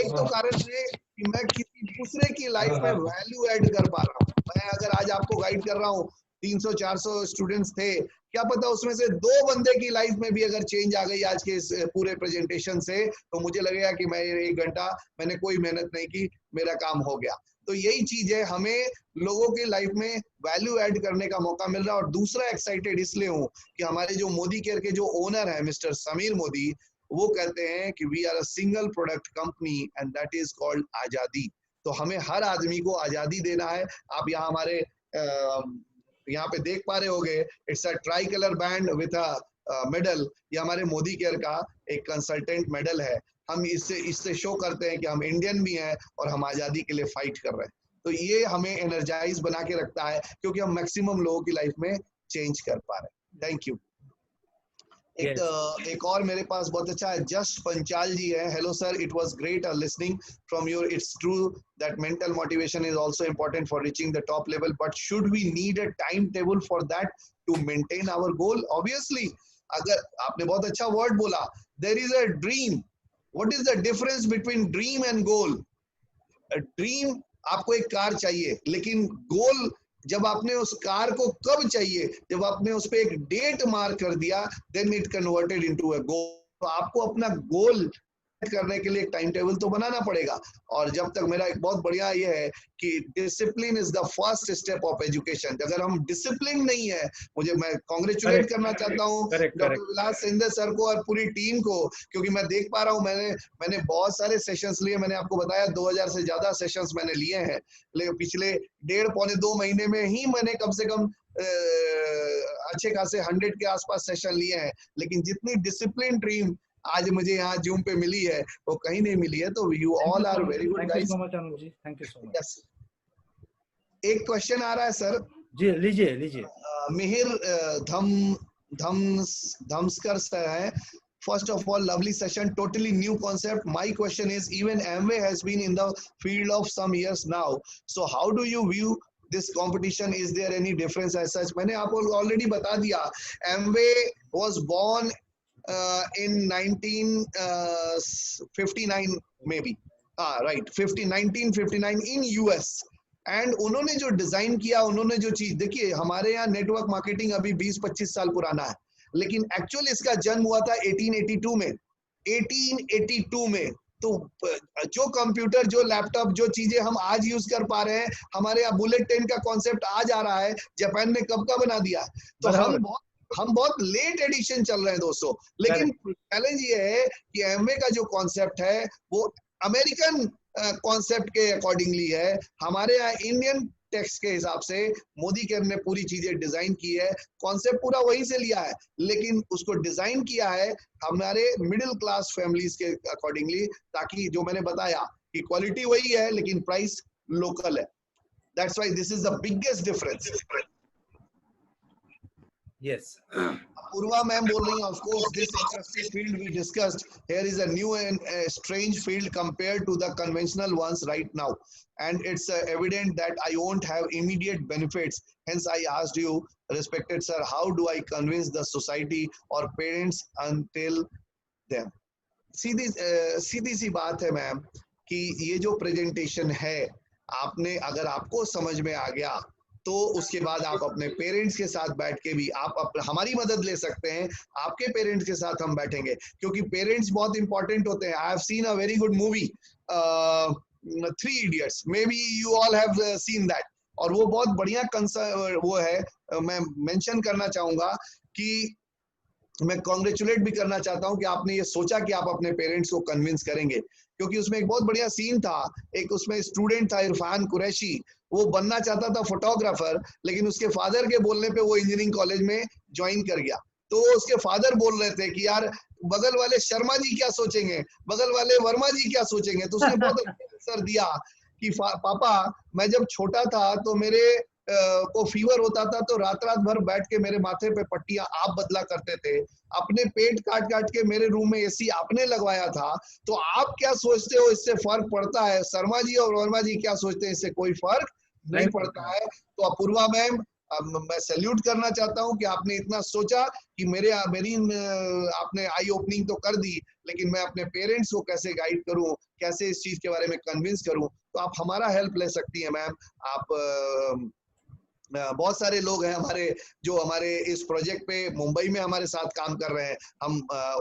Speaker 2: एक तो कारण है कि मैं किसी दूसरे की लाइफ में वैल्यू ऐड कर पा रहा हूँ. मैं अगर आज आपको गाइड कर रहा हूँ, 300-400 स्टूडेंट्स थे, क्या पता उसमें से 2 बंदे की लाइफ में भी अगर चेंज आ गई आज के इस पूरे प्रेजेंटेशन से, तो मुझे लगेगा कि मैं 1 घंटा मैंने कोई मेहनत नहीं की, मेरा काम हो गया. तो यही चीज है, हमें लोगों की लाइफ में वैल्यू ऐड करने का मौका मिल रहा है. और दूसरा एक्साइटेड इसलिए हूँ कि हमारे जो मोदी केयर के जो ओनर है मिस्टर समीर मोदी, वो कहते हैं कि we are a single product company and that is called आजादी. तो हमें हर आदमी को आजादी देना है. आप यहाँ हमारे यहाँ पे देख पा रहे होगे, it's a try colour band with a medal. ये हमारे मोदी केयर का एक कंसल्टेंट मेडल है. हम इससे शो करते हैं कि हम इंडियन भी हैं और हम आजादी के लिए फाइट कर रहे हैं. तो ये हमें एनर्जाइज बना के रखता है क्योंकि हम मैक्सिमम लोगों की लाइफ में चेंज कर पा रहे हैं. Thank you. एक और मेरे पास बहुत अच्छा है, जस्ट पंचाल जी है. Hello sir, it was great listening from your. It's true that mental motivation is also important for reaching the top level, but should we need a time table for that to maintain our goal? Obviously. अगर आपने बहुत अच्छा word बोला, there is a dream. What is the difference between dream and goal? Dream, आपको एक car चाहिए, लेकिन गोल जब आपने उस कार को कब चाहिए, जब आपने उस पर एक डेट मार्क कर दिया, then it converted into a goal. तो आपको अपना गोल करने के लिए एक टाइम टेबल तो बनाना पड़ेगा. और जब तक मेरा एक बहुत बढ़िया ये है कि discipline is the first step of education. अगर हम डिसिप्लिन नहीं है, मैं कांग्रेचुलेट करना चाहता हूँ डॉक्टर विलास सिंधे सर को और पूरी टीम को, क्योंकि मैं देख पा रहा हूँ, मैंने बहुत सारे सेशंस लिए. मैंने आपको बताया 2000 से ज्यादा सेशंस मैंने लिए हैं, लेकिन पिछले 1.5-2 महीने में ही मैंने कम से कम अच्छे खासे 100 के आसपास सेशन लिए हैं. लेकिन जितनी डिसिप्लिन टीम आज मुझे यहाँ जूम पे मिली है वो कहीं नहीं मिली है. तो you all are very good guys.
Speaker 1: Thank you so much.
Speaker 2: एक क्वेश्चन आ रहा है सर
Speaker 1: जी, लीजिए.
Speaker 2: मिहिर धमस्कर सर है. First of all, lovely session, totally new concept. My question is, even Amway has been in the field of some years now. So how do you view this competition? Is there any difference as such? मैंने आपको already बता दिया. Amway was born in 1959 maybe. Right, 1959 in US. And उन्होंने जो design किया, उन्होंने जो चीज देखिए, हमारे यहाँ नेटवर्क मार्केटिंग अभी 20-25 साल पुराना है, लेकिन एक्चुअली इसका जन्म हुआ था 1882 में. 1882 में. तो जो कंप्यूटर, जो लैपटॉप, जो चीजें हम आज यूज कर पा रहे हैं, हमारे यहाँ बुलेट ट्रेन का कॉन्सेप्ट आज आ रहा है, जापान ने कब का बना दिया. तो हम बहुत लेट एडिशन चल रहे हैं दोस्तों. लेकिन चैलेंज ये है कि एमवे का जो कॉन्सेप्ट है वो अमेरिकन कॉन्सेप्ट के अकॉर्डिंगली है. हमारे यहाँ इंडियन टेक्स्ट के हिसाब से मोदी केयर ने पूरी चीजें डिजाइन की है. कॉन्सेप्ट पूरा वहीं से लिया है, लेकिन उसको डिजाइन किया है हमारे मिडिल क्लास फैमिलीज के अकॉर्डिंगली, ताकि जो मैंने बताया कि क्वालिटी वही है लेकिन प्राइस लोकल है. That's why this is the biggest difference.
Speaker 1: Yes.
Speaker 2: Purva ma'am बोल रही हैं, of course this interesting field we discussed here is a new and a strange field compared to the conventional ones right now, and it's evident that I won't have immediate benefits. Hence I asked you, respected sir, how do I convince the society or parents until them? सीधी सी बात है ma'am कि ये जो presentation है आपने अगर आपको समझ में आ गया तो उसके बाद आप अपने पेरेंट्स के साथ बैठ के भी आप हमारी मदद ले सकते हैं, आपके पेरेंट्स के साथ हम बैठेंगे, क्योंकि पेरेंट्स बहुत इंपॉर्टेंट होते हैं। I have seen a very good movie three idiots, may be you all have seen that, और वो बहुत बढ़िया वो है। मैं मेंशन करना चाहूंगा कि मैं कॉन्ग्रेचुलेट भी करना चाहता हूं कि आपने ये सोचा कि आप अपने पेरेंट्स को कन्विंस करेंगे, क्योंकि उसमें एक बहुत बढ़िया सीन था। एक उसमें स्टूडेंट था इरफान कुरैशी, वो बनना चाहता था फोटोग्राफर, लेकिन उसके फादर के बोलने पे वो इंजीनियरिंग कॉलेज में ज्वाइन कर गया। तो उसके फादर बोल रहे थे कि यार बगल वाले शर्मा जी क्या सोचेंगे, बगल वाले वर्मा जी क्या सोचेंगे। तो उसने बहुत अच्छा आंसर दिया कि पापा, मैं जब छोटा था तो मेरे को फीवर होता था तो रात रात भर बैठ के मेरे माथे पे पट्टियां आप बदला करते थे, अपने पेट काट काट के मेरे रूम में एसी आपने लगवाया था, तो आप क्या सोचते हो इससे फर्क पड़ता है? शर्मा जी और वर्मा जी क्या सोचते हैं, इससे कोई फर्क नहीं पड़ता है। तो अपूर्वा मैम, मैं सैल्यूट करना चाहता हूं कि आपने इतना सोचा कि मेरी आपने आई ओपनिंग तो कर दी, लेकिन मैं अपने पेरेंट्स को कैसे गाइड करूं, कैसे इस चीज के बारे में कन्विंस करूं। तो आप हमारा हेल्प ले सकती हैं मैम। आप बहुत सारे लोग हैं हमारे जो हमारे इस प्रोजेक्ट पे मुंबई में हमारे साथ काम कर रहे हैं, हम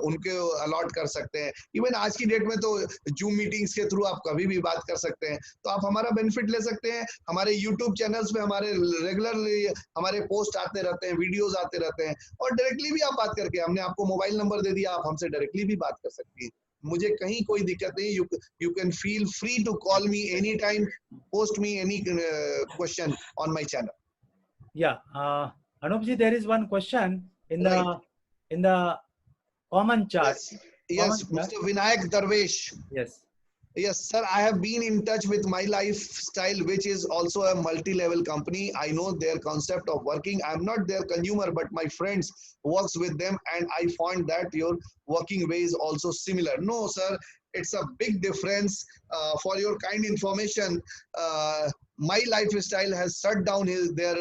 Speaker 2: उनके अलॉट कर सकते हैं। इवन आज की डेट में तो जूम मीटिंग्स के थ्रू आप कभी भी बात कर सकते हैं, तो आप हमारा बेनिफिट ले सकते हैं। हमारे यूट्यूब चैनल्स पे हमारे रेगुलरली हमारे पोस्ट आते रहते हैं, वीडियोज आते रहते हैं, और डायरेक्टली भी आप बात करके, हमने आपको मोबाइल नंबर दे दिया, आप हमसे डायरेक्टली भी बात कर सकती हैं। मुझे कहीं कोई दिक्कत नहीं। You can feel free to call me any time, post me any question on my channel.
Speaker 1: Yeah, Anupji, there is one question in the
Speaker 2: Right.
Speaker 1: in the common chat.
Speaker 2: Yes,
Speaker 1: Common chat.
Speaker 2: Mr. Vinayak Darvesh.
Speaker 1: Yes.
Speaker 2: Yes, sir. I have been in touch with My Lifestyle, which is also a multi-level company. I know their concept of working. I'm not their consumer, but my friends works with them, and I found that your working way is also similar. No, sir, it's a big difference. For your kind information, My Lifestyle has shut down their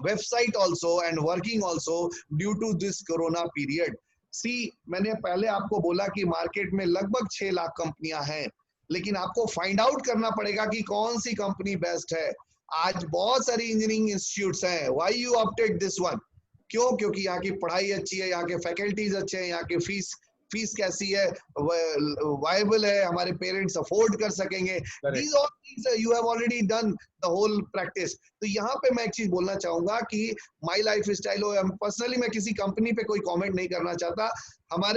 Speaker 2: website also and working also due to this Corona period. See, मैंने पहले आपको बोला कि market में लगभग 6 लाख कंपनियां हैं, लेकिन आपको फाइंड आउट करना पड़ेगा कि कौन सी कंपनी बेस्ट है। आज बहुत सारी इंजीनियरिंग इंस्टीट्यूट्स हैं, why you opted this one? क्यों? क्योंकि यहाँ की पढ़ाई अच्छी है, यहाँ के फैकल्टीज अच्छे हैं, यहाँ के फीस कैसी है, वायबल है, हमारे पेरेंट्स अफोर्ड कर सकेंगे। These all things you have already done the whole practice. तो यहाँ पे मैं एक चीज बोलना चाहूंगा कि माई लाइफ स्टाइल हो, पर्सनली मैं किसी कंपनी पे कोई कमेंट नहीं करना चाहता।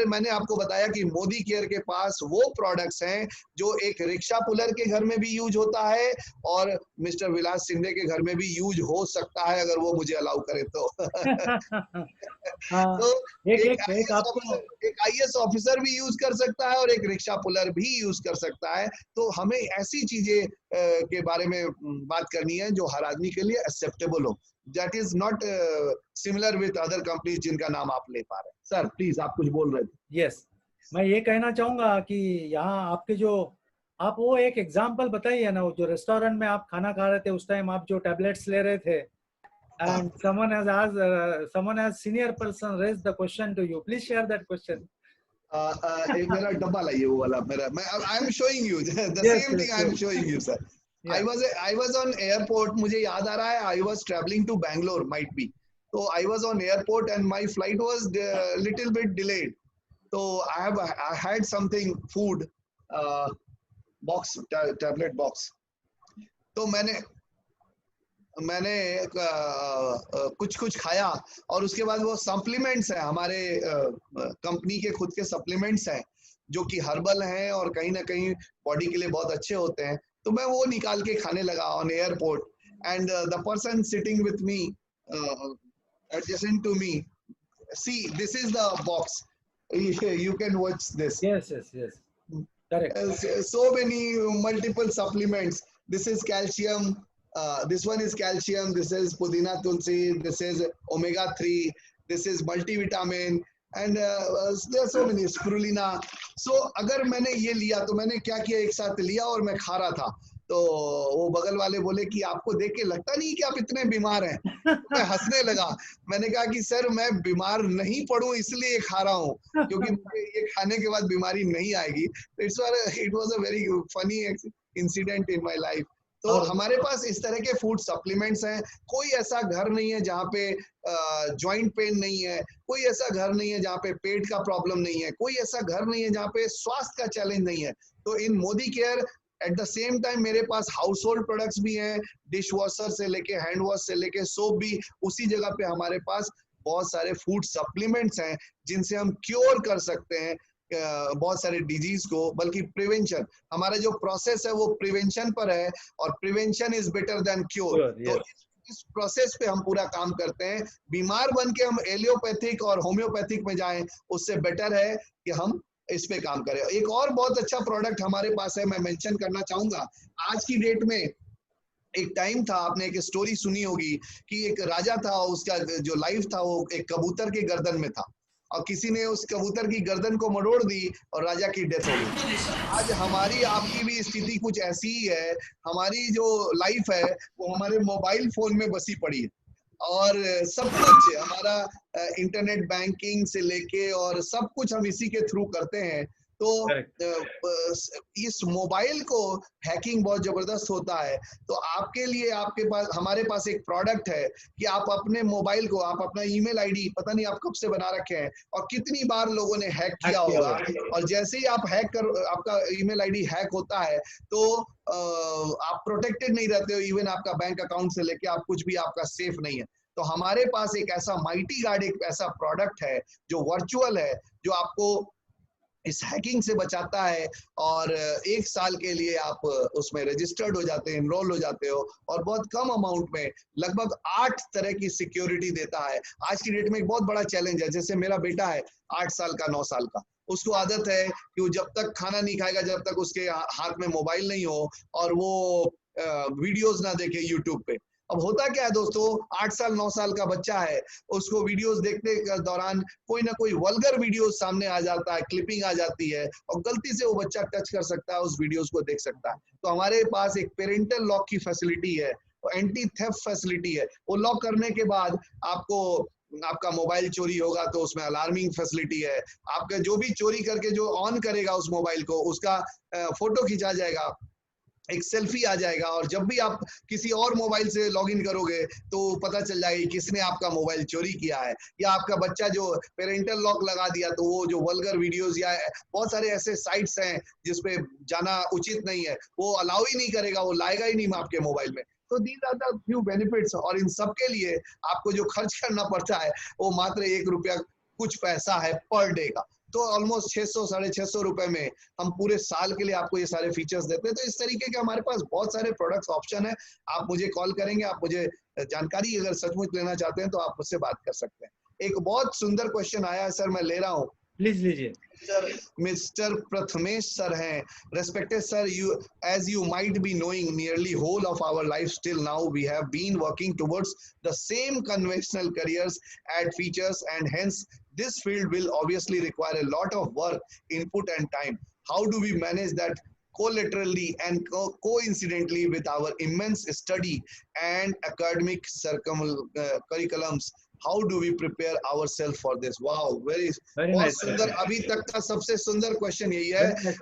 Speaker 2: मैंने आपको बताया कि मोदी केयर के पास वो प्रोडक्ट्स हैं जो एक रिक्शा पुलर के घर में भी यूज होता है और मिस्टर विलास शिंदे के घर में भी यूज हो सकता है, अगर वो मुझे अलाउ करे तो। तो एक IAS ऑफिसर भी यूज कर सकता है और एक रिक्शा पुलर भी यूज कर सकता है। तो हमें ऐसी चीजें के बारे में बात करनी है जो हर आदमी के लिए एक्सेप्टेबल हो। That is not similar with other companies जिनका नाम आप ले पा रहे हैं। सर प्लीज, आप कुछ बोल रहे थे।
Speaker 1: Yes, मैं ये कहना चाहूंगा कि यहाँ आपके जो आप वो एक एग्जांपल बताइए ना, जो रेस्टोरेंट में आप खाना खा रहे थे उस टाइम आप जो टैबलेट्स ले रहे थे, and someone has asked, someone has senior person raised the question to you. Please share that question.
Speaker 2: एक मेरा डब्बा लाइए वो वाला मेरा, मैं I am showing you the same thing I am showing you sir. I was on airport, मुझे याद आ रहा है, I was traveling to Bangalore might be, so I was on airport and my flight was little bit delayed, so I had something food box, tablet box, तो मैंने कुछ खाया और उसके बाद वो सप्लीमेंट्स हैं, हमारे कंपनी के खुद के सप्लीमेंट्स हैं जो कि हर्बल हैं और कहीं ना कहीं बॉडी के लिए बहुत अच्छे होते हैं। तो मैं वो निकाल के खाने लगा on airport, and the person sitting with me adjacent to me, see, this is the box, you can watch this.
Speaker 1: Yes, correct.
Speaker 2: So many multiple supplements. This is calcium, this one is calcium, this is pudina tulsi, this is omega-3, this is multivitamin, and there are so many, spirulina. So अगर मैंने ये लिया तो मैंने क्या किया, एक साथ लिया और मैं खा रहा था, तो वो बगल वाले बोले कि आपको देख के लगता नहीं कि आप इतने बीमार हैं। मैं हंसने लगा, मैंने कहा कि सर मैं बीमार नहीं पड़ूं इसलिए खा रहा हूँ, क्योंकि मुझे ये खाने के बाद बीमारी नहीं आएगी। It was a very funny incident in my life. तो
Speaker 1: और
Speaker 2: हमारे पास इस तरह के फूड सप्लीमेंट्स हैं। कोई ऐसा घर नहीं है जहाँ पे जॉइंट पेन नहीं है, कोई ऐसा घर नहीं है जहाँ पे पेट का प्रॉब्लम नहीं है, कोई ऐसा घर नहीं है जहाँ पे स्वास्थ्य का चैलेंज नहीं है। तो in Modi care at the same time मेरे पास हाउस होल्ड प्रोडक्ट्स भी हैं, डिश वॉशर से लेके हैंड वॉश से लेके सोप भी। उसी जगह पे हमारे पास बहुत सारे फूड सप्लीमेंट्स हैं जिनसे हम क्योर कर सकते हैं बहुत सारे डिजीज को, बल्कि प्रिवेंशन, हमारा जो प्रोसेस है वो प्रिवेंशन पर है, और prevention is better than cure. तो इस प्रोसेस पे हम पूरा काम करते हैं। बीमार बन के हम एलियोपैथिक और होम्योपैथिक में जाएं, उससे बेटर है कि हम इस पे काम करें। एक और बहुत अच्छा प्रोडक्ट हमारे पास है, मैं मेंशन करना चाहूंगा। आज की डेट में, एक टाइम था, आपने एक स्टोरी सुनी होगी कि एक राजा था, उसका जो लाइफ था वो एक कबूतर के गर्दन में था, और किसी ने उस कबूतर की गर्दन को मरोड़ दी और राजा की डेथ हो गई। आज हमारी आपकी भी स्थिति कुछ ऐसी ही है। हमारी जो लाइफ है वो हमारे मोबाइल फोन में बसी पड़ी है, और सब कुछ हमारा इंटरनेट बैंकिंग से लेके और सब कुछ हम इसी के थ्रू करते हैं। तो इस मोबाइल को हैकिंग बहुत जबरदस्त होता है। तो आपके लिए, आपके पास, हमारे पास एक प्रोडक्ट है कि आप अपने मोबाइल को, आप अपना ईमेल आईडी पता नहीं आप कब से बना रखे हैं और कितनी बार लोगों ने हैक किया होगा, और जैसे ही आप आपका ईमेल आईडी हैक होता है तो आप प्रोटेक्टेड नहीं रहते हो। इवन आपका बैंक अकाउंट से लेके आप कुछ भी आपका सेफ नहीं है। तो हमारे पास एक ऐसा माइटी गार्ड, एक ऐसा प्रोडक्ट है जो वर्चुअल है, जो आपको इस हैकिंग से बचाता है, और 1 साल के लिए आप उसमें रजिस्टर्ड हो जाते हैं, इनरोल हो जाते हो, और बहुत कम अमाउंट में लगभग 8 तरह की सिक्योरिटी देता है। आज की डेट में एक बहुत बड़ा चैलेंज है, जैसे मेरा बेटा है 8 साल का, 9 साल का, उसको आदत है कि वो जब तक खाना नहीं खाएगा जब तक उसके हाथ में मोबाइल नहीं हो और वो वीडियोस ना देखे यूट्यूब पे। अब होता क्या है दोस्तों, 8 साल 9 साल का बच्चा है, उसको वीडियोस देखने के दौरान कोई ना कोई वल्गर वीडियो सामने आ जाता है, क्लिपिंग आ जाती है, और गलती से वो बच्चा टच कर सकता है, उस वीडियोस को देख सकता है। तो हमारे पास एक पेरेंटल लॉक की फैसिलिटी है, एंटी थेफ्ट फैसिलिटी है। वो लॉक करने के बाद आपको, आपका मोबाइल चोरी होगा तो उसमें अलार्मिंग फैसिलिटी है। आपका जो भी चोरी करके जो ऑन करेगा उस मोबाइल को, उसका फोटो खींचा जाएगा, एक सेल्फी आ जाएगा, और जब भी आप किसी और मोबाइल से लॉगिन करोगे तो पता चल जाएगा किसने आपका मोबाइल चोरी किया है। या आपका बच्चा जो पेरेंटल लॉक लगा दिया तो वो जो वल्गर वीडियोस या बहुत सारे ऐसे साइट्स हैं जिसपे जाना उचित नहीं है, वो अलाउ ही नहीं करेगा, वो लाएगा ही नहीं आपके मोबाइल में। तो these are the few benefits, और इन सब के लिए आपको जो खर्च करना पड़ता है वो मात्र 1 रुपया कुछ पैसा है पर डे का। तो ऑलमोस्ट 600 650 रुपए में हम पूरे साल के लिए आपको ये सारे फीचर्स देते हैं। तो इस तरीके के हमारे पास बहुत सारे प्रोडक्ट्स ऑप्शन है। आप मुझे कॉल करेंगे, आप मुझे जानकारी अगर सचमुच लेना चाहते हैं तो आप मुझसे बात कर सकते हैं। एक बहुत सुंदर क्वेश्चन आया है सर, मैं ले रहा हूँ,
Speaker 1: प्लीज लीजिए।
Speaker 2: मिस्टर प्रथमेश सर हैं। Respected sir, as you might be knowing, nearly whole of our lives till now we have been working towards the same conventional careers at features, and hence this field will obviously require a lot of work, input and time. How do we manage that collaterally and coincidentally with our immense study and academic curriculums? How do we prepare ourselves for this? Wow, very बहुत
Speaker 1: nice
Speaker 2: सुंदर, अभी तक का सबसे सुंदर question यही है।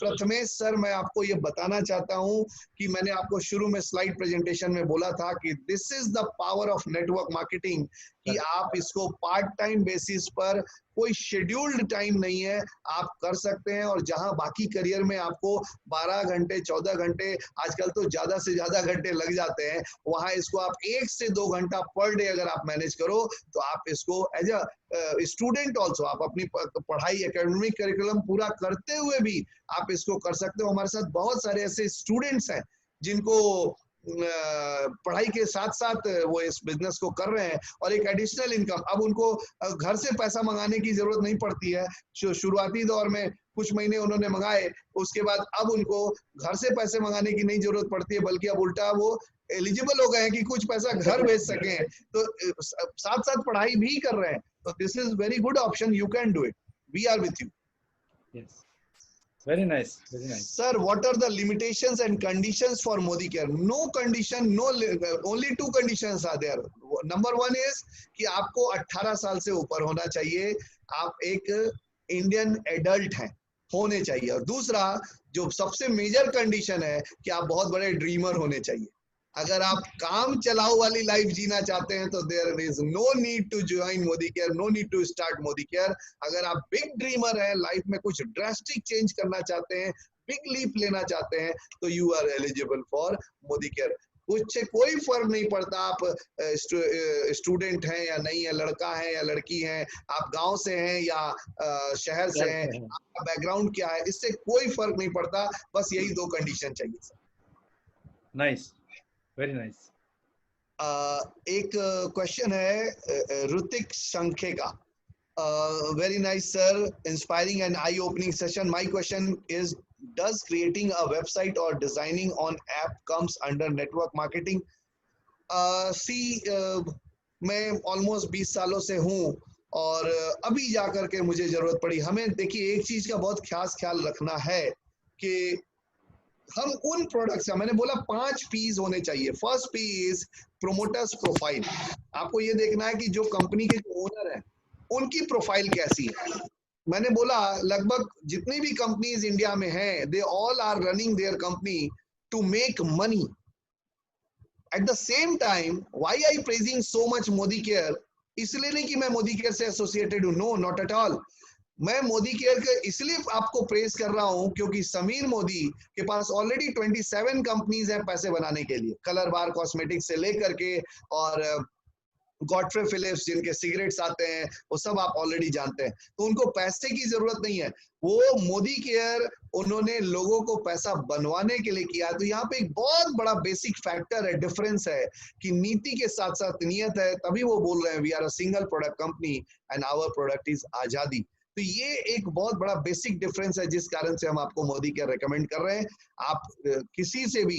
Speaker 2: Prathamesh sir, मैं आपको ये बताना चाहता हूँ कि मैंने आपको शुरू में स्लाइड प्रेजेंटेशन में बोला था कि this is the power of network marketing, कि आप इसको पार्ट टाइम बेसिस पर, कोई शेड्यूल्ड टाइम नहीं है, आप कर सकते हैं। और जहां बाकी करियर में आपको 12 घंटे 14 घंटे, आजकल तो ज्यादा से ज्यादा घंटे लग जाते हैं, वहां इसको आप 1 से 2 घंटा पर डे अगर आप मैनेज करो तो आप इसको एज अ स्टूडेंट ऑल्सो, आप अपनी पढ़ाई एकेडमिक करिकुलम पूरा करते हुए भी आप इसको कर सकते हो। हमारे साथ बहुत सारे ऐसे स्टूडेंट्स हैं जिनको पढ़ाई के साथ साथ वो इस बिजनेस को कर रहे हैं, और एक एडिशनल इनकम, अब उनको घर से पैसा मंगाने की जरूरत नहीं पड़ती है। शुरुआती दौर में कुछ महीने उन्होंने मंगाए, उसके बाद अब उनको घर से पैसे मंगाने की नहीं जरूरत पड़ती है, बल्कि अब उल्टा वो एलिजिबल हो गए हैं कि कुछ पैसा घर भेज सकें, तो साथ साथ पढ़ाई भी कर रहे हैं। तो this is very good option, you can do it, we are with you.
Speaker 1: Yes. Very nice, very nice.
Speaker 2: Sir, what are the limitations and conditions for Modi Care? No condition, only 2 conditions are there. Number 1 is कि आपको 18 साल से ऊपर होना चाहिए, आप एक Indian adult हैं। होने चाहिए। और दूसरा जो सबसे मेजर कंडीशन है कि आप बहुत बड़े ड्रीमर होने चाहिए। अगर आप काम चलाओ वाली लाइफ जीना चाहते हैं तो there is no need to join Modi Care, no need to start Modi Care. अगर आप बिग ड्रीमर हैं, लाइफ में कुछ ड्रास्टिक चेंज करना चाहते हैं, बिग लीप लेना चाहते हैं, तो you are eligible for Modi Care. कुछ कोई फर्क नहीं पड़ता आप स्टूडेंट हैं या नहीं है, लड़का है या लड़की है, आप गांव से हैं या शहर से हैं, आपका बैकग्राउंड क्या है, इससे कोई फर्क नहीं पड़ता। बस यही 2 कंडीशन चाहिए सर।
Speaker 1: Nice, very nice.
Speaker 2: एक क्वेश्चन है ऋतिक संखे का। Very nice, sir. Inspiring and eye-opening session. My question is, does creating a website or designing on app comes under network marketing? मैं almost 20 सालों से हूँ और अभी जाकर के मुझे जरूरत पड़ी। हमें देखिए एक चीज का बहुत खास ख्याल रखना है कि हम उन प्रोडक्ट्स का, मैंने बोला 5 P's होने चाहिए। First P is promoters profile. आपको ये देखना है कि जो कंपनी के ओनर है उनकी प्रोफाइल कैसी है। मैंने बोला लगभग जितनी भी कंपनीज इंडिया में हैं, they all are running their company to make money. At the same time why I praising so much Modi Care, इसलिए नहीं कि मैं मोदी केयर से एसोसिएटेड हूं, नो नॉट एट ऑल। मैं मोदी केयर के इसलिए आपको प्रेज कर रहा हूं क्योंकि समीर मोदी के पास ऑलरेडी 27 कंपनीज हैं पैसे बनाने के लिए, कलर बार कॉस्मेटिक्स से लेकर के और गॉडफ्रे फिलिप्स जिनके सिगरेट्स आते हैं, वो सब आप ऑलरेडी जानते हैं। तो उनको पैसे की जरूरत नहीं है। वो मोदी केयर उन्होंने लोगों को पैसा बनवाने के लिए किया। तो यहाँ पे एक बहुत बड़ा बेसिक फैक्टर है, डिफरेंस है कि नीति के साथ साथ नियत है, तभी वो बोल रहे हैं we are a single product company and our product is आजादी। तो ये एक बहुत बड़ा बेसिक डिफरेंस है जिस कारण से हम आपको मोदी केयर रेकमेंड कर रहे हैं। आप किसी से भी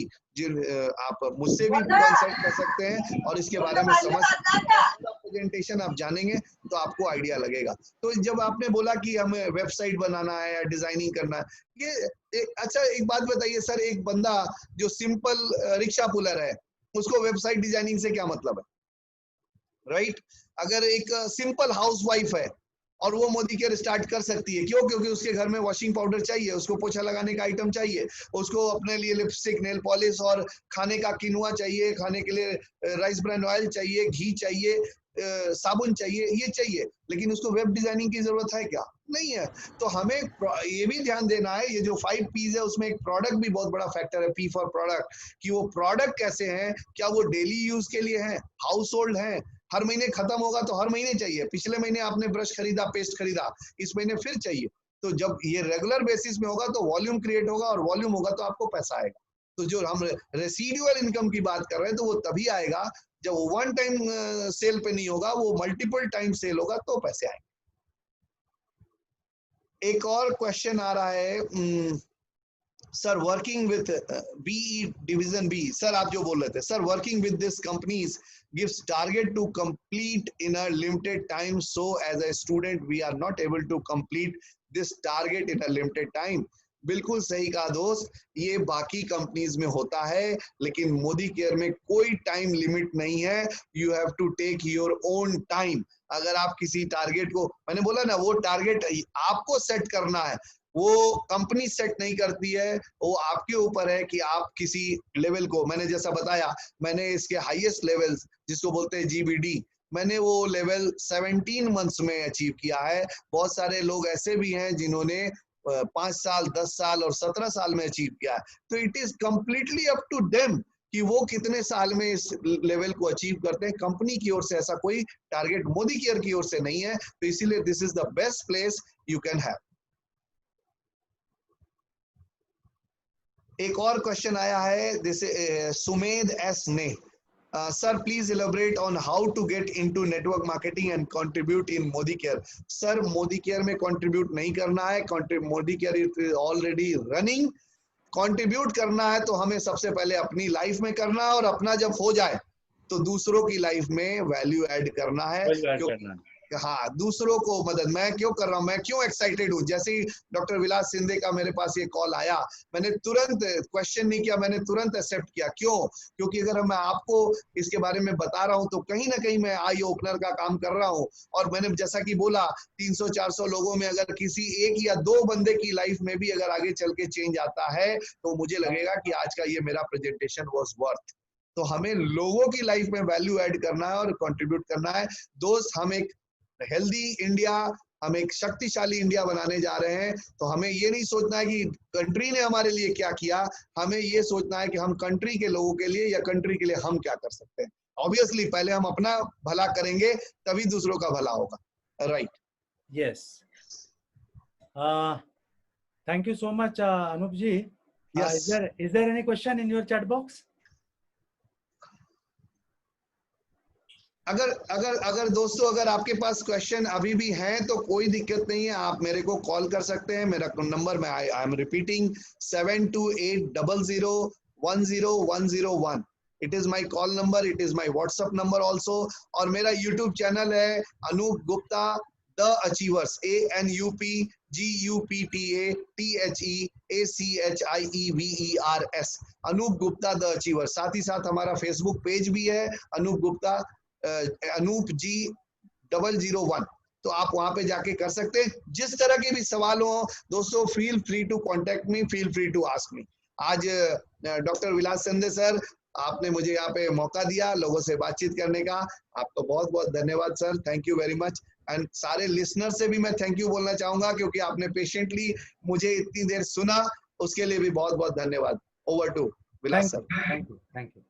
Speaker 2: आप मुझसे भी कंसल्ट कर सकते हैं और इसके बारे में समझ सकते हैं। प्रेजेंटेशन आप जानेंगे तो आपको आइडिया लगेगा। तो जब आपने बोला कि हमें वेबसाइट बनाना है या डिजाइनिंग करना है, ये अच्छा एक बात बताइए सर, एक बंदा जो सिंपल रिक्शा पुलर है उसको वेबसाइट डिजाइनिंग से क्या मतलब है, राइट? अगर एक सिंपल हाउस वाइफ है और वो मोदी केयर स्टार्ट कर सकती है, क्यों? क्योंकि उसके घर में वॉशिंग पाउडर चाहिए, उसको पोछा लगाने का आइटम चाहिए, उसको अपने लिए लिपस्टिक, नेल पॉलिश और खाने का किनुआ चाहिए, खाने के लिए राइस ब्रांड ऑयल चाहिए, घी चाहिए, साबुन चाहिए, ये चाहिए। लेकिन उसको वेब डिजाइनिंग की जरूरत है क्या? नहीं है। तो हमें ये भी ध्यान देना है, ये जो 5 P's है उसमें एक प्रोडक्ट भी बहुत बड़ा फैक्टर है, P फॉर प्रोडक्ट, कि वो प्रोडक्ट कैसे हैं, क्या वो डेली यूज के लिए हैं, हाउस होल्ड हैं, हर महीने खत्म होगा तो हर महीने चाहिए, पिछले महीने आपने ब्रश खरीदा, पेस्ट खरीदा, इस महीने फिर चाहिए। तो जब ये रेगुलर बेसिस में होगा तो वॉल्यूम क्रिएट होगा और वॉल्यूम होगा तो आपको पैसा आएगा। तो जो हम रेसिडुअल इनकम की बात कर रहे हैं तो वो तभी आएगा जब वो वन टाइम सेल पे नहीं होगा, वो मल्टीपल टाइम सेल होगा तो पैसे आएंगे। एक और क्वेश्चन आ रहा है, sir working with BE division B, sir आप जो बोल रहे थे, sir working with this companies gives target to complete in a limited time, so as a student we are not able to complete this target in a limited time. बिल्कुल सही कहा दोस्त, ये बाकी कंपनीज में होता है लेकिन मोदी केयर में कोई टाइम लिमिट नहीं है। You have to take your own time. अगर आप किसी टारगेट को, मैंने बोला ना, वो टारगेट आपको सेट करना है, वो कंपनी सेट नहीं करती है, वो आपके ऊपर है कि आप किसी लेवल को, मैंने जैसा बताया, मैंने इसके हाईएस्ट लेवल जिसको बोलते हैं GBD, मैंने वो लेवल 17 मंथ्स में अचीव किया है। बहुत सारे लोग ऐसे भी हैं जिन्होंने 5 साल, 10 साल और 17 साल में अचीव किया है। तो it is completely up to them कि वो कितने साल में इस लेवल को अचीव करते हैं। कंपनी की ओर से ऐसा कोई टारगेट मोदी केयर की ओर से नहीं है, तो इसीलिए this is the best place you can have. एक और क्वेश्चन आया है, जैसे सुमेद एस ने, sir please elaborate on how to get into network marketing and contribute in Modi Care. Sir Modi Care में कंट्रीब्यूट नहीं करना है, Modi Care is already running. Contribute करना है तो हमें सबसे पहले अपनी लाइफ में करना है और अपना जब हो जाए तो दूसरों की लाइफ में वैल्यू ऐड करना है। हाँ, दूसरों को मदद मैं क्यों कर रहा हूँ, मैं क्यों एक्साइटेड हूँ। जैसे ही डॉक्टर विलास सिंधे का मेरे पास ये कॉल आया, मैंने तुरंत क्वेश्चन नहीं किया, मैंने तुरंत एक्सेप्ट किया। क्यों? क्योंकि अगर मैं आपको इसके बारे में बता रहा हूँ तो कहीं ना कहीं मैं आई ओपनर का काम कर रहा हूँ। और मैंने जैसा कि बोला 300-400 लोगों में अगर किसी एक या दो बंदे की लाइफ में भी अगर आगे चल के चेंज आता है तो मुझे लगेगा कि आज का ये मेरा प्रेजेंटेशन वाज वर्थ। तो हमें लोगों की लाइफ में वैल्यू ऐड करना है और कंट्रीब्यूट करना है। दोस्त, हम एक हेल्दी इंडिया, हम एक शक्तिशाली इंडिया बनाने जा रहे हैं। तो हमें ये नहीं सोचना है कि कंट्री ने हमारे लिए क्या किया, हमें ये सोचना है कि हम कंट्री के लोगों के लिए या कंट्री के लिए हम क्या कर सकते हैं। ऑब्वियसली पहले हम अपना भला करेंगे तभी दूसरों का भला होगा, right?
Speaker 1: Yes. Thank you so much, Anup ji.
Speaker 2: Yes.
Speaker 1: Is there any question in your chat box?
Speaker 2: अगर दोस्तों अगर आपके पास क्वेश्चन अभी भी हैं तो कोई दिक्कत नहीं है, आप मेरे को कॉल कर सकते हैं। मेरा नंबर मैं I am repeating 7280010101। It is my call number, it is my WhatsApp number also. और मेरा यूट्यूब चैनल है Anup Gupta the achievers, ANUPGUPTATHEACHIEVERS, Anup Gupta the achiever. साथ ही साथ हमारा फेसबुक पेज भी है अनूप गुप्ता अनूप जी 001। तो आप वहां पे जाके कर सकते हैं। जिस तरह के भी सवाल हो दोस्तों, feel free to contact me, feel free to ask me. आज डॉक्टर विलास सिंधे सर, आपने मुझे यहाँ पे मौका दिया लोगों से बातचीत करने का, आपको बहुत बहुत धन्यवाद sir, thank you very much. And सारे लिसनर से भी मैं थैंक यू बोलना चाहूंगा क्योंकि आपने पेशेंटली मुझे इतनी देर सुना, उसके लिए भी बहुत बहुत धन्यवाद। Over to Vilas sir.
Speaker 1: Thank you. Thank you.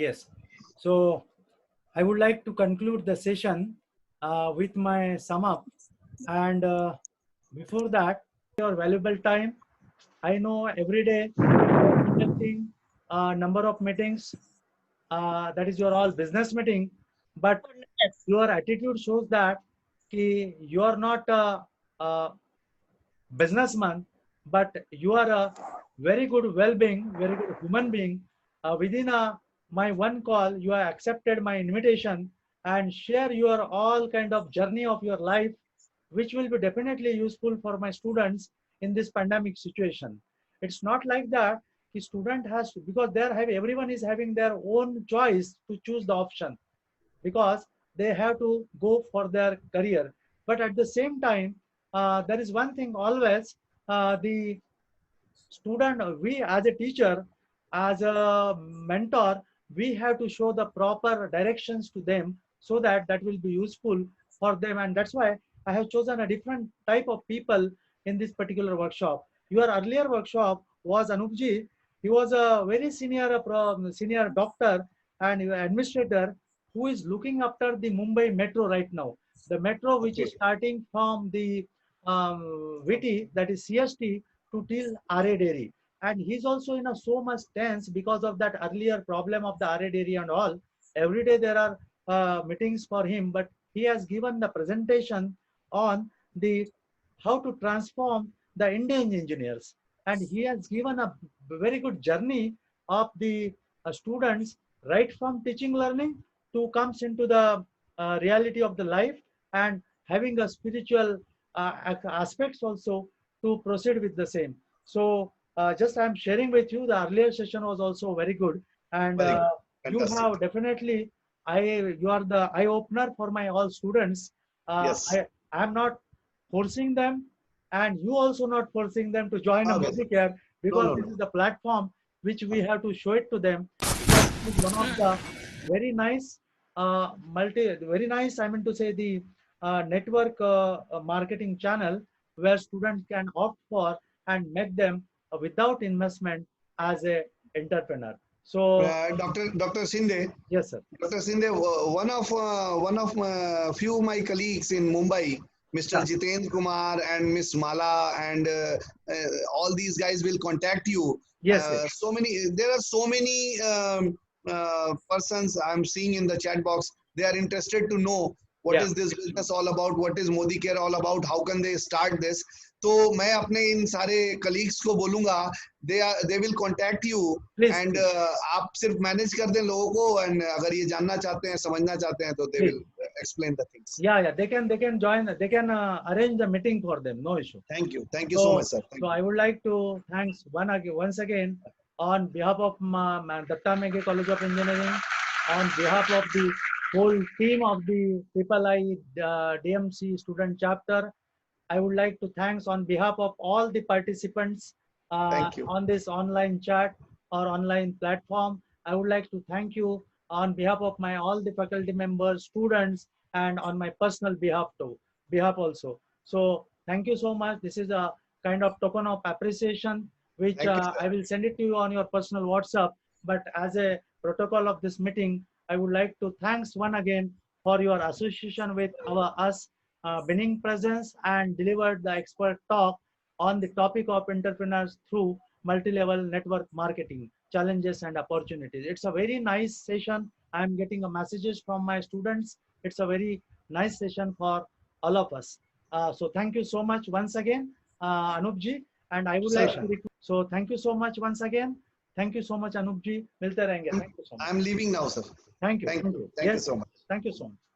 Speaker 1: Yes. So I would like to conclude the session with my sum up. And before that, your valuable time. I know every day you are conducting a number of meetings. That is your all business meeting, but your attitude shows that you are not a businessman, but you are a very good well-being, very good human being. Within my one call, you have accepted my invitation and share your all kind of journey of your life, which will be definitely useful for my students in this pandemic situation. It's not like that the student has to, because everyone is having their own choice to choose the option, because they have to go for their career. But at the same time, there is one thing always, the student, we as a teacher, as a mentor, we have to show the proper directions to them so that that will be useful for them. And that's why I have chosen a different type of people in this particular workshop. Your earlier workshop was Anupji. He was a very senior doctor and administrator who is looking after the Mumbai Metro right now. The metro which is starting from the VT, that is CST, to till RA Dairy. And he's also in a so much tense because of that earlier problem of the RA Dairy and all. Every day there are meetings for him, but he has given the presentation on the how to transform the Indian engineers. And he has given a very good journey of the students right from teaching learning to comes into the reality of the life and having a spiritual aspects also to proceed with the same. So just I'm sharing with you, the earlier session was also very good, and you have definitely, you are the eye opener for my all students.
Speaker 2: Yes.
Speaker 1: I am not forcing them, and you also not forcing them to join a Medicare, because this is the platform which we have to show it to them. This is one of the very nice very nice, I mean to say, the network marketing channel where students can opt for and make them without investment as a entrepreneur. So
Speaker 2: Dr. Sinde.
Speaker 1: Yes, sir.
Speaker 2: Dr. Sinde, one of my few my colleagues in Mumbai, Mr. Jitendra Kumar and Miss Mala and all these guys will contact you.
Speaker 1: Yes,
Speaker 2: there are so many persons I'm seeing in the chat box. They are interested to know what is this business all about, what is Modi Care all about, how can they start this. तो मैं अपने इन सारे colleagues को बोलूंगा, they will contact you
Speaker 1: Please,
Speaker 2: and आप सिर्फ manage कर दें लोगों को, एंड अगर ये जानना चाहते हैं, समझना चाहते हैं, तो दे
Speaker 1: Please.
Speaker 2: Will explain the things.
Speaker 1: Yeah, they can join. They can arrange the meeting for them. No issue.
Speaker 2: Thank you so
Speaker 1: So,
Speaker 2: much, sir. Thank
Speaker 1: so
Speaker 2: you.
Speaker 1: I would like to thanks once again on behalf of Datta Meghe College of Engineering, on behalf of the whole team of the III DMC student chapter. I would like to thanks on behalf of all the participants
Speaker 2: Thank you.
Speaker 1: on this online chat or online platform. I would like to thank you on behalf of my all the faculty members, students, and on my personal behalf also. So thank you so much. This is a kind of token of appreciation, which
Speaker 2: Thank you, sir.
Speaker 1: I will send it to you on your personal WhatsApp. But as a protocol of this meeting, I would like to thanks one again for your association with us, winning presence, and delivered the expert talk on the topic of entrepreneurs through multi-level network marketing, challenges and opportunities. It's a very nice session. I'm getting messages from my students. It's a very nice session for all of us. So thank you so much once again, Anupji. And I would like
Speaker 2: Sir.
Speaker 1: to, so thank you so much once again. Thank you so much, Anupji. Milte rahenge. Thank you so much.
Speaker 2: I'm leaving now, sir.
Speaker 1: Thank you.
Speaker 2: Thank you. Thank you
Speaker 1: Yes,
Speaker 2: so much.
Speaker 1: thank you so much. Thank you.